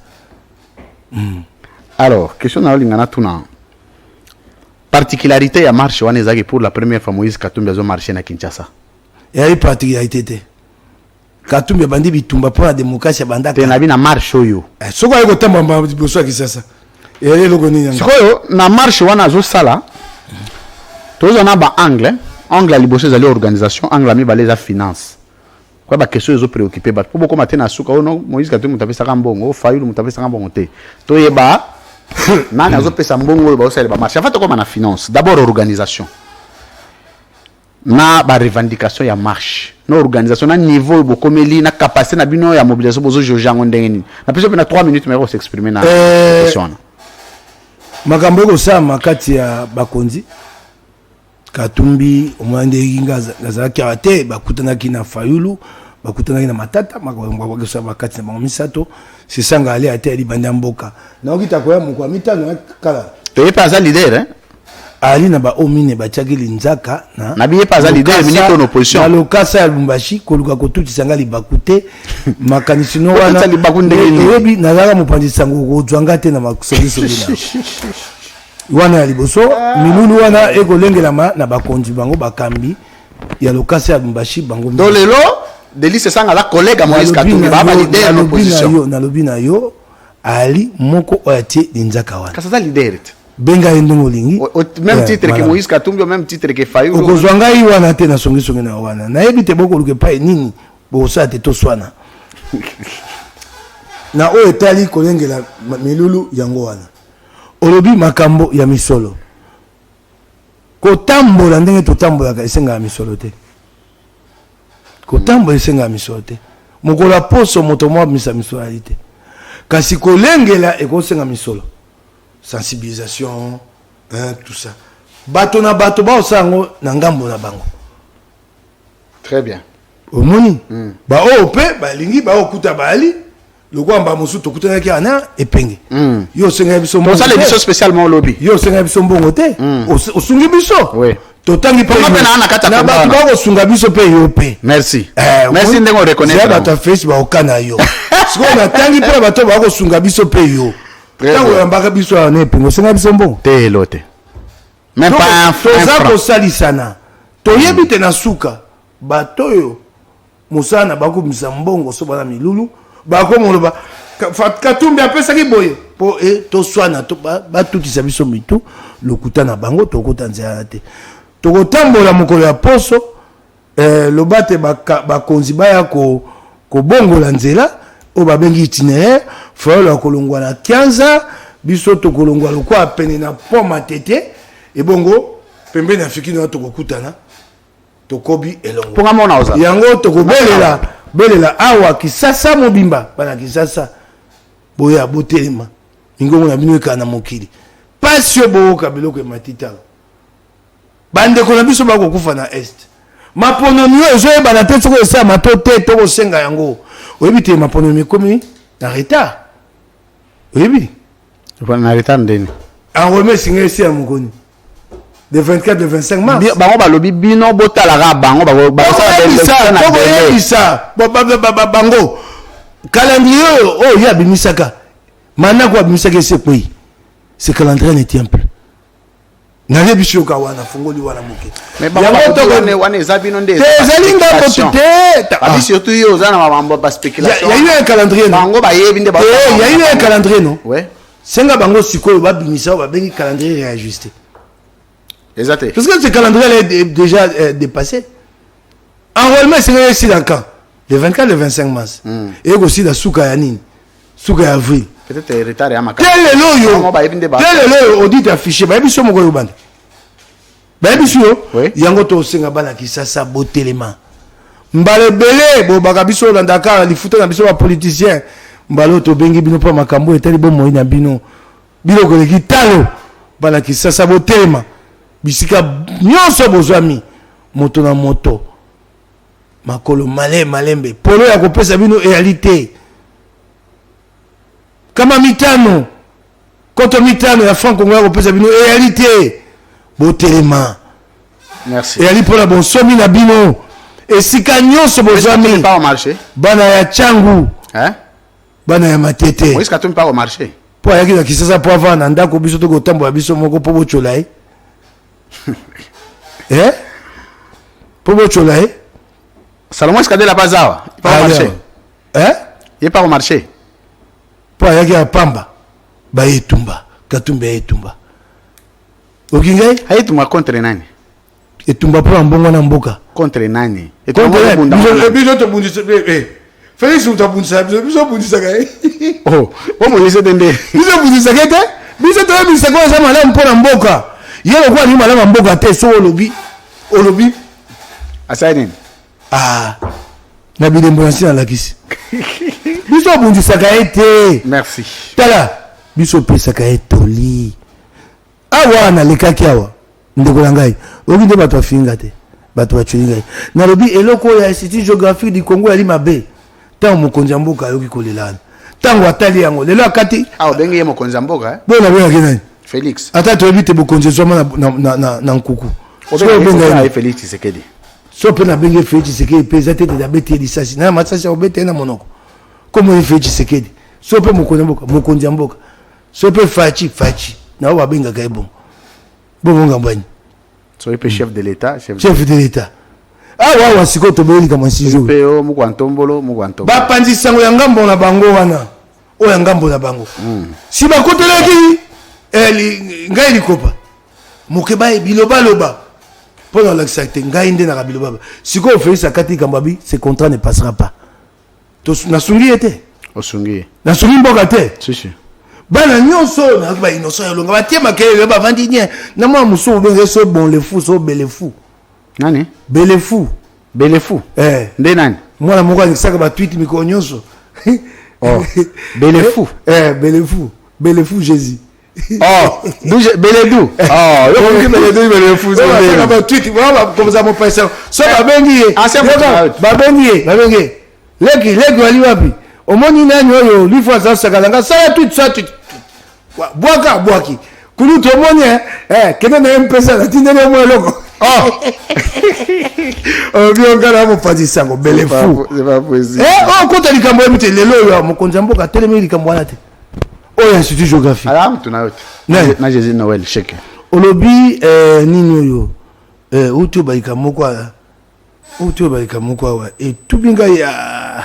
alors question na lingana tuna particularité ya marche wana ezaki pour la première fois Moïse Katumbi azo marcher na Kinshasa et il particularité te Katumbi bandi bitumba pour la démocratie banda. Te na bi na marche oyo. Soko ayeko tamba mba boso ya Kisasa. Et loko ni nyanga. Sikoyo na marche wana zo sala. Tozo na ba angle liboso ezali organisation, angle mi baleza finance. Kwa ba question ezo préoccupé ba po boko matin na suka ono Moïse Katumbi mutapesa kambongo, Fayulu mutapesa kambongo te. To yeba nani azo pesa mbongo ba osala ba marche. En fait comme na finance, d'abord organisation. Na ba revendication ya marche. Na organisation na niveau bokomeli na capacité na bino ya mobilisation bozo jojango ndengeni. Na peso na 3 minutes mais s'exprimer na question. Makambo ko sa makati ya bakonzi Katumbi omwande ngazala karate bakutana kina Fayulu bakutana kina Matata makambo ko sa makati na misato c'est sanga ali ate ali banda mboka na okita ko ya mukwa mitano kala to pas ça leader hein ali na ba omine ba tchakili nzaka na biye pas leader minute en opposition na lokasa ya Lubumbashi koluka ko tuti sanga libakute makanisi no wana ebi nazala mopandi sango ko zwanga te na makusongiso bina wana ya liboso milulu wana ekolengela na bakonzi bango bakambi ya lokasa ya Lubumbashi bango do lelo Delis sanga la collègue à Moïse Katumbi ba leader en opposition na lobina yo ali moko oyati nzaka wana kasa leader benga endongo lingi même titre que Moïse Katumbi au même titre que Fayulu okozwanga yi wana te na songi na wana na yebi te boko luke pa nini bosa te toswana na o etali kolengela milulu yango wana olobi makambo ya misolo kotambola ndenge totambola ka esenga misolo te kotambola esenga misolo te mokola poso moto mwa misa misolalité kasi kolengela ekosenga misolo sensibilisation tout ça bato na bato ba osango na ngambo na bango très bien omoni ba ope ba lingi ba okuta bali lokwamba musu tokutana ki ana epenge yo senga biso mbongo ça l'édition spécialement lobby yo senga biso mbongo te osungi biso oui totangi pe na ba ko sunga biso pe yo pe merci merci ndengo reconnaître ba ta face ba okana yo siko na tangi pe ba to ba ko sunga biso pe yo tango yambaka biso ana epenge senga biso mbongo te lote même pas un franc to salisana to yebite na suka bato yo musana bako misa mbongo so bana milulu bako moloba Katumbi apesa ki boye po to swana to ba tutisa biso mitu lokuta na bango to kota nzela te to kotambola mokolo ya poso lobate bakonzi baya ko bongola nzela o babengi itinéraire folo kolongwa na 15 biso to kolongwa lokwa pene na poma tete e bongo pembe na fiki na to kokutana to kobi elongo ponga mona oza yango to belela awa Kisasa mobimba bana Kisasa boya botelema ingongo na bino kana mokili pasio boka biloko matita bande ko na biso bako kufa na est mapono nyo zo bana te soko esa matote to ko senga yango oyebite mapono mikomi na retard oyebi na retard ndeni enrôlement singa esi ya mokoni de 24 de 25 mars bango balobi bino botala bango bango calendrier oh ya bimisaka mana kwa bimisaka ese koi ce calendrier ne tient plus na biso ka wana fungoli wana moke mais bango wana ezabino nde ezalinga potete abi surtout yo zana mambo ba spéculation il y a eu un calendrier bango ba yebi nde ba il y a eu un calendrier non ouais senga bango sikoyo ba bimisa ba bengi calendrier réajusté. Exactement. Parce que ce calendrier est déjà dépassé. Enrôlement, c'est ici dans le camp. Le 24 le 25 mars. Et aussi la Souka Yanine. Souka Avril. Peut-être retard à ma carte. Quel est le audit affiché? Bah, biso moko yobanda. Bah, biso yo. Yango to senga bana Kisasa botelema. Mbale belé bo baka biso na Dakar li futa na biso ba politicien. Mbalo to bengi bino pa makambo etali bo moyi na bino. Bino ko leki talo bana Kisasa botelema. Bisika nyonso bozwami moto na moto makolo malembe polo ya kopesa bino réalité kama mitano koto mitano ya franc congolais kopesa bino réalité botelema merci et ali pona bonsomi na bino esika nyonso bozwami pas au marché bana ya changu hein bana ya matete est-ce que tu pas au marché po ya kina Kisasa po avant na ndako biso to kotambola biso moko po bochola Pour votre chola, Salomon Escadé la bazawa. Il part au marché. Hein? Il part au marché. Pour aller à Pamba. Ba etumba. Katumba etumba. Okingai? Etumba contre nani? Etumba pour un bon na mboka. Contre nani? Contre nani? Biso to bundisa. Félix uta bundisa. Biso bundisa kai. Oh, on me dit dende. Biso bundisa kete? Biso to bundisa ko za malamu pour na mboka. Yelo kwa ni malamu mboka te so olobi. Olobi. Asaidin. Ah. Na bilembo nsi na lakisi. Biso bundisa kai te. Merci. Tala. Biso pesa kai toli. Awa na lekaki awa. Ndeko na ngai. Oki nde bato afinga te. Bato bachuli ngai. Na lobi eloko ya Institut Géographique du Congo ali mabe. Tango mokonzi mboka yoki kolelana. Tango atali yango. Lelo akati. Ah obengi ye mokonzi mboka eh? Bona bona kenani? Félix. Ata to ebite bokonzi soma na nkuku. Obengi Félix Tshisekedi. So pe na bengi Félix Tshisekedi pesa tete da beti lisasi. Na matsasi obete na monoko. Komo Félix Tshisekedi. So pe mokonzi mboka. So pe fachi. Na wa benga kai bon. Bon ngambani. So il peut chef de l'État, chef de l'État. Ah wa siko to beli kama sizo. Peo mukwantombolo. Ba panzi sango ya ngambo na bango wana. O ya ngambo na bango. Si ba koteleki ngai likopa. Mokeba biloba. Pendant l'acte ngai nde na biloba. Siko ofeli akati kambabi, ce contrat ne passera pas. To na sungi ete. Osungi. Na sungi mboka te. Si. Bana nyonso na ba innocent ya longa batie makele ba vandi nien na moi muso benga so bon le fou so bele fou nani bele fou nde nani moi na moko ni saka ba tweet miko nyonso oh bele fou Jésus oh beledou oh yo bele fou so ba tweet voilà comme ça mon père so ba bengi leki wali wapi omoni nani oyo lifo za sakalanga sala tweet bwaki kulu to moni kena na mpesa na tindele mo eloko bien ngala mo padi sango bele fou c'est pas possible kota likambo emite lelo yo mokonzi mboka telemi likambo wana te oyo Institut Géographique ala tuna yote na Jésus Noël cheke olobi nini oyo utu balika moko wa etubinga ya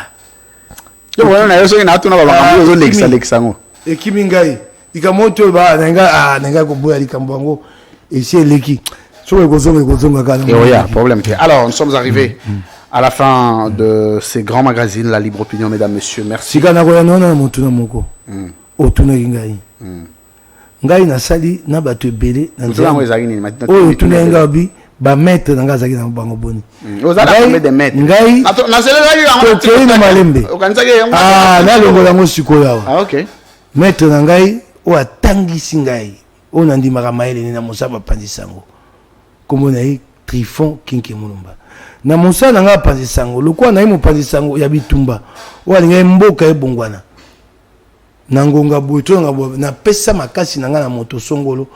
yo wana na yoso ina tuna balanga yo lexa ngo ekimingai ikamoto ba nanga ko boya likambo ngo esi leki so ekozonga kana et yeah problème. Alors nous sommes arrivés à la fin de ces grands magazines La Libre Opinion, mesdames, messieurs. Merci. Kana ko yana na motuna moko otuna ngai na sali na bato ebele na nzela ezali ni maintenant otuna ngai ba maître nanga zaki na bango boni ozala combien de maîtres ngai na selelaki yango to na malembe okanzaki na longo yango sikoyo awa ah OK maître na ngai o atangisi ngai o na ndimaka mayele na mosaba panzisango kombo na ye Trifon Kinke Mulumba na mosala na ngai panzisango lokwa na ye mopanzisango ya bitumba o alingai mboka ebongwana na ngonga boito na pesa makasi na ngai na moto songolo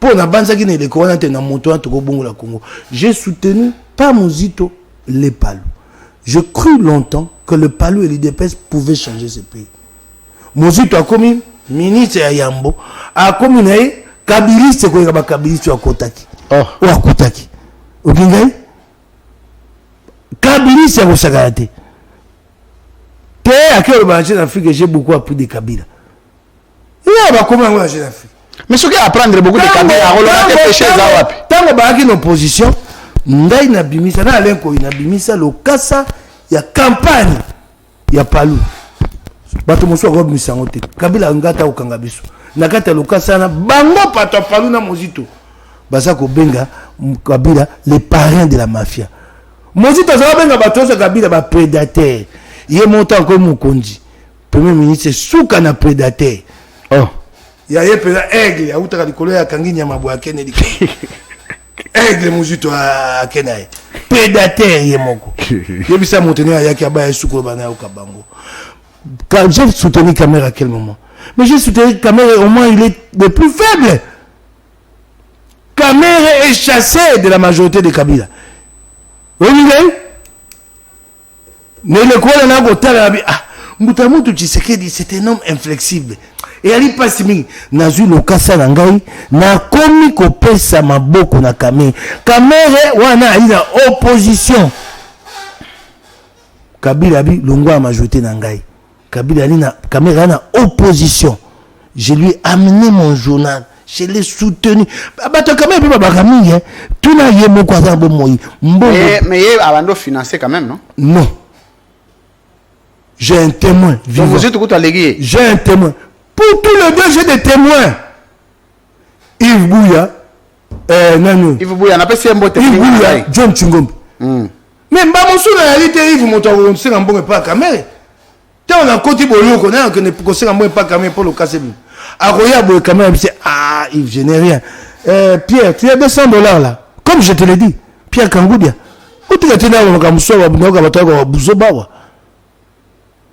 po na banzaki na eleko wana te na moto wana tokobongola Congo. J'ai soutenu pas Mozito les Palus. Je crus longtemps que le Palu et l'IDPS pouvaient changer ce pays. Mozito a commis ministre ya Yambo a commis na ye kabiliste ko ngaba kabiliste wa Kotaki wa Kotaki okingai kabiliste ko sagarate te akelo ba en Afrique. J'ai beaucoup appris de Kabila. Il va comment en Afrique. Mais ce qui apprendre beaucoup de Kabila a relâché péché za wapi tango ba ki opposition ndai na bimisa na lenko ina bimisa lokasa ya campagne ya Palu bato moso ko misango te Kabila ngata okanga biso na kata lokasa na bango pato Palu na Mozito basa ko benga Kabila les parrains de la mafia. Mozito za benga bato sa Kabila ba prédateur ye monta ko mukonzi premier ministre suka na prédateur ya ye pela aigle ya utaka likolo ya kanginya mabwa kene likolo aigle Mozito akenaye prédateur ye moko ye bisa montenir ya ki ba suko bana ya kabango. Quand j'ai soutenu Kamere à quel moment? Mais j'ai soutenu Kamere, au moins il est le plus faible. Kamere est chassé de la majorité de Kabila. Oui, mais le quoi on a goté Mutamutu Tshisekedi, c'est un homme inflexible. Et ali pasimi nazu lokasa na ngai na komi ko pesa maboko na Kamere. Kamere wana ali na opposition. Kabila bi Longwa a majorité Nangai. Kabila na caméra na opposition. Je lui ai amené mon journal. Je l'ai soutenu. Bah, tu as quand même hein. Tout n'a yé mon quoi bon moi. Mais il a financé quand même, non? Non. J'ai un témoin. Donc vous êtes tout allégué. J'ai un témoin. Pour tous les deux, j'ai des témoins. Yves Bouya. Non. Yves Bouya, on appelle ça un beau témoin. Yves Bouya, John Chingom. Mais Mbamoussou, la réalité, Yves Moutaro, on sait un bon pas caméra. On a côté Bolo, on a qu'on sait un bon pas caméra pour le casser. Aroya Boy caméra, c'est ah, Yves, je n'ai rien. Pierre, tu as $200 là. Comme je te l'ai dit. Pierre Kangoudia. Où tu as tenu à Moussou,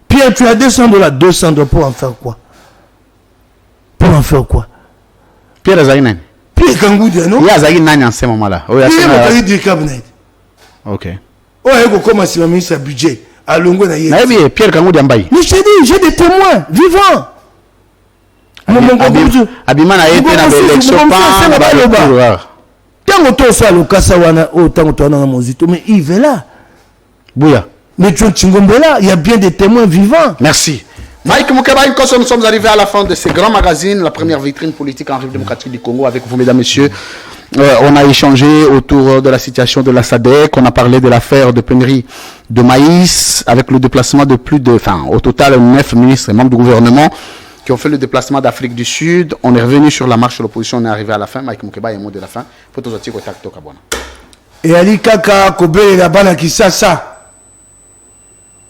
Pierre, tu as $200. $200 pour en faire quoi? Pour en faire quoi? Pierre Azaïnen. Pierre Kangoudia, non? Il y a Azaïnen en ce moment-là. Il y a un du cabinet. Ok. Oh, il commence à se mettre un budget. À Longo, Pierre Kangoudia Mbaye. Mais je t'ai dit, j'ai des témoins vivants. Abimana a été dans l'élection. Tant que tu as le Kassawana, autant que tu as dans Mozito, mais Yves est là. Bouya. Mais John Chingombe est là, il y a bien des témoins vivants. Merci. Mike Moukeba, nous sommes arrivés à la fin de ce grand magazine, la première vitrine politique en République démocratique du Congo. Avec vous, mesdames, messieurs, on a échangé autour de la situation de la SADC, on a parlé de l'affaire de pénurie de maïs, avec le déplacement de au total 9 ministres et membres du gouvernement qui ont fait le déplacement d'Afrique du Sud. On est revenu sur la marche de l'opposition, on est arrivé à la fin. Mike Moukeba est mot de la fin. Pour tous les contacts, et Ali Kaka, Kobe et la Bana Kisasa,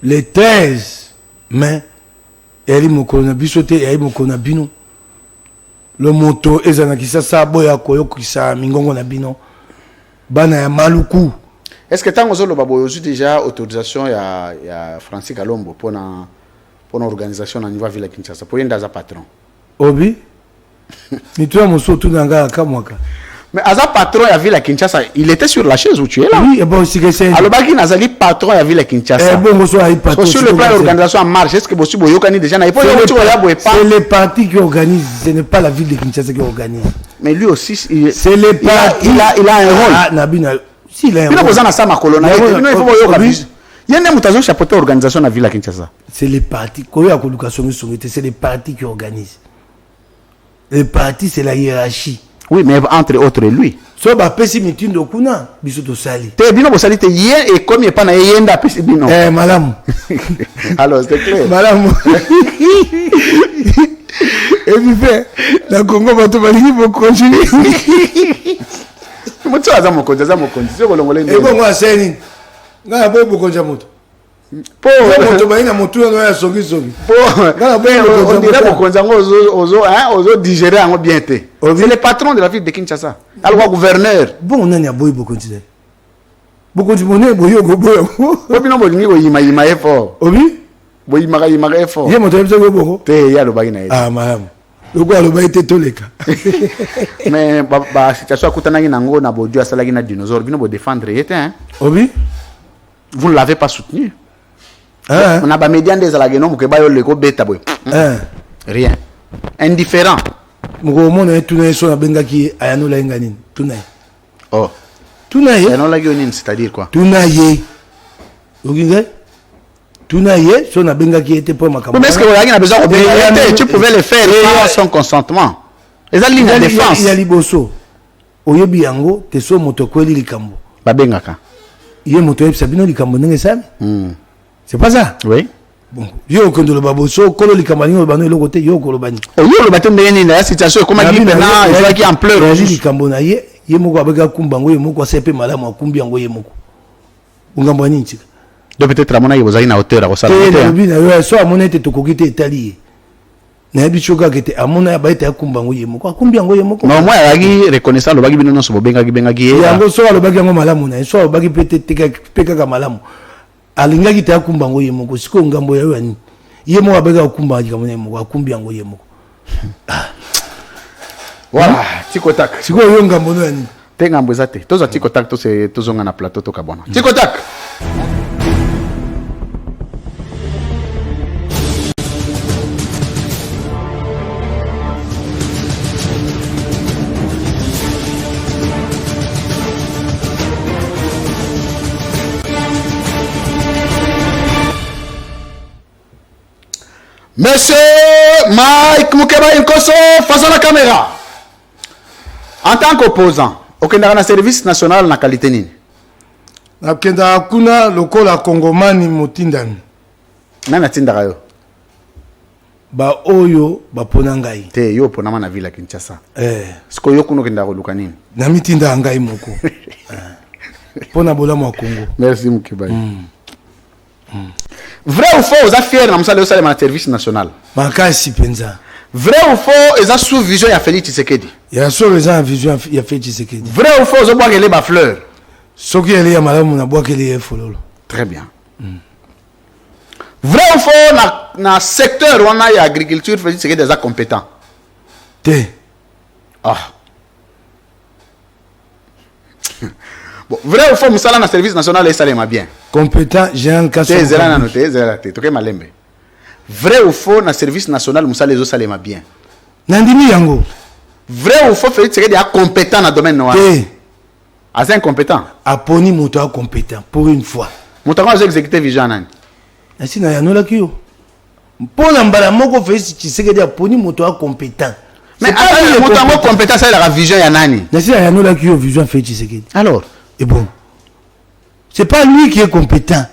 les 13 mais Ali Mokona Bisote et Ali Mokona Bino. Le moto Ezana Kisasa, Boya Koyo Kisa, Mingongo Nabino, Bana ya Maluku. Est-ce que tant que vous avez déjà autorisation à Francis Kalombo pour une organisation au niveau de la Kinshasa, pour un patron? Obi, ni tu as mon saut tout dans la Kamwaka. Mais Aza patron à Ville Kinshasa, il était sur la chaise où tu es là. Oui, et bon, si que c'est. Alors, Baki Nazali patron à Ville Kinshasa. Bon, patron. Sur le plan de l'organisation en marche, est-ce que vous avez déjà c'est les partis qui organisent, ce n'est pas la ville de Kinshasa qui organise. Mais lui aussi, c'est les partis. Il a un rôle. Ah, Nabina. Si, il a un rôle. Il y a un chapeauté organisation à la ville Kinshasa. C'est les partis. C'est les partis qui organisent. Les partis, c'est la hiérarchie. Oui, mais entre autres, lui. So ba pesi mitindo kuna biso to sali. Te bino bo sali te yé et comme il pas na yenda pesi bino. Malamu. Alors, c'est clair. Malamu. Et puis fait na Congo ba to balingi bo continuer. Moto aza mokonzi so kolongola ndenge. E bongo aseni. Nga bo bo konja moto. Po moto baina moto no ya songi. Po nga bo on dirait mokonzi ngo ozo digérer ngo bien te. C'est le patron de la ville de Kinshasa. Alors gouverneur. Bon on a boy bo continuer. Bo continuer boyo go boyo. Obi no bo ni go yima effort. Obi bo yima effort. Ye moto ebso go bongo. Te ya lo bagina. Ah madame. Lokwa lo baite toleka. Mais ba situation akutana ki nango na bodio asala ki na dinosaure bino bo défendre yete hein. Obi vous ne l'avez pas soutenu. On a pas médian des alageno que ba yo le ko beta boy. Rien. Indifférent. Moko mona tuna so na bengaki ayano la ngani tuna. Oh. Tuna ye. Ayano la ngani c'est-à-dire quoi? Tuna ye. Okinga? Tuna ye so na bengaki était pour makambo. Mais est-ce que vous avez besoin de tu pouvais le faire sans son consentement. Les ligne de défense. Il y a liboso. Oyebi yango te so moto kweli likambo. Ba bengaka. Yé moto yebi sabino likambo ndenge sami. C'est pas ça? Oui. Bon, yo kondo le baboso kolo likamani le bano le côté yo kolo bani. Yo le bato ndenge na situation comme dit maintenant, il va qui en pleurs. Yo likambo na ye moko abeka kumbango ye moko asepe malamu akumbi yango ye moko. Ungambo nini tika? Donc peut-être à mon avis vous avez une hauteur à ça. Yo so amona te tokokite etali. Na bi choka kete amona ba ete akumbango ye moko akumbi yango ye moko. Non moi yaki reconnaissant le bagi bino no so benga ki. Yango so le bagi yango malamu na so bagi peut-être peka ka malamu. Alinga ki ta kumbango ye moko siko ngambo ya yani. Ye mo abeka kumba ka mona moko akumbi yango ye moko. Voilà, tiko tak. Siko yo ngambo no yani. Te ngambo zate. Toza tiko tak to se tozonga na plateau to kabona. Tiko tak. Monsieur Mike Mukeba Nkoso, face à la caméra. En tant qu'opposant, aucun dans le service national na qualité nini? Nakenda kuna lokola Kongomani motindani. Nana tindaka yo? Ba oyo ba pona ngai. Te yo pona na villa Kinshasa. Siko yo kuno kenda koluka nini? Na mitinda ngai moko. Pona bola mo Congo. Merci Mukeba. Vrai ou faux, vous êtes fiers de le service national? Makasi penza. Vrai ou faux, ils ont sous vision ya Félix Tshisekedi? Il y a sous les vision ya Félix Tshisekedi. Vrai ou faux, vous boire les fleurs? Soki ele ya malamu na boire les fololo. Très bien. Vrai ou faux, na secteur où on a agriculture, Félix Tshisekedi est compétent? Te. Ah. Bon, vrai ou faux, Moussala na service national est ma bien? Compétent, général Kasso. Vrai ou faux, na service national, Moussala les salema bien? Nandimi yango. Vrai ou faux, Félix Tshisekedi est compétent dans le domaine noir? Te. Assez incompétent? Aponi moto compétent, pour une fois. Moto a exécuté vision. Asi na yanola kiyo. Pour l'embala moko Félix Tshisekedi aponi moto compétent. Mais attends, moto a compétent, ça la vision ya nani? Asi na yanola kiyo vision Félix Tshisekedi. Alors? Et bon, c'est pas lui qui est compétent.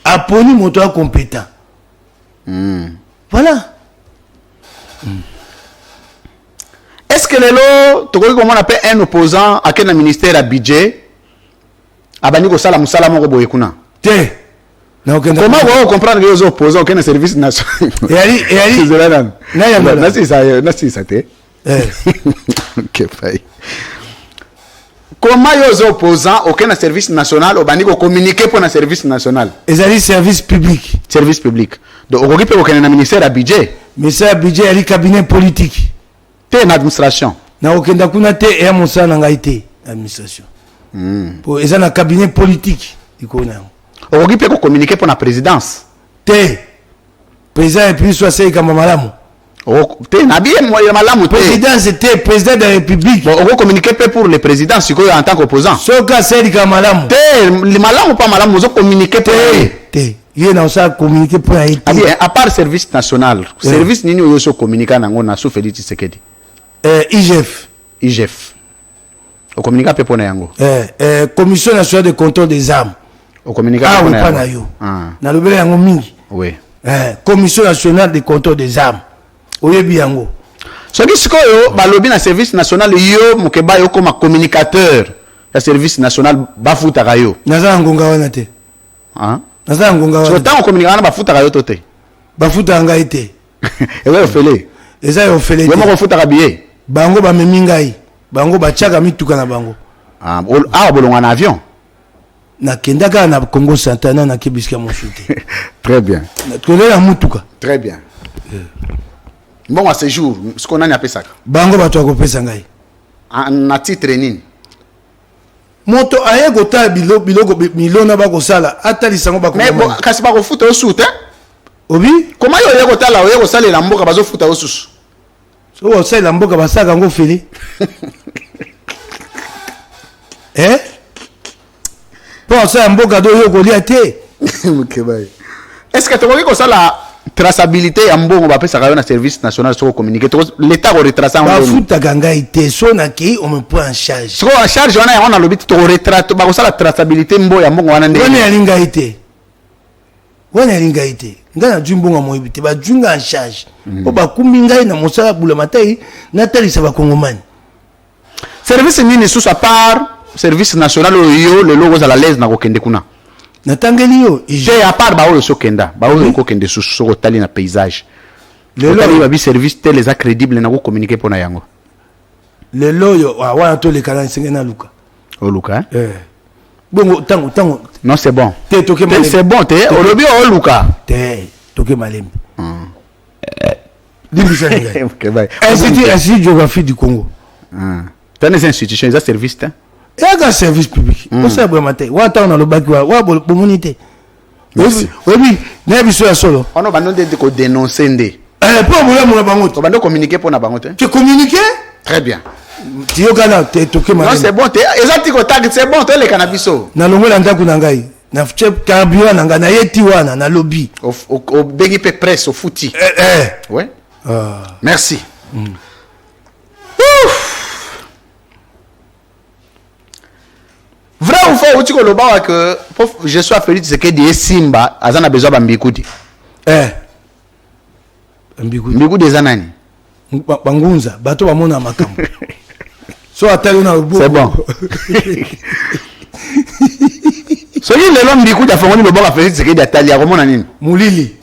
Aponi moto compétent. Voilà. Est-ce que comment on appelle un opposant à quel ministère à budget à Baniko Sala Moussala Moko Boyekuna? Comment vous comprendre que les opposants aucun service national? Et Ali, comment les opposants aucun service national au Baniko communiquer pour un service national? Et Ali service public. Service public. Donc on peut aucun ministère à budget. Mais ça budget Ali cabinet politique. T'es une administration. Na aucun dakuna te et Moussa n'angaité administration. Pour ils ont un cabinet politique. On peut communiquer pour la présidence. Te président et puis soit c'est comme malamu. Président c'était président de la République. On va communiquer pour le président en tant qu'opposant. Ce cas c'est comme malamu. Le malamu pas malamu, on communiquer pour il y a ça communiquer pour à part service national, service nini yo communiquer na sous Félix Tshisekedi. IGF. On communique pour na yango. Commission nationale de contrôle des armes. On communique pour na yo. Na lobela yango mingi. Oui. Commission nationale de contrôle des armes. Oyebi yango. Soki sikoyo ba lobby na service national yo mukeba yo comme communicateur ya service national bafuta yo. Naza ngonga wana te. Naza ngonga wana. So tant on communique na bafuta yo tote. Bafuta ngai te. Et ouais ofele. Eza yo ofele. Yo moko futa billet. Bango ba memi ngai. Bango ba chaka mituka na bango. Bolonga na avion. Na kendaka na Congo Santana na kibiska mon chute. Très bien. Na kolela mutuka. Très bien. Bon à ce jour, ce qu'on a appelé ça. Bango ba to ko pesa ngai. Na titre nini? Moto aye gota biloko milona ba ko sala atali sango ba ko. Mais bon kasi ba ko futa au soute. Obi? Comment yo ye gota la yo ko sala la mboka bazo futa au susu? So o sala mboka ba saka ngo feli. Pour ça mboka do yo ko lia te. Est-ce que tu vois que ça la traçabilité ya mbongo ba pesa na service national sur communiquer l'état ko retracer ba futa ganga ite so na ki on me prend en charge. So en charge on a lobby to retraite ba ko ça la traçabilité mbo ya mbongo wana ndé. On est linga ite. On est linga ite. Ngana jumbonga mo ibite ba junga en charge. Po ba kuminga na mosala bula matai na talisa ba kongomani. Service nini sous à part service national yo le logo za la l'aise na ko kende kuna. Natangeli yo j'ai à part ba o sokenda ba o ko kende sous tali na paysage le lo ba bi service tel les crédible na ko communiquer pour na yango le loyo wa to le kala sengena luka o luka bongo tango non c'est bon te toke malembe c'est bon te o lobi o luka te toke malembe dimisa OK bye institut géographie du Congo dans les institutions les services et un service public. On sait vraiment matin. Wa ta on a le bac wa communauté. Oui, na biso ya solo. On va nous de ko dénoncer ndé. Pas problème na bango. On va nous communiquer pour na bango. Tu communiquer? Très bien. Tu yo kana te toke ma. Non c'est bon, te ezati ko tag c'est bon te le cannabiso. Na longola ndaku na ngai. na chep carburant nanga na yeti wana na lobby au bengi pe presse au footy. Ouais. Merci. Vrai ou faux, tu le bas que je suis Félix Tshisekedi et Simba, azana besoin bambikudi. Mbikudi zanani. Bangunza, bato bamona makambo. So atali na ubu. C'est bon. So il est l'homme mbikudi a fongoni le bas Félix Tshisekedi atali a komona nini? Mulili.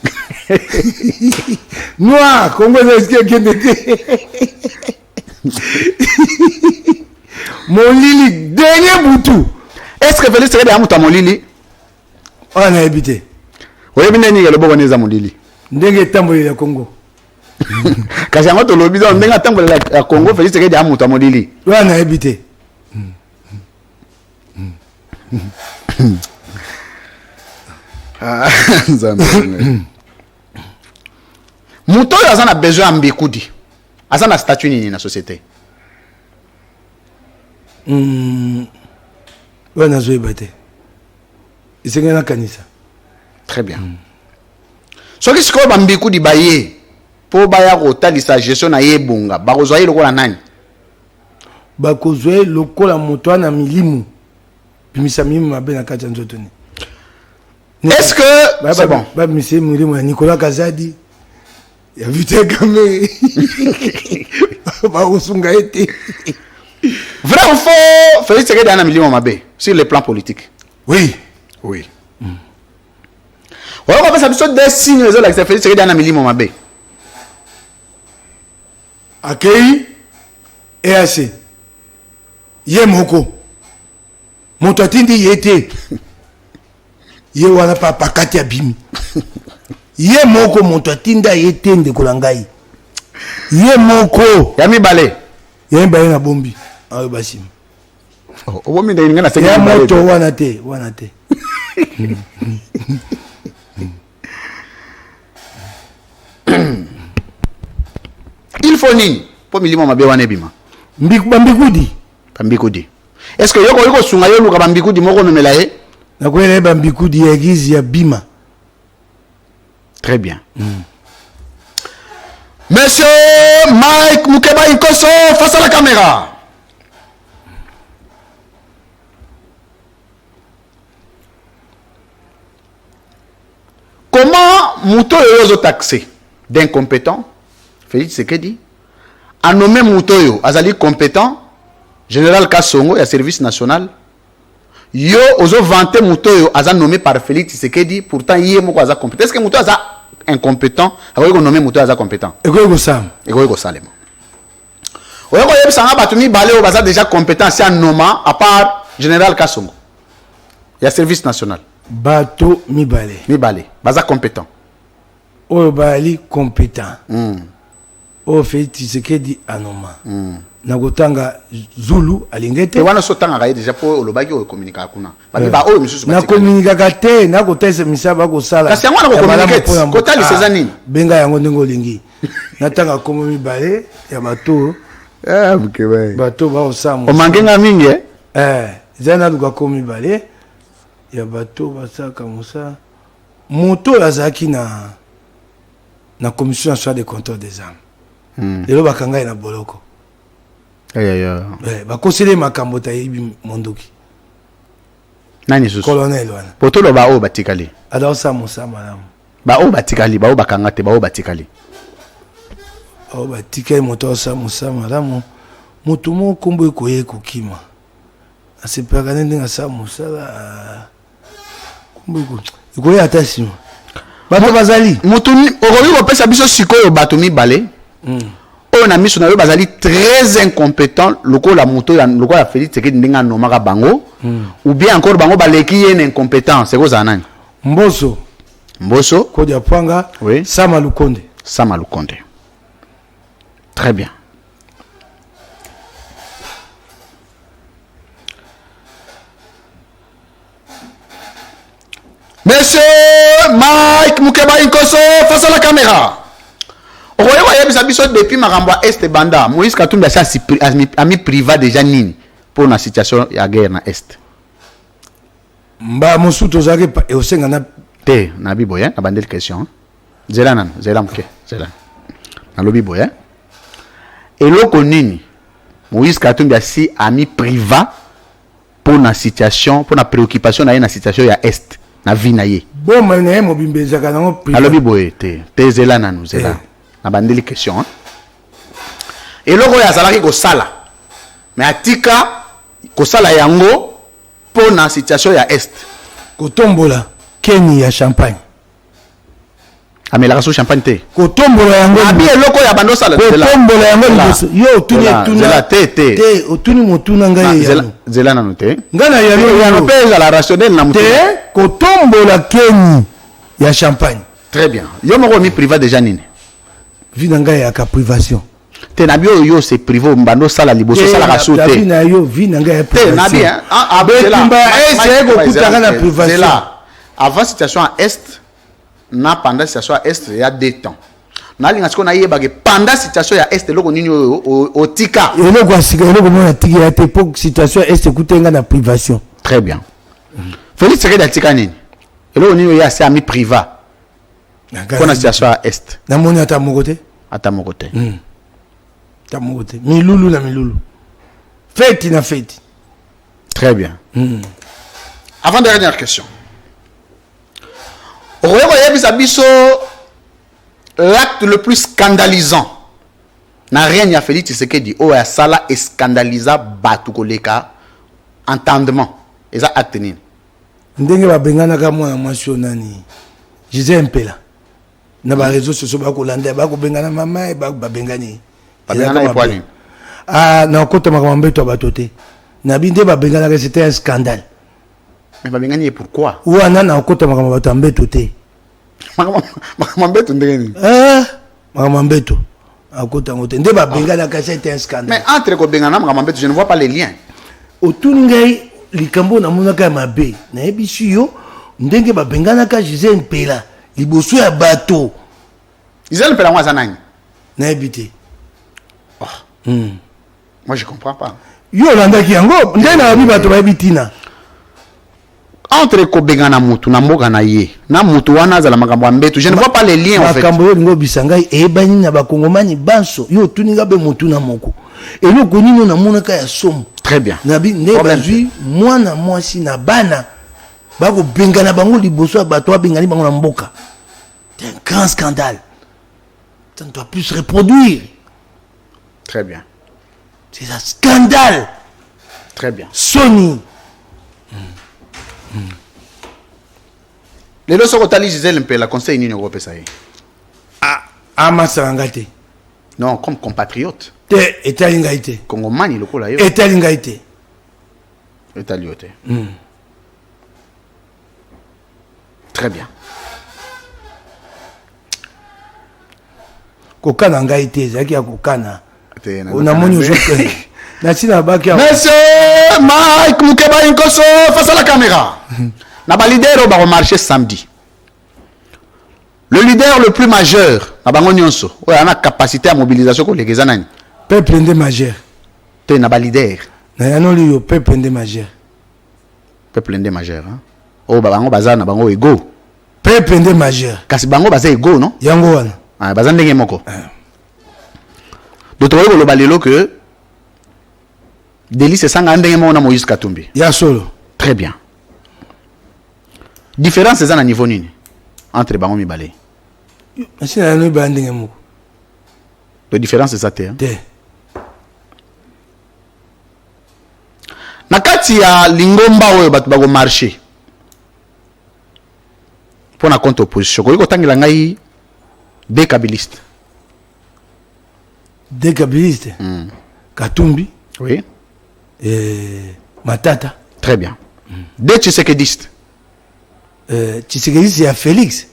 Noir, Congo est-ce qu'il Molili, dernier boutou. Est-ce que Félix Tshisekedi a muta Molili? On a habité. Oui, mais il y a le bon neza Molili. Ndenge tamboli le Congo. Kasi yango to lobi donc ndenge tamboli la Congo Félix Tshisekedi a muta Molili. On a habité. Muto azana besoin ambikudi. Azana statut nini na société. Wana zoe bate. Isengena kanisa. Très bien. So ki siko bambikudi baye po baya kotalisa gestion na yebunga bakozwa ye lokola nani? Bakozwa lokola moto na milimu. Bimisa milimu mabe na kati nzoto ni. Est-ce que c'est bon? Ba monsieur milimu ya Nicolas Kazadi. Ya vite kamé. Ba usunga ete. Vrai ou faux, Félix Tshisekedi a un milieu mabé sur le plan politique. Oui. Oui. On va faire ça des signes les autres Félix Tshisekedi a un milieu mabé. Akei EAC. Yemoko. Moto atindi yete. Ye wana pa pakati abimi. Ye moko moto atinda yete ndekola ngai. Ye moko Yami balé. Ye mbaye na bombi. Ayo basim. Oh, mais il y a un ya moto wana te. Il faut ni pour milieu mabé wana bima. Bambikudi. Est-ce que yoko sunga yo luka bambikudi moko memela ye? Na kwele bambikudi ya gizi ya bima. Très bien. Monsieur Mike Mukeba Inkoso face à la caméra. Comment Mouto est taxé d'incompétent? Félix Tshisekedi a nommé Moutoyo Azali compétent, général Kassongo et service national. Yo ozo vanté Moutoyo Azali nommé par Félix Tshisekedi, pourtant il est aza compétent. Est-ce que Moutoyo Azali incompétent? Avez-vous nommé Moutoyo Azali compétent? Ego Sam. Ego Salem. Oyo ko yebisanga batumi balé o baza déjà compétent c'est un nommant à part général Kassongo. Il y a service national. Bato mibale. Mibale, baza compétent. Oyo bali compétent. O Félix Tshisekedi anoma. Nakotanga Zulu alingete. Et wana sotanga ga déjà pour le bagi o communiquer kuna. Ba o misusu na communiquer kate na kotese misaba ko sala. Kasi yango na ko communiquer. Kotali sezani. Benga yango ndingo lingi. Natanga komo mibale ya bato. Mukeba. Bato ba osamu. O mangenga mingi zana luka komo mibale ya bato basaka musa. Moto azaki na commission nationale de contrôle des armes. Lelo bakanga na boloko. Bakosele makambo tayibi mondoki. Nani susu? Colonel wana. Potolo ba o batikali. Ada sa musa malamu. Ba o batikali, ba o bakanga te, ba o batikali. O batikali moto sa musa malamu. Moto mo kombo ekoye kokima. Asepaka ndenga sa musa la. Kombo ekoye atasi. Bato bazali. Moto okoyi ko pesa biso sikoyo bato mibale. On a mis son avis bazali très incompétent loko la moto ya loko la Félix Tshisekedi ndinga nomaka bango ou bien encore bango baleki ye incompétent c'est quoi nani Mboso Kodia Pwanga oui Sama Lukonde très bien. Monsieur Mike Mukeba Inkoso face à la caméra. Depuis Maramba Est Banda, Moïse Katumbi a mis privé déjà nini pour la situation de la guerre dans l'Est. Mba mosuto zake et au senga na te na biboye na bandel question. Zela nan, zela mke, zela. Na lobi boye. Eloko nini Moïse Katumbi si ami priva pour na situation, pour na préoccupation na situation ya est na vie na ye. Bon mané mobimbe zaka na priva. Na lobi boye te zela nanu zela. Na bandel question. Eloko ya zalaki ko sala. Mais atika ko sala yango pour na situation ya est. Ko tombola Kenya ya champagne. Amelaka so champagne te. Ko tombola yango. Abi eloko ya bando sala ko tombola yango liboso. Yo tuni zela te otuni motuna ngai ya. Zela nanu te. Ngana ya no pesa la rationnel na mutu. Te ko tombola Kenya ya champagne. Très bien. Yo moko mi priva déjà nini. Vina ngai ya ka privation. Te na bio yo c'est privé mbando sala liboso sala ka soute. Te na yo vina ngai ya privation. Te na bien. C'est ko kutaka na privation. Là. Avant situation à est na pendant situation à est il y a 2 temps. Na linga siko na yeba ke pendant situation ya est loko nini o tika. Eloko asika eloko mona tika ya te pour situation est kutenga na privation. Très bien. Félix Tshisekedi tika nini? Eloko nini ya c'est ami priva. Pour la situation à est. Na moni ata mokote? Ata mokote. Ta mokote. Milulu na milulu. Fête na fête. Très bien. Avant dernière question. L'acte le plus scandalisant n'a rien ya Félix Tshisekedi o ya sala et scandalisa batu koleka entendement eza acte nini ndenge ba bengana ka mwana mwasi nani Gisèle Mpela na ba réseaux sociaux ba ko landa ba ko bengana mama e ba bengani ba bengana e poani na kota makambe to batote na binde ba bengana que c'était un scandale. Mais ba bengani pourquoi ou anana kota makambe batambe tote makambe to ndenge makambe to akota ngote nde ba bengana que c'était un scandale. Mais entre ko bengana makambe je ne vois pas les liens. Otungai likambo na monaka mabe na ebisu yo ndenge ba bengana ka Gisèle Mpela liboso ya bato Gisèle Mpela mwa zanani na ebité. Moi je comprends pas. Yo landaki yango ndenge na bi bato ba ebitina entre ko bengana mutu na mboka na ye na mutu wana za la makambo mbetu je ne vois pas les liens en fait. Makambo yo ngo bisangai e bani na ba kongomani banso yo tuninga be mutu na moko eloko nino na monaka ya somo. Très bien. Nabi ne bazui mwana mwasi na bana bako bengana bango liboso ya bato bengani bango na mboka. C'est un grand scandale. Ça ne doit plus se reproduire. Très bien. C'est un scandale. Très bien. Sony. Les deux sont allés Gisèle Mpela conseil nini Europe ça y. Ama Sarangate. Non, comme compatriote. Te etalingaite. Congomani lokola yo. Etalingaite. Etaliote. Très bien. Kokana ngaite zaki ya kokana. On a moni aujourd'hui. Nasina bakia. Monsieur Mike Mukeba Inkoso face à la caméra. Naba leader ba marché samedi. Le leader le plus majeur na bango nyonso o ana capacité à mobilisation ko legeza nani. Peuple ndé majeur. Te naba leader. Na yano liyo peuple ndé majeur. Peuple ndé majeur hein. O ba bango baza na bango ego. Peuple ndé majeur. Kasi bango baza ego non? Yango wana. Ah baza ndenge moko. D'autres ko lo balelo que Délice sanga ndenge moko na Moïse Katumbi. Ya solo. Très bien. Différence c'est à niveau nini entre bango mibale. Asina no ba ndenge moko. La différence c'est ça te. Na kati ya lingomba oyo bato bago marché. Pour na compte opposition. Ko tangela ngai des kabilistes. Des kabilistes. Katumbi. Oui. Matata. Très bien. Des Tshisekedistes. Tshisekedi c'est à Félix.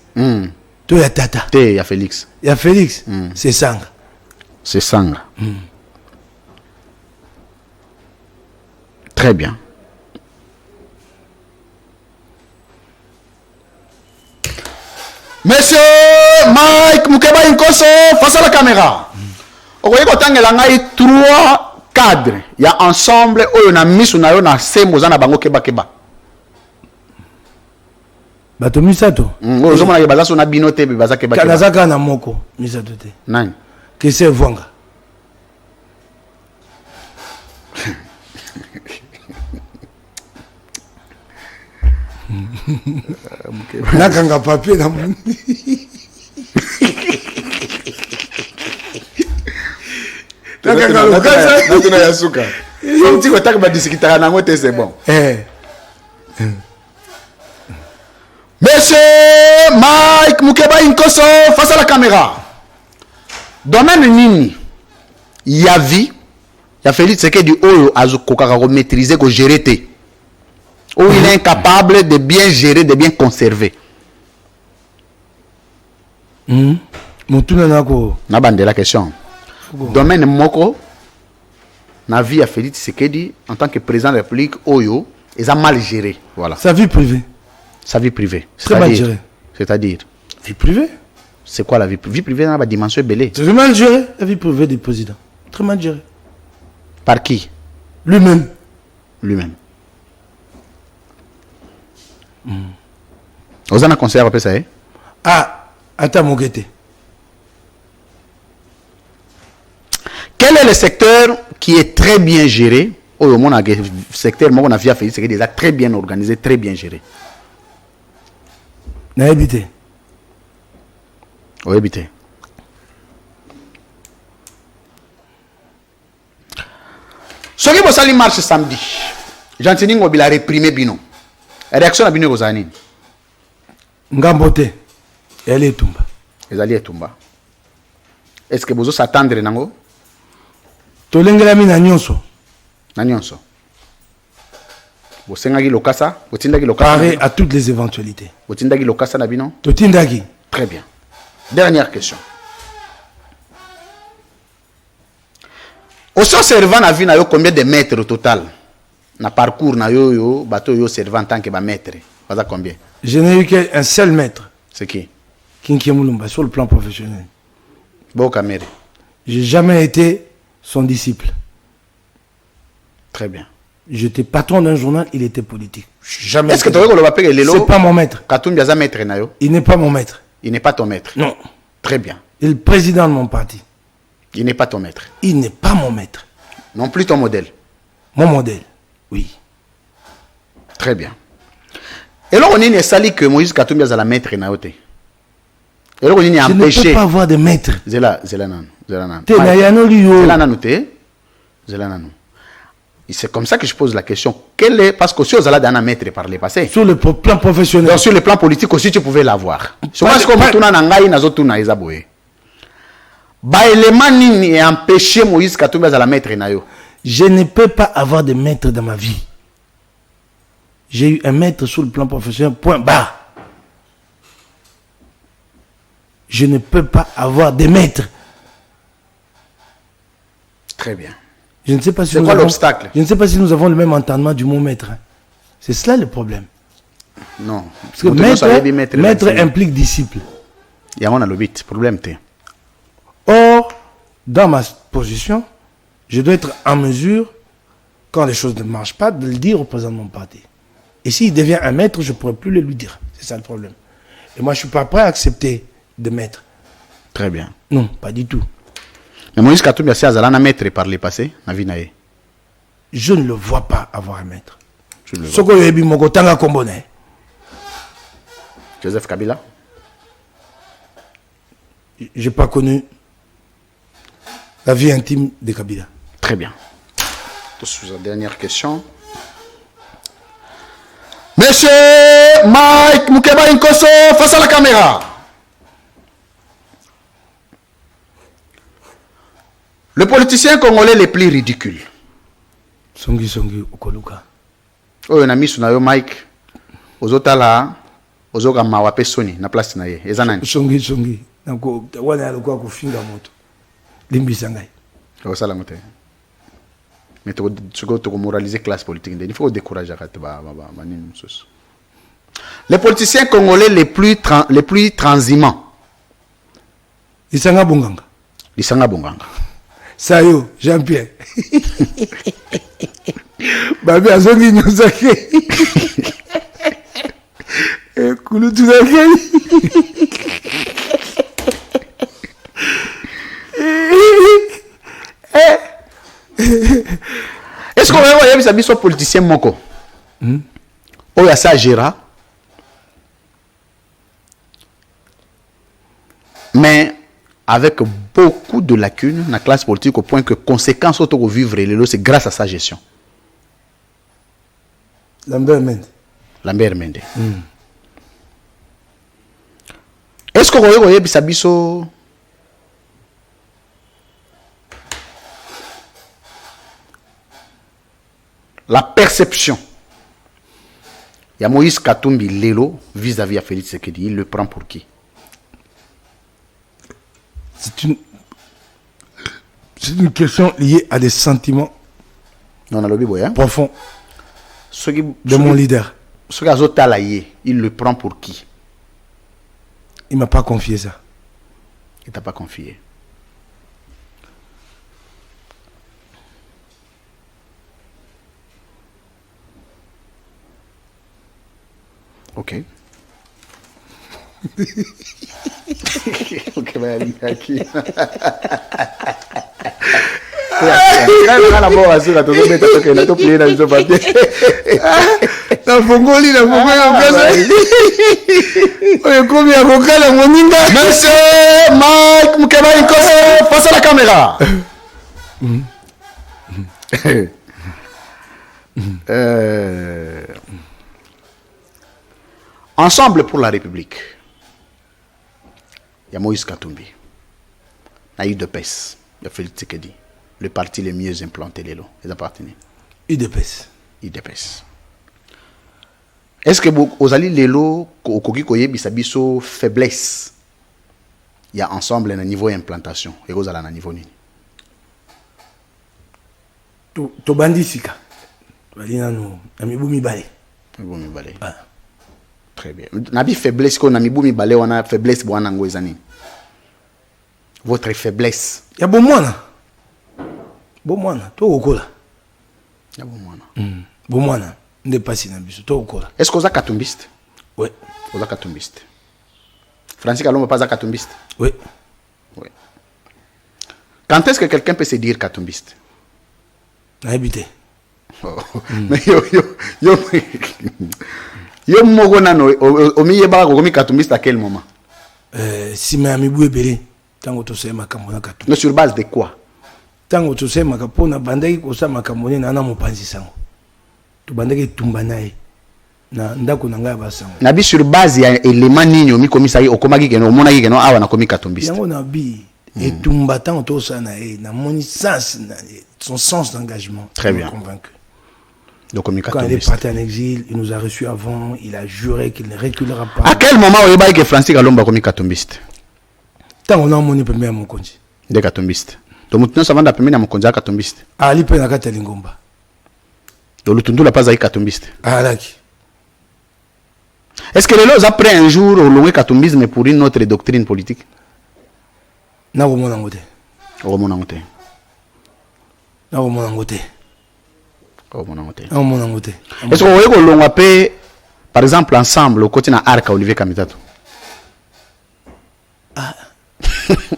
Toi ya Tata. Te ya Félix. Ya Félix. C'est Sanga. C'est Sanga. Très bien. Monsieur Mike Mukeba Inkoso face à la caméra. Okoye kotangela ngai 3 cadres. Il y a ensemble oyo na misu na yo na sembo za na bango keba keba. Bato misato. Ozomona ke baza so na binote be baza ke ba. Kanazaka na moko misato te. Nani? Kese Vwanga. Nakanga papier na mon. Nakanga lokasa. Natuna yasuka. Comme tu veux ba disikitaka nango te c'est bon. Monsieur Mike Mukeba Inkoso face à la caméra. Domaine nini Yavi ya Félix Tshisekedi oyo azokokaka ko maîtriser ko gérer te. Où il est incapable de bien gérer, de bien conserver. Mutuna nako na bande la question. Domaine moko na vie à Félix Tshisekedi en tant que président de la République oyo ils a mal géré. Voilà. Sa vie privée. Sa vie privée. Très mal géré. C'est-à-dire Vie privée. C'est quoi la vie privée? Vie privée dans la dimension belée. Très mal géré, la vie privée du président. Très mal géré. Par qui? Lui-même. Lui-même. Vous en avez conseillé à peu ça, hein? Ah, attends, Moguete. Quel est le secteur qui est très bien géré? Oh, mon secteur, mon avis à Félix, c'est déjà très bien organisé, très bien géré. N'a habité. Oui, habité. Ce qui vous marche samedi, Jean-Tini Ngobila a réprimé Bino. Réaction à Bino Rosani. Ngambote. Elle est tomba. Les alliés tomba. Est-ce que vous s'attendre nango? Tolengelami na nyonso. Na nyonso. Vous sengaki lokasa, vous tindaki lokasa. Paré à toutes les éventualités. Vous tindaki lokasa na Bino? Totindaki. Très bien. Dernière question. Au sein servant na vie na yo combien de mètres au total? Na parcours na yo bateau yo servant en tant que maître. Pas combien? Je n'ai eu qu'un seul maître. C'est qui? Kinki Moulumba sur le plan professionnel. Beau Kamere. J'ai jamais été son disciple. Très bien. J'étais patron d'un journal, il était politique. Jamais. Est-ce que tu veux le papier Lelo? C'est pas mon maître. Katumbi aza maître na yo? Il n'est pas mon maître. Il n'est pas ton maître. Non. Très bien. Il est le président de mon parti. Il n'est pas ton maître. Il n'est pas mon maître. Non plus ton modèle. Mon modèle, oui. Très bien. Et là, on est sali que Moïse Katumbi a la maître na yote. Et là, on est empêché. Je ne peux pas avoir de maître. Zela nan. C'est comme ça que je pose la question. Quel est, parce que si vous allez dans un maître par le passé. Sur le plan professionnel. Donc, sur le plan politique aussi, tu pouvais l'avoir. Je pense que tu as un ba élément nini est empêché Moïse Katumbi à la maître na yo. Je ne peux pas avoir de maître dans ma vie. J'ai eu un maître sur le plan professionnel, point barre. Je ne peux pas avoir de maître. Très bien. Je ne sais pas si c'est quoi l'obstacle? Je ne sais pas si nous avons le même entendement du mot maître. C'est cela le problème. Non. Parce que maître implique disciple. Il y a le but. Problème t'es. Or, dans ma position, je dois être en mesure, quand les choses ne marchent pas, de le dire au président de mon parti. Et s'il devient un maître, je ne pourrai plus le lui dire. C'est ça le problème. Et moi, je ne suis pas prêt à accepter de maître. Très bien. Non, pas du tout. Mais Moïse Katumbi a un maître par le passé, je ne le vois pas avoir un maître. Joseph Kabila? Je n'ai pas connu la vie intime de Kabila. Très bien. Sur la dernière question. Monsieur Mike Mukeba Inkoso, face à la caméra. Le politicien congolais le plus ridicule. Songi Okoluka. Oh, on a mis sur Mike. Ozotala, Ozoga Mawape Soni, na place na ye. Ezanani. Songi. Nako, wana alikuwa kufinga moto. Limbisa ngai. Osala mote. Mais tu dois moraliser classe politique. Il faut décourager les politiciens congolais les plus transhumants. Lisanga Bonganga. Lisanga Bonganga. Sayo, Jean-Pierre. Babi Azongi Nyozake. Kulutu Nakeli. Est-ce qu'on va y avoir un politicien moko? Ou ya ça gérera? Mais avec beaucoup de lacunes dans la classe politique au point que conséquence auto vivre c'est grâce à sa gestion. Lambert Mende. Lambert Mende. Est-ce qu'on va y avoir la perception? Il y a Moïse Katumbi Lelo vis-à-vis de Félix Tshisekedi. Il le prend pour qui? C'est une question liée à des sentiments profonds de mon leader. Ce qu'il il le prend pour qui? Il ne m'a pas confié ça. Il ne t'a pas confié. Ok. Ok, va aller aquí. Monsieur Mike Mukeba Inkoso, face à la caméra. Ensemble pour la République. Il y a Moïse Katumbi. Il y a UDPS. Il y a Félix Tshisekedi. Le parti le mieux implanté, les appartenants. UDPS. UDPS. Est-ce que vous allez les lots au Kogi Koye bisabiso faiblesse? Il y a ensemble un niveau d'implantation. Et vous allez à un niveau ni. To bandisika. Valina no. Amibumi balé. Amibumi balé. Très bien. Nabi faiblesse ko namibumi balé wana faiblesse bwana ngwezani. Votre faiblesse. Ya bomwana. Bomwana to okola. Ya bomwana. Bomwana n'est pas si nabiso to okola. Est-ce que vous êtes katumbiste? Oui. Vous êtes katumbiste. Francis Kalomba pas katumbiste? Oui. Oui. Quand est-ce que quelqu'un peut se dire katumbiste? Habité. Mais yo mogo nano omiye ba ko mi katumbiste à quel moment? Si mais amibu ebele tango to sema kamona katu. Mais sur base de quoi? Tango to sema kapona bandaki ko sama kamone na mopanzi sango. To bandaki tumba nae. Na ndako nanga ba sango. Na bi sur base ya élément ninyo mi komisa yi okomaki keno omona ki keno awa na komi katumbiste. Yango na bi et tumba tango to sana na moni sens son sens d'engagement. Très bien. Convaincu. Donc, quand il est parti en exil, il nous a reçus avant, il a juré qu'il ne reculera pas. À quel moment vous avez que Francis Kalomba comme katumbiste? Tant on a mon premier à mon konji. De katumbiste. Donc maintenant ça va na premier à mon konji katumbiste. Ali pe na kata lingomba. Donc le tundu la pas aïe katumbiste. Ah laki. Est-ce que les lois après un jour au long katumbisme pour une autre doctrine politique? Na wo mona ngote. Wo mona ngote. Na wo mona ngote. Est-ce que vous avez par exemple ensemble au côté de Arc Olivier Kamitato? Ah.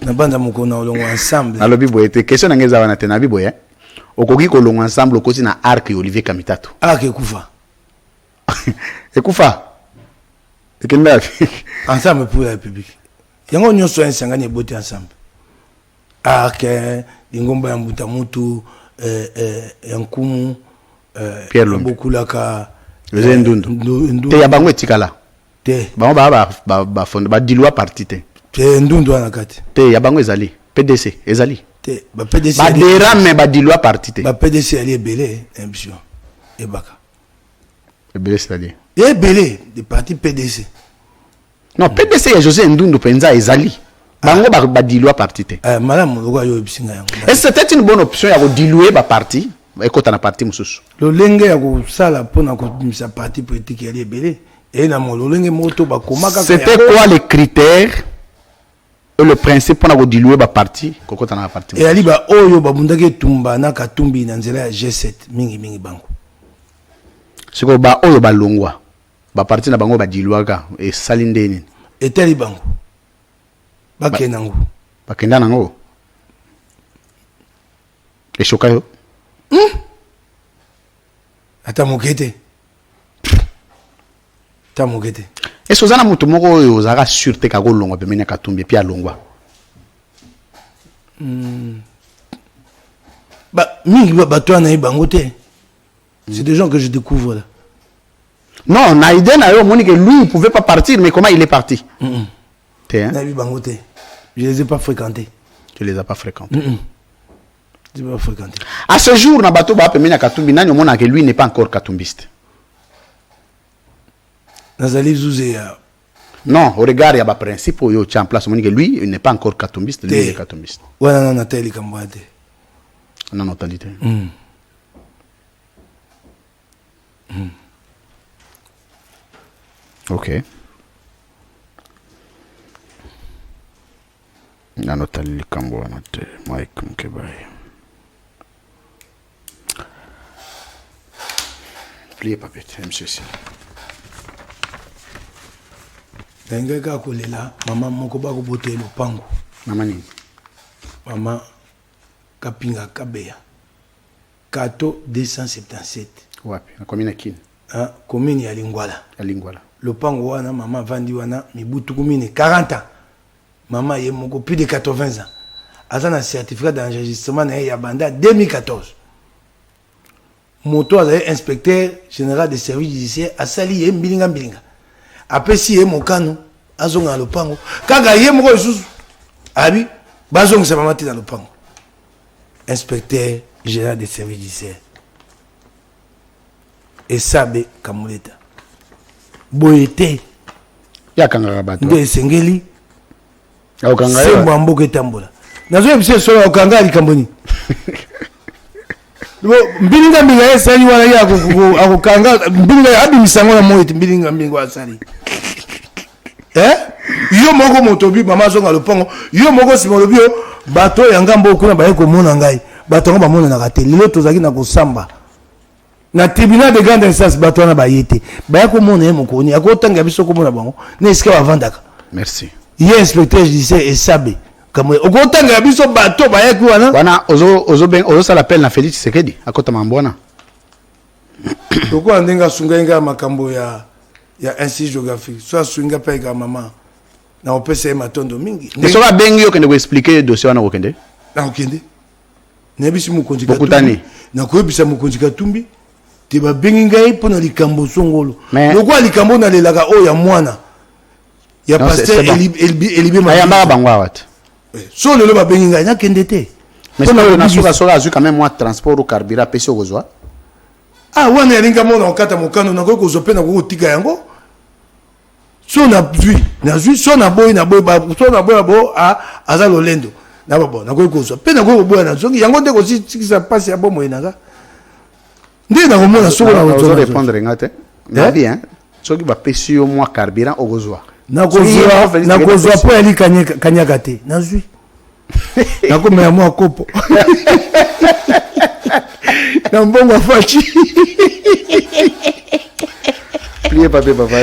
Na banda moko na olongo ensemble. Na lobi boyete question na ngeza wana tena biboye. Okoki ko longo ensemble au côté na Arc Olivier Kamitato. Ah ke kufa. Ekufa. Ekenda. Ensemble pour la République. Yango nyonso ensangani bote ensemble. Arc Lingomba ya Mbutamutu Yankumu Pierre Lumbi beaucoup là ka Ndundu te ya bango etikala te bango ba fond ba dilwa parti te Ndundu na kati te ya bango ezali PDC ezali te ba PDC ba derame ba dilwa parti te ba PDC ali ebele ambition ebaka ebele c'est-à-dire ebele de parti PDC non PDC ya José Ndundu penza ezali bango ba dilwa parti te madame lokwa yo ebisinga yango est-ce que c'était une bonne option ya ko diluer ba parti ekota na parti mususu lolenge ya ko sala pona ko misa parti politique ya ebele et na mo lolenge moto ba komaka c'était quoi les critères et le principe pona ko diluer ba parti kokota na parti et ali ba oyo ba bundaki tumba na katumbi na nzela ya G7 mingi bango siko ba oyo ba longwa ba parti na bango ba diluaka et salindeni etali bango bakenango bakenda nango et chokayo ata mokete et sozana mutu moko oyo ozaka sûreté ka kolongwa pemene katumbi puis alongwa mingi bato na bango te. C'est des gens que je découvre là. Non, Naïden a dit que lui, il ne pouvait pas partir, mais comment il est parti? Je ne les ai pas fréquentés. Tu ne les as pas fréquentés? Je ne les ai pas fréquentés. À ce jour, Nabato Bapemena Katumbi, que lui n'est pas encore katumbiste. Nazali Zouzé. Non, au regard, il y a un principe où il y a en place, lui, il n'est pas encore katumbiste, lui, il est katumbiste. Ouais, non, non, Nathalie Kamboate. Non, non, talité. Ok. Nathalie Kamboate, Mike Mkebaye. Pliez papier, monsieur. Dengeka kolela, maman moko ba ko bote lopango. Maman ni. Maman Kapinga Kabeya. Kato 277. Wapi, na commune kin. Ah, commune ya Lingwala. Ya Lingwala. Lopango wana maman vandi wana mibutu kumine 40 ans. Maman ye moko plus de 80 ans. Azana certificat d'enregistrement na ya banda 2014. Moto azali inspecteur général des services judiciaires asali ye mbilinga. Apesi ye mokano azonga lopango. Kaka ye moko susu abi bazonga sa mamati na lopango. Inspecteur général des services judiciaires. Et Sabe Kamuleta. Boyete. Ya kangara bato. Nde sengeli. Ya kangara. Sembo amboke tambola. Nazo yebise solo okangari kamboni. Mbilinga mbinga esali wana ya akokanga mbinga abi misango na moyo mbilinga mbinga asali. Yo moko motobi mama zonga lopango. Yo moko simolobio bato yanga mboko na baye komona ngai. Bato ngaba mona na kate. Lilo tozaki na kosamba. Na tribunal de grande instance bato na bayete. Baye komona ye mokoni. Akotanga biso komona bango. Na eske bavandaka. Merci. Ye inspecteur judiciaire Esabe. Comme okotanga biso bato baye ku wana. Wana ozo ça l'appelle na Félix Tshisekedi akota mambwana. Oko andenga sunga makambo ya institut géographique. Soit sunga pa ga mama. Na opese matondo mingi. Et so va bengi yo kende ko expliquer dossier wana okende. Na okende. Nebisi mukonzi ka. Bokutani. Na koyebisa mukonzi ka tumbi. Te ba bengi ngai pona likambo songolo. Mais loko likambo na lelaka o ya mwana. Ya pasteur Elibe Mayamba bangwa wat. So le ba bengi ngai na kende te. Mais na soka azu quand même moi transport au carburant pesi okozwa. Ah wana yalinga mona okata mokano na ko zope na ko tika yango. So na zui so na boy ba so na boy bo a azalo lendo. Na babo na ko zo pe na ko boy na zongi yango te ko si ça passe ya bomo inanga. Ndé na ko mona so na zo répondre ngate. Na bien. Soki ba pesi yo moi carburant okozwa. Na ko zo po ali kanyaka te. Na zui. Na ko me mo kopo. Na mbongo fachi. Pliez papier papa.